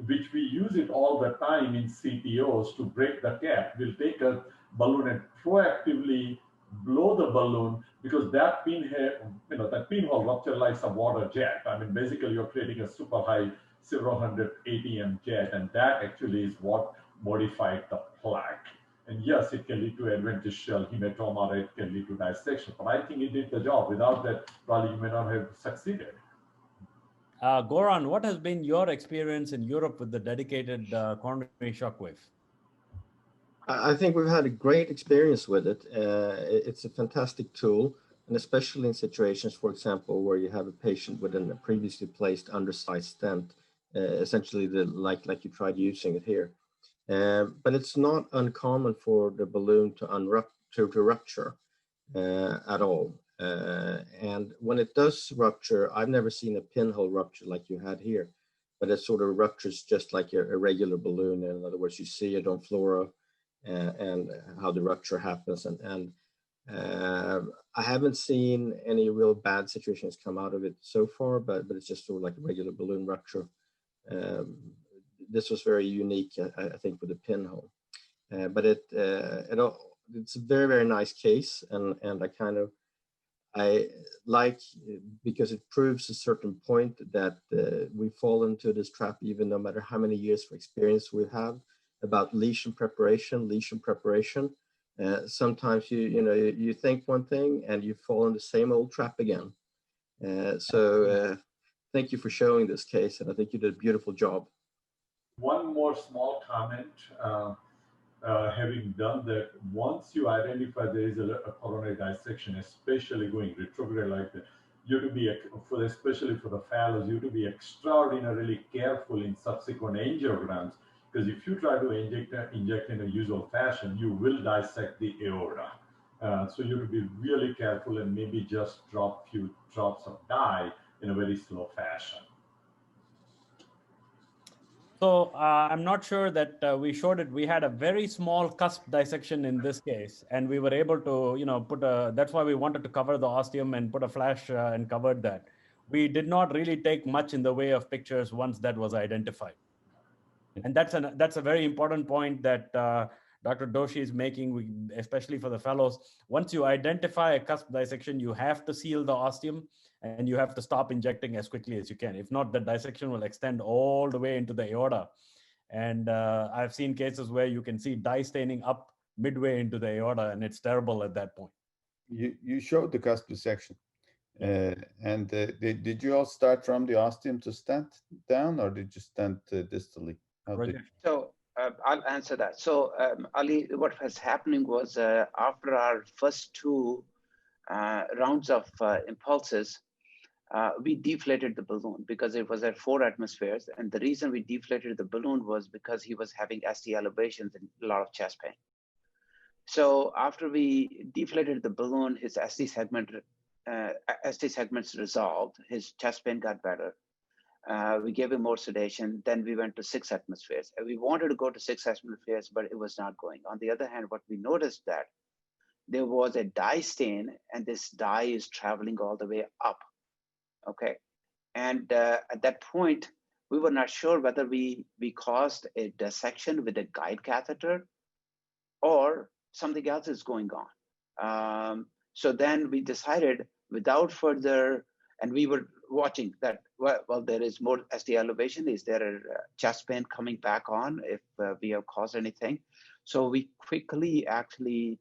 which we use it all the time in CTOs to break the cap. We'll take a balloon and proactively blow the balloon, because that pinhole rupture like a water jet. I mean, basically you're creating a super high several hundred ATM jet, and that actually is what modified the plaque. And yes, it can lead to adventitial hematoma, or it can lead to dissection, but I think it did the job. Without that, probably you may not have succeeded. Goran, what has been your experience in Europe with the dedicated coronary shockwave? I think we've had a great experience with it. It's a fantastic tool, and especially in situations, for example, where you have a patient with a previously placed undersized stent, essentially like you tried using it here. But it's not uncommon for the balloon to rupture at all. And when it does rupture, I've never seen a pinhole rupture like you had here, but it sort of ruptures just like a regular balloon. In other words, you see it on fluoro and how the rupture happens. And I haven't seen any real bad situations come out of it so far, but it's just sort of like a regular balloon rupture. This was very unique, I think, with the pinhole. But it's a very, very nice case, and I like, because it proves a certain point that we fall into this trap, even no matter how many years of experience we have about lesion preparation. Sometimes you think one thing and you fall in the same old trap again. So thank you for showing this case, and I think you did a beautiful job. One more small comment. Having done that, once you identify there is a coronary dissection, especially going retrograde like that, you have to be, especially for the fellows, you have to be extraordinarily careful in subsequent angiograms, because if you try to inject in a usual fashion, you will dissect the aorta. So you have to be really careful and maybe just drop few drops of dye in a very slow fashion. So I'm not sure that we showed it. We had a very small cusp dissection in this case, and we were able to, put that's why we wanted to cover the ostium and put a flash and covered that. We did not really take much in the way of pictures once that was identified. And that's a very important point that Dr. Doshi is making, especially for the fellows. Once you identify a cusp dissection, you have to seal the ostium, and you have to stop injecting as quickly as you can. If not, the dissection will extend all the way into the aorta. And I've seen cases where you can see dye staining up midway into the aorta, and it's terrible at that point. You showed the cusp dissection. And did you all start from the ostium to stent down, or did you stent distally? So I'll answer that. So Ali, what was happening was after our first two rounds of impulses, we deflated the balloon because it was at 4 atmospheres. And the reason we deflated the balloon was because he was having ST elevations and a lot of chest pain. So after we deflated the balloon, his ST segments resolved, his chest pain got better. We gave him more sedation. Then we went to 6 atmospheres. And we wanted to go to 6 atmospheres, but it was not going. On the other hand, what we noticed that there was a dye stain, and this dye is traveling all the way up. Okay. And at that point, we were not sure whether we caused a dissection with a guide catheter or something else is going on. So then we decided without further, and we were watching that, well, there is more ST elevation. Is there a chest pain coming back on if we have caused anything? So we quickly actually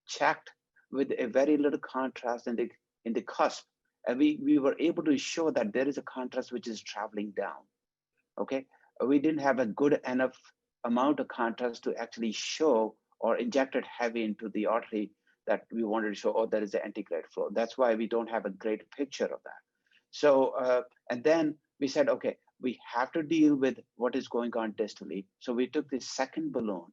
checked with a very little contrast in the cusp. And we were able to show that there is a contrast which is traveling down, okay? We didn't have a good enough amount of contrast to actually show or inject it heavy into the artery that we wanted to show, oh, there is an antegrade flow. That's why we don't have a great picture of that. So, and then we said, okay, we have to deal with what is going on distally. So we took the second balloon,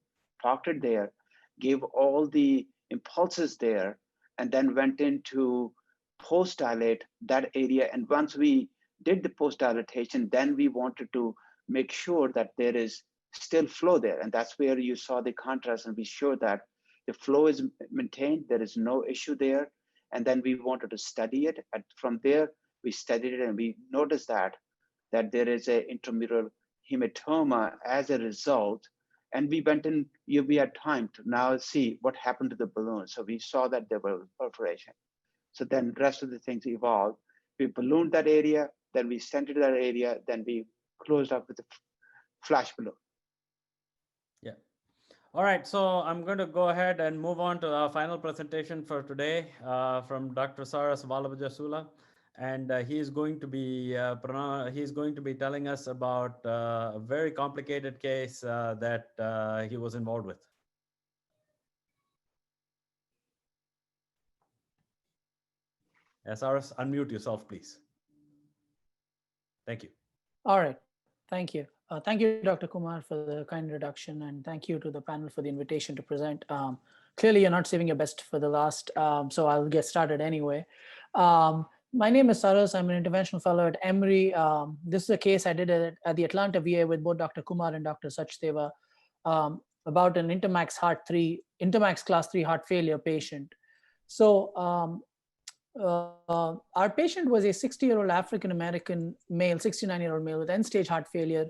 parked it there, gave all the impulses there, and then went into post-dilate that area. And once we did the post-dilatation, then we wanted to make sure that there is still flow there. And that's where you saw the contrast, and we showed that the flow is maintained, there is no issue there. And then we wanted to study it. And from there, we studied it, and we noticed that there is an intramural hematoma as a result. And we went in, we had time to now see what happened to the balloon. So we saw that there was perforation. So then the rest of the things evolved. We ballooned that area, then we stented that area, then we closed up with a flash balloon. Yeah. All right, so I'm going to go ahead and move on to our final presentation for today from Dr. Saras Valabhajasula. and he is going to be telling us about a very complicated case that he was involved with. SRS, unmute yourself, please. Thank you. All right. Thank you. Thank you, Dr. Kumar, for the kind introduction, and thank you to the panel for the invitation to present. Clearly, you're not saving your best for the last, so I'll get started anyway. My name is Saras. I'm an interventional fellow at Emory. This is a case I did at the Atlanta VA with both Dr. Kumar and Dr. Sachdeva about an Intermax class 3 heart failure patient. So our patient was a 60-year-old African-American male, 69-year-old male with end-stage heart failure.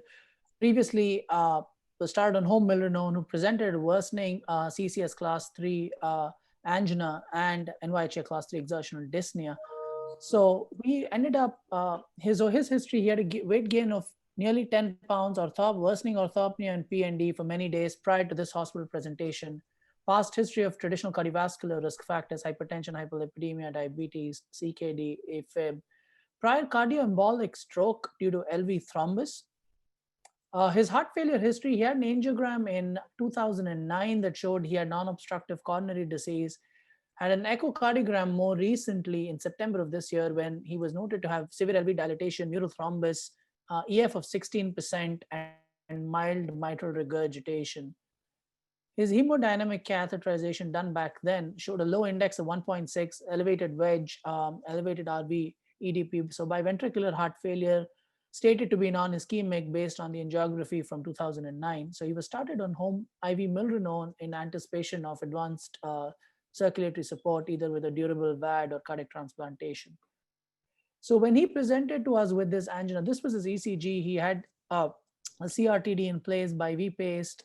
Previously was started on home milrinone, who presented worsening CCS class 3 angina and NYHA class 3 exertional dyspnea. So we ended up, his history, he had a weight gain of nearly 10 pounds, worsening orthopnea and PND for many days prior to this hospital presentation. Past history of traditional cardiovascular risk factors, hypertension, hyperlipidemia, diabetes, CKD, AFib, prior cardioembolic stroke due to LV thrombus. His heart failure history, he had an angiogram in 2009 that showed he had non-obstructive coronary disease, had an echocardiogram more recently in September of this year when he was noted to have severe LV dilatation, mural thrombus, EF of 16%, and mild mitral regurgitation. His hemodynamic catheterization done back then showed a low index of 1.6, elevated wedge, elevated RV, EDP. So biventricular heart failure stated to be non-ischemic based on the angiography from 2009. So he was started on home IV milrinone in anticipation of advanced circulatory support, either with a durable VAD or cardiac transplantation. So when he presented to us with this angina, this was his ECG. He had a CRTD in place by V-paced.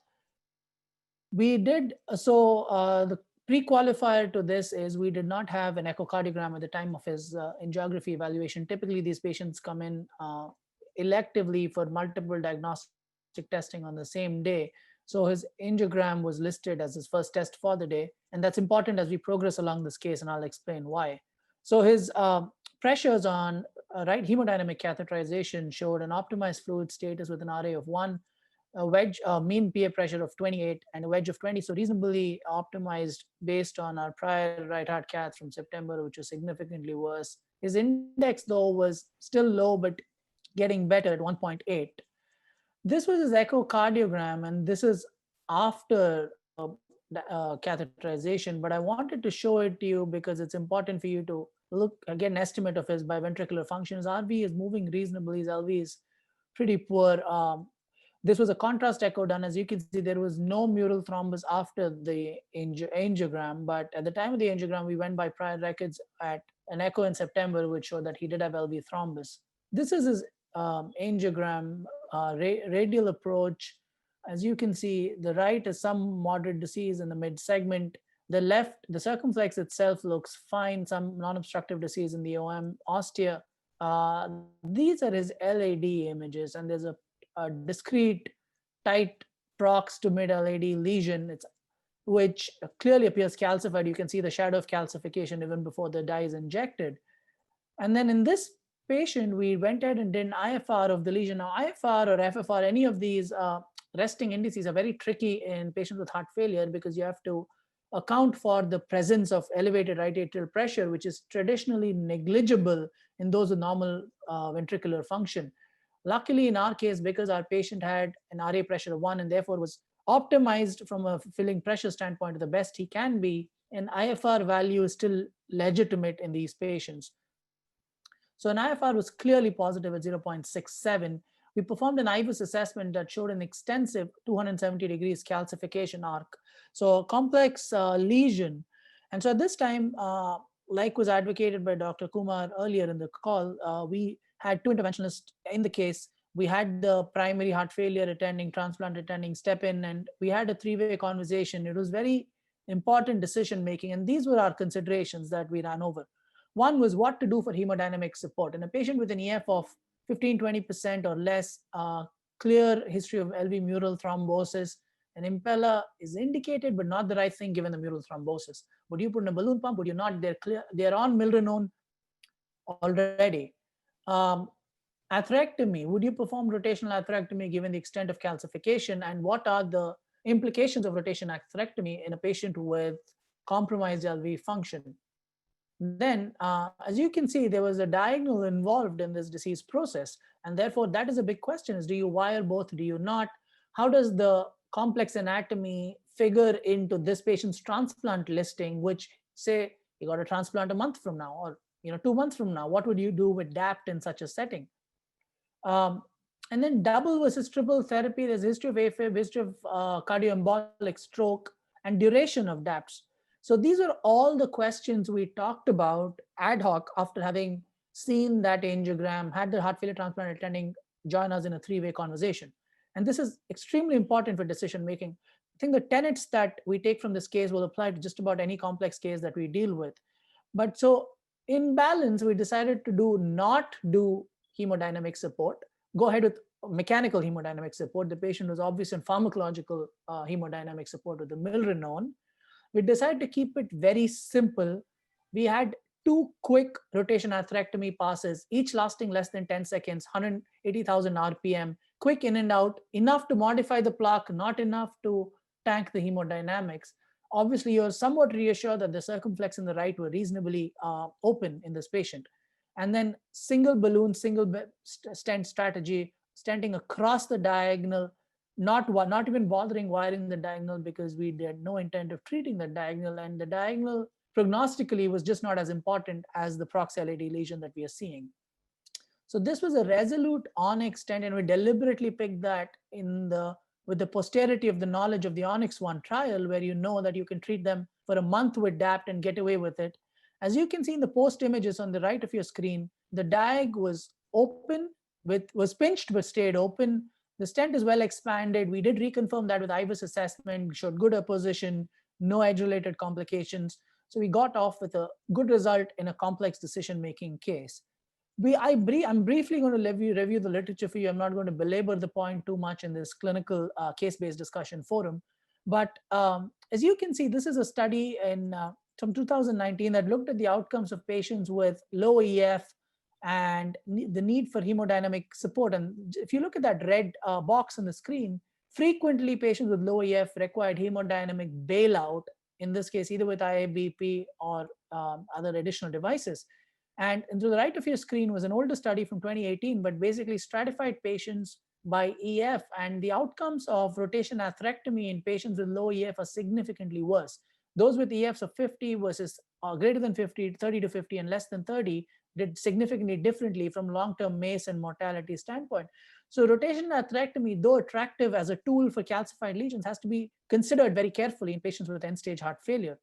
We did, the pre-qualifier to this is we did not have an echocardiogram at the time of his angiography evaluation. Typically, these patients come in electively for multiple diagnostic testing on the same day. So his angiogram was listed as his first test for the day. And that's important as we progress along this case, and I'll explain why. So his pressures on right hemodynamic catheterization showed an optimized fluid status with an RA of 1, a wedge mean PA pressure of 28 and a wedge of 20, so reasonably optimized based on our prior right heart cath from September, which was significantly worse. His index though was still low, but getting better at 1.8. This was his echocardiogram, and this is after catheterization, but I wanted to show it to you because it's important for you to look, get an estimate of his biventricular function. His RV is moving reasonably, his LV is pretty poor. This was a contrast echo done. As you can see, there was no mural thrombus after the angiogram, but at the time of the angiogram, we went by prior records at an echo in September, which showed that he did have LV thrombus. This is his angiogram, radial approach. As you can see, the right is some moderate disease in the mid segment. The left, the circumflex itself looks fine, some non-obstructive disease in the OM, ostia. These are his LAD images, and there's a discrete tight prox to mid LAD lesion, which clearly appears calcified. You can see the shadow of calcification even before the dye is injected. And then in this patient, we went ahead and did an IFR of the lesion. Now, IFR or FFR, any of these resting indices are very tricky in patients with heart failure because you have to account for the presence of elevated right atrial pressure, which is traditionally negligible in those with normal ventricular function. Luckily, in our case, because our patient had an RA pressure of 1 and therefore was optimized from a filling pressure standpoint to the best he can be, an IFR value is still legitimate in these patients. So an IFR was clearly positive at 0.67. We performed an IVUS assessment that showed an extensive 270 degrees calcification arc. So a complex lesion. And so at this time, like was advocated by Dr. Kumar earlier in the call, we had 2 interventionalists in the case. We had the primary heart failure attending, transplant attending step in, and we had a 3-way conversation. It was very important decision making, and these were our considerations that we ran over. One was what to do for hemodynamic support. In a patient with an EF of 15-20% or less, clear history of LV mural thrombosis, an impeller is indicated, but not the right thing given the mural thrombosis. Would you put in a balloon pump? Would you not? They're clear. They're on milrinone already. Atherectomy, would you perform rotational atherectomy given the extent of calcification, and what are the implications of rotational atherectomy in a patient with compromised LV function? Then, as you can see, there was a diagonal involved in this disease process, and therefore that is a big question: is do you wire both, do you not? How does the complex anatomy figure into this patient's transplant listing, which say you got a transplant a month from now, or 2 months from now? What would you do with DAPT in such a setting? And then double versus triple therapy, there's history of AFib, history of cardioembolic stroke, and duration of DAPTs. So these are all the questions we talked about ad hoc after having seen that angiogram, had the heart failure transplant attending join us in a 3-way conversation. And this is extremely important for decision making. I think the tenets that we take from this case will apply to just about any complex case that we deal with. But so in balance, we decided to not do hemodynamic support, go ahead with mechanical hemodynamic support. The patient was obviously in pharmacological hemodynamic support with the milrinone. We decided to keep it very simple. We had 2 quick rotation atherectomy passes, each lasting less than 10 seconds, 180,000 RPM, quick in and out, enough to modify the plaque, not enough to tank the hemodynamics. Obviously, you're somewhat reassured that the circumflex and the right were reasonably open in this patient. And then single balloon, single stent strategy, stenting across the diagonal, not even bothering wiring the diagonal because we had no intent of treating the diagonal, and the diagonal prognostically was just not as important as the prox LAD lesion that we are seeing. So this was a resolute Onyx stent, and we deliberately picked that with the posterity of the knowledge of the Onyx 1 trial, where you know that you can treat them for a month with DAPT and get away with it. As you can see in the post images on the right of your screen, the diag was open, was pinched but stayed open. The stent is well expanded. We did reconfirm that with IVUS assessment, showed good apposition, no edge-related complications. So we got off with a good result in a complex decision-making case. I'm briefly going to review the literature for you. I'm not going to belabor the point too much in this clinical case-based discussion forum. But as you can see, this is a study from 2019 that looked at the outcomes of patients with low EF and the need for hemodynamic support. And if you look at that red box on the screen, frequently patients with low EF required hemodynamic bailout, in this case, either with IABP or other additional devices. And to the right of your screen was an older study from 2018, but basically stratified patients by EF, and the outcomes of rotation atherectomy in patients with low EF are significantly worse. Those with EFs of 50 versus greater than 50, 30 to 50, and less than 30 did significantly differently from long-term MACE and mortality standpoint. So rotational atherectomy, though attractive as a tool for calcified lesions, has to be considered very carefully in patients with end-stage heart failure.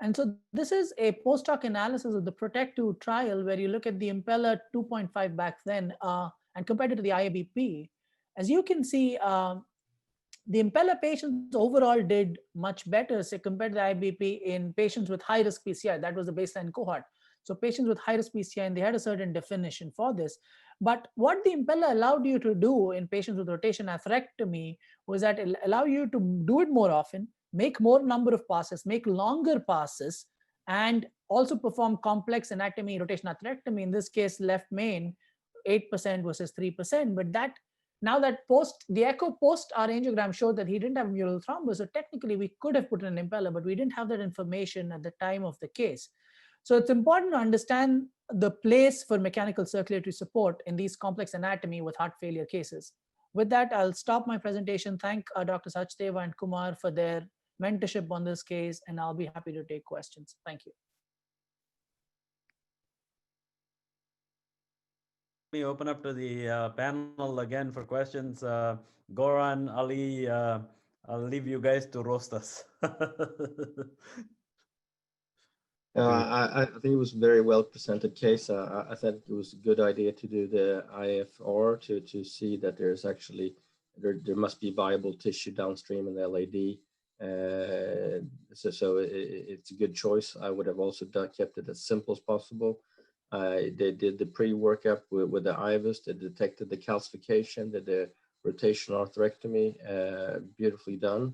And so this is a post-hoc analysis of the PROTECT-2 trial, where you look at the Impeller 2.5 back then and compared it to the IABP. As you can see, the Impeller patients overall did much better, say, compared to the IABP in patients with high-risk PCI. That was the baseline cohort. So patients with high-risk PCI, and they had a certain definition for this. But what the Impeller allowed you to do in patients with rotation atherectomy was that it allowed you to do it more often, make more number of passes, make longer passes, and also perform complex anatomy, rotation atherectomy, in this case, left main, 8% versus 3%. But that now that the echo post our angiogram showed that he didn't have mural thrombus, so technically we could have put in an Impeller, but we didn't have that information at the time of the case. So it's important to understand the place for mechanical circulatory support in these complex anatomy with heart failure cases. With that, I'll stop my presentation. Thank Dr. Sachdeva and Kumar for their mentorship on this case, and I'll be happy to take questions. Thank you. Let me open up to the panel again for questions. Goran, Ali, I'll leave you guys to roast us. I think it was a very well presented case. I thought it was a good idea to do the IFR to see that there's actually, there must be viable tissue downstream in the LAD. So it's a good choice. I would have also kept it as simple as possible. They did the pre-workup with the IVUS. They detected the calcification, did the rotational atherectomy, beautifully done.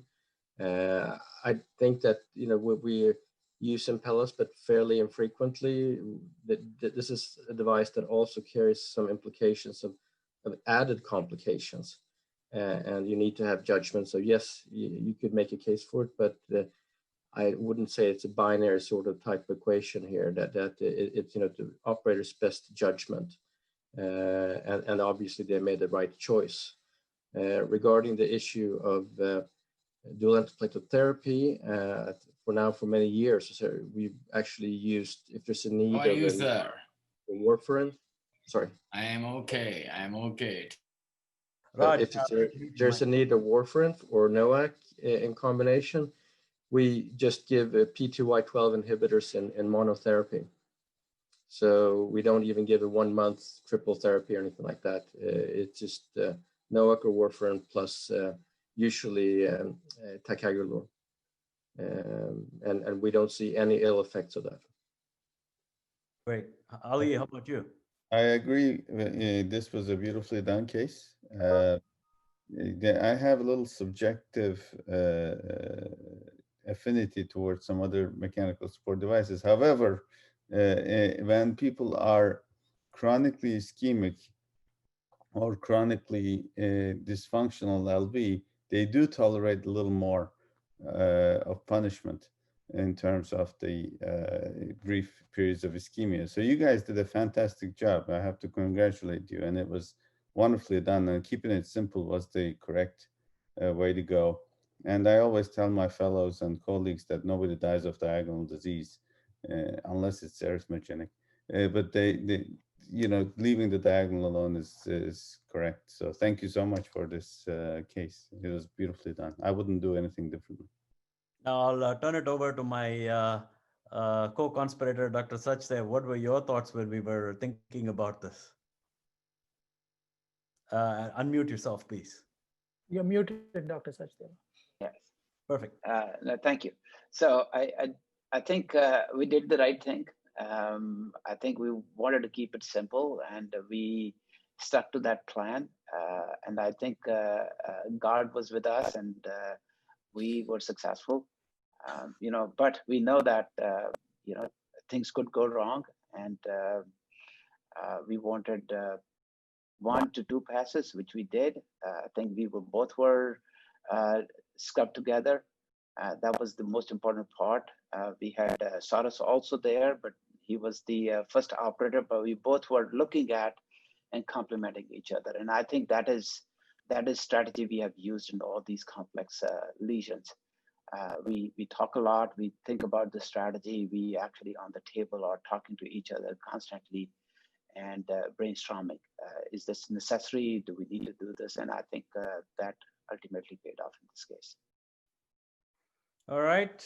I think that, you know, use Impellus, but fairly infrequently. This is a device that also carries some implications of added complications. And you need to have judgment. So yes, you could make a case for it, but I wouldn't say it's a binary sort of type equation here, that it's, you know, the operator's best judgment. And obviously they made the right choice. Regarding the issue of dual antiplatelet therapy, for many years, so we've actually used, if there's a need How are you, sir? warfarin. Sorry. I am okay. I'm okay. Raj, if there's a need of warfarin or NOAC in combination, we just give P2Y12 inhibitors in monotherapy. So we don't even give a 1 month triple therapy or anything like that. It's just NOAC or warfarin plus usually ticagrelor. And we don't see any ill effects of that. Great. Ali, how about you? I agree. This was a beautifully done case. I have a little subjective affinity towards some other mechanical support devices. However, when people are chronically ischemic or chronically dysfunctional LV, they do tolerate a little more of punishment in terms of the brief periods of ischemia. So you guys did a fantastic job. I have to congratulate you, and it was wonderfully done, and keeping it simple was the correct way to go. And I always tell my fellows and colleagues that nobody dies of diagonal disease unless it's arrhythmogenic. But they, you know, leaving the diagonal alone is correct. So thank you so much for this case. It was beautifully done. I wouldn't do anything differently. Now I'll turn it over to my co-conspirator, Dr. Sachdev. What were your thoughts when we were thinking about this? Unmute yourself, please. You're muted, Dr. Sachdev. Yes. Perfect. No, thank you. So I think we did the right thing. I think we wanted to keep it simple, and we stuck to that plan. And I think God was with us, and we were successful. You know, but we know that you know, things could go wrong, and we wanted 1 to 2 passes, which we did. I think we both were scrubbed together. That was the most important part. We had Saras also there, but he was the first operator, but we both were looking at and complementing each other. And I think that is strategy we have used in all these complex lesions. We talk a lot, we think about the strategy, we actually on the table are talking to each other constantly and brainstorming. Is this necessary? Do we need to do this? And I think that ultimately paid off in this case. All right.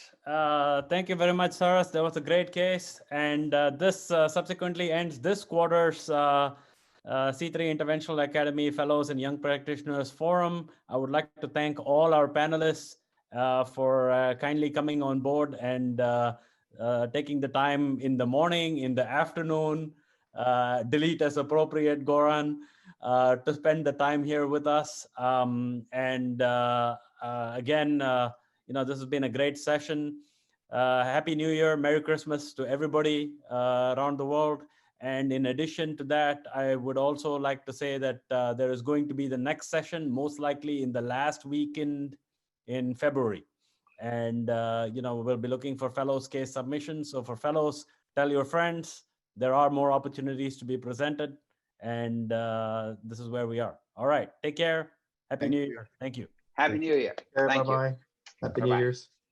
Thank you very much, Saras. That was a great case. And this subsequently ends this quarter's C3 Interventional Academy Fellows and Young Practitioners Forum. I would like to thank all our panelists for kindly coming on board and taking the time in the morning, in the afternoon, delete as appropriate, Goran, to spend the time here with us. Again, you know, this has been a great session. Happy New Year, Merry Christmas to everybody around the world. And in addition to that, I would also like to say that there is going to be the next session, most likely in the last weekend in February. And, you know, we'll be looking for fellows case submissions. So for fellows, tell your friends, there are more opportunities to be presented. And this is where we are. All right, take care. Happy New Year. Thank you. Happy New Year. Thank you. Bye-bye. Happy New Year's.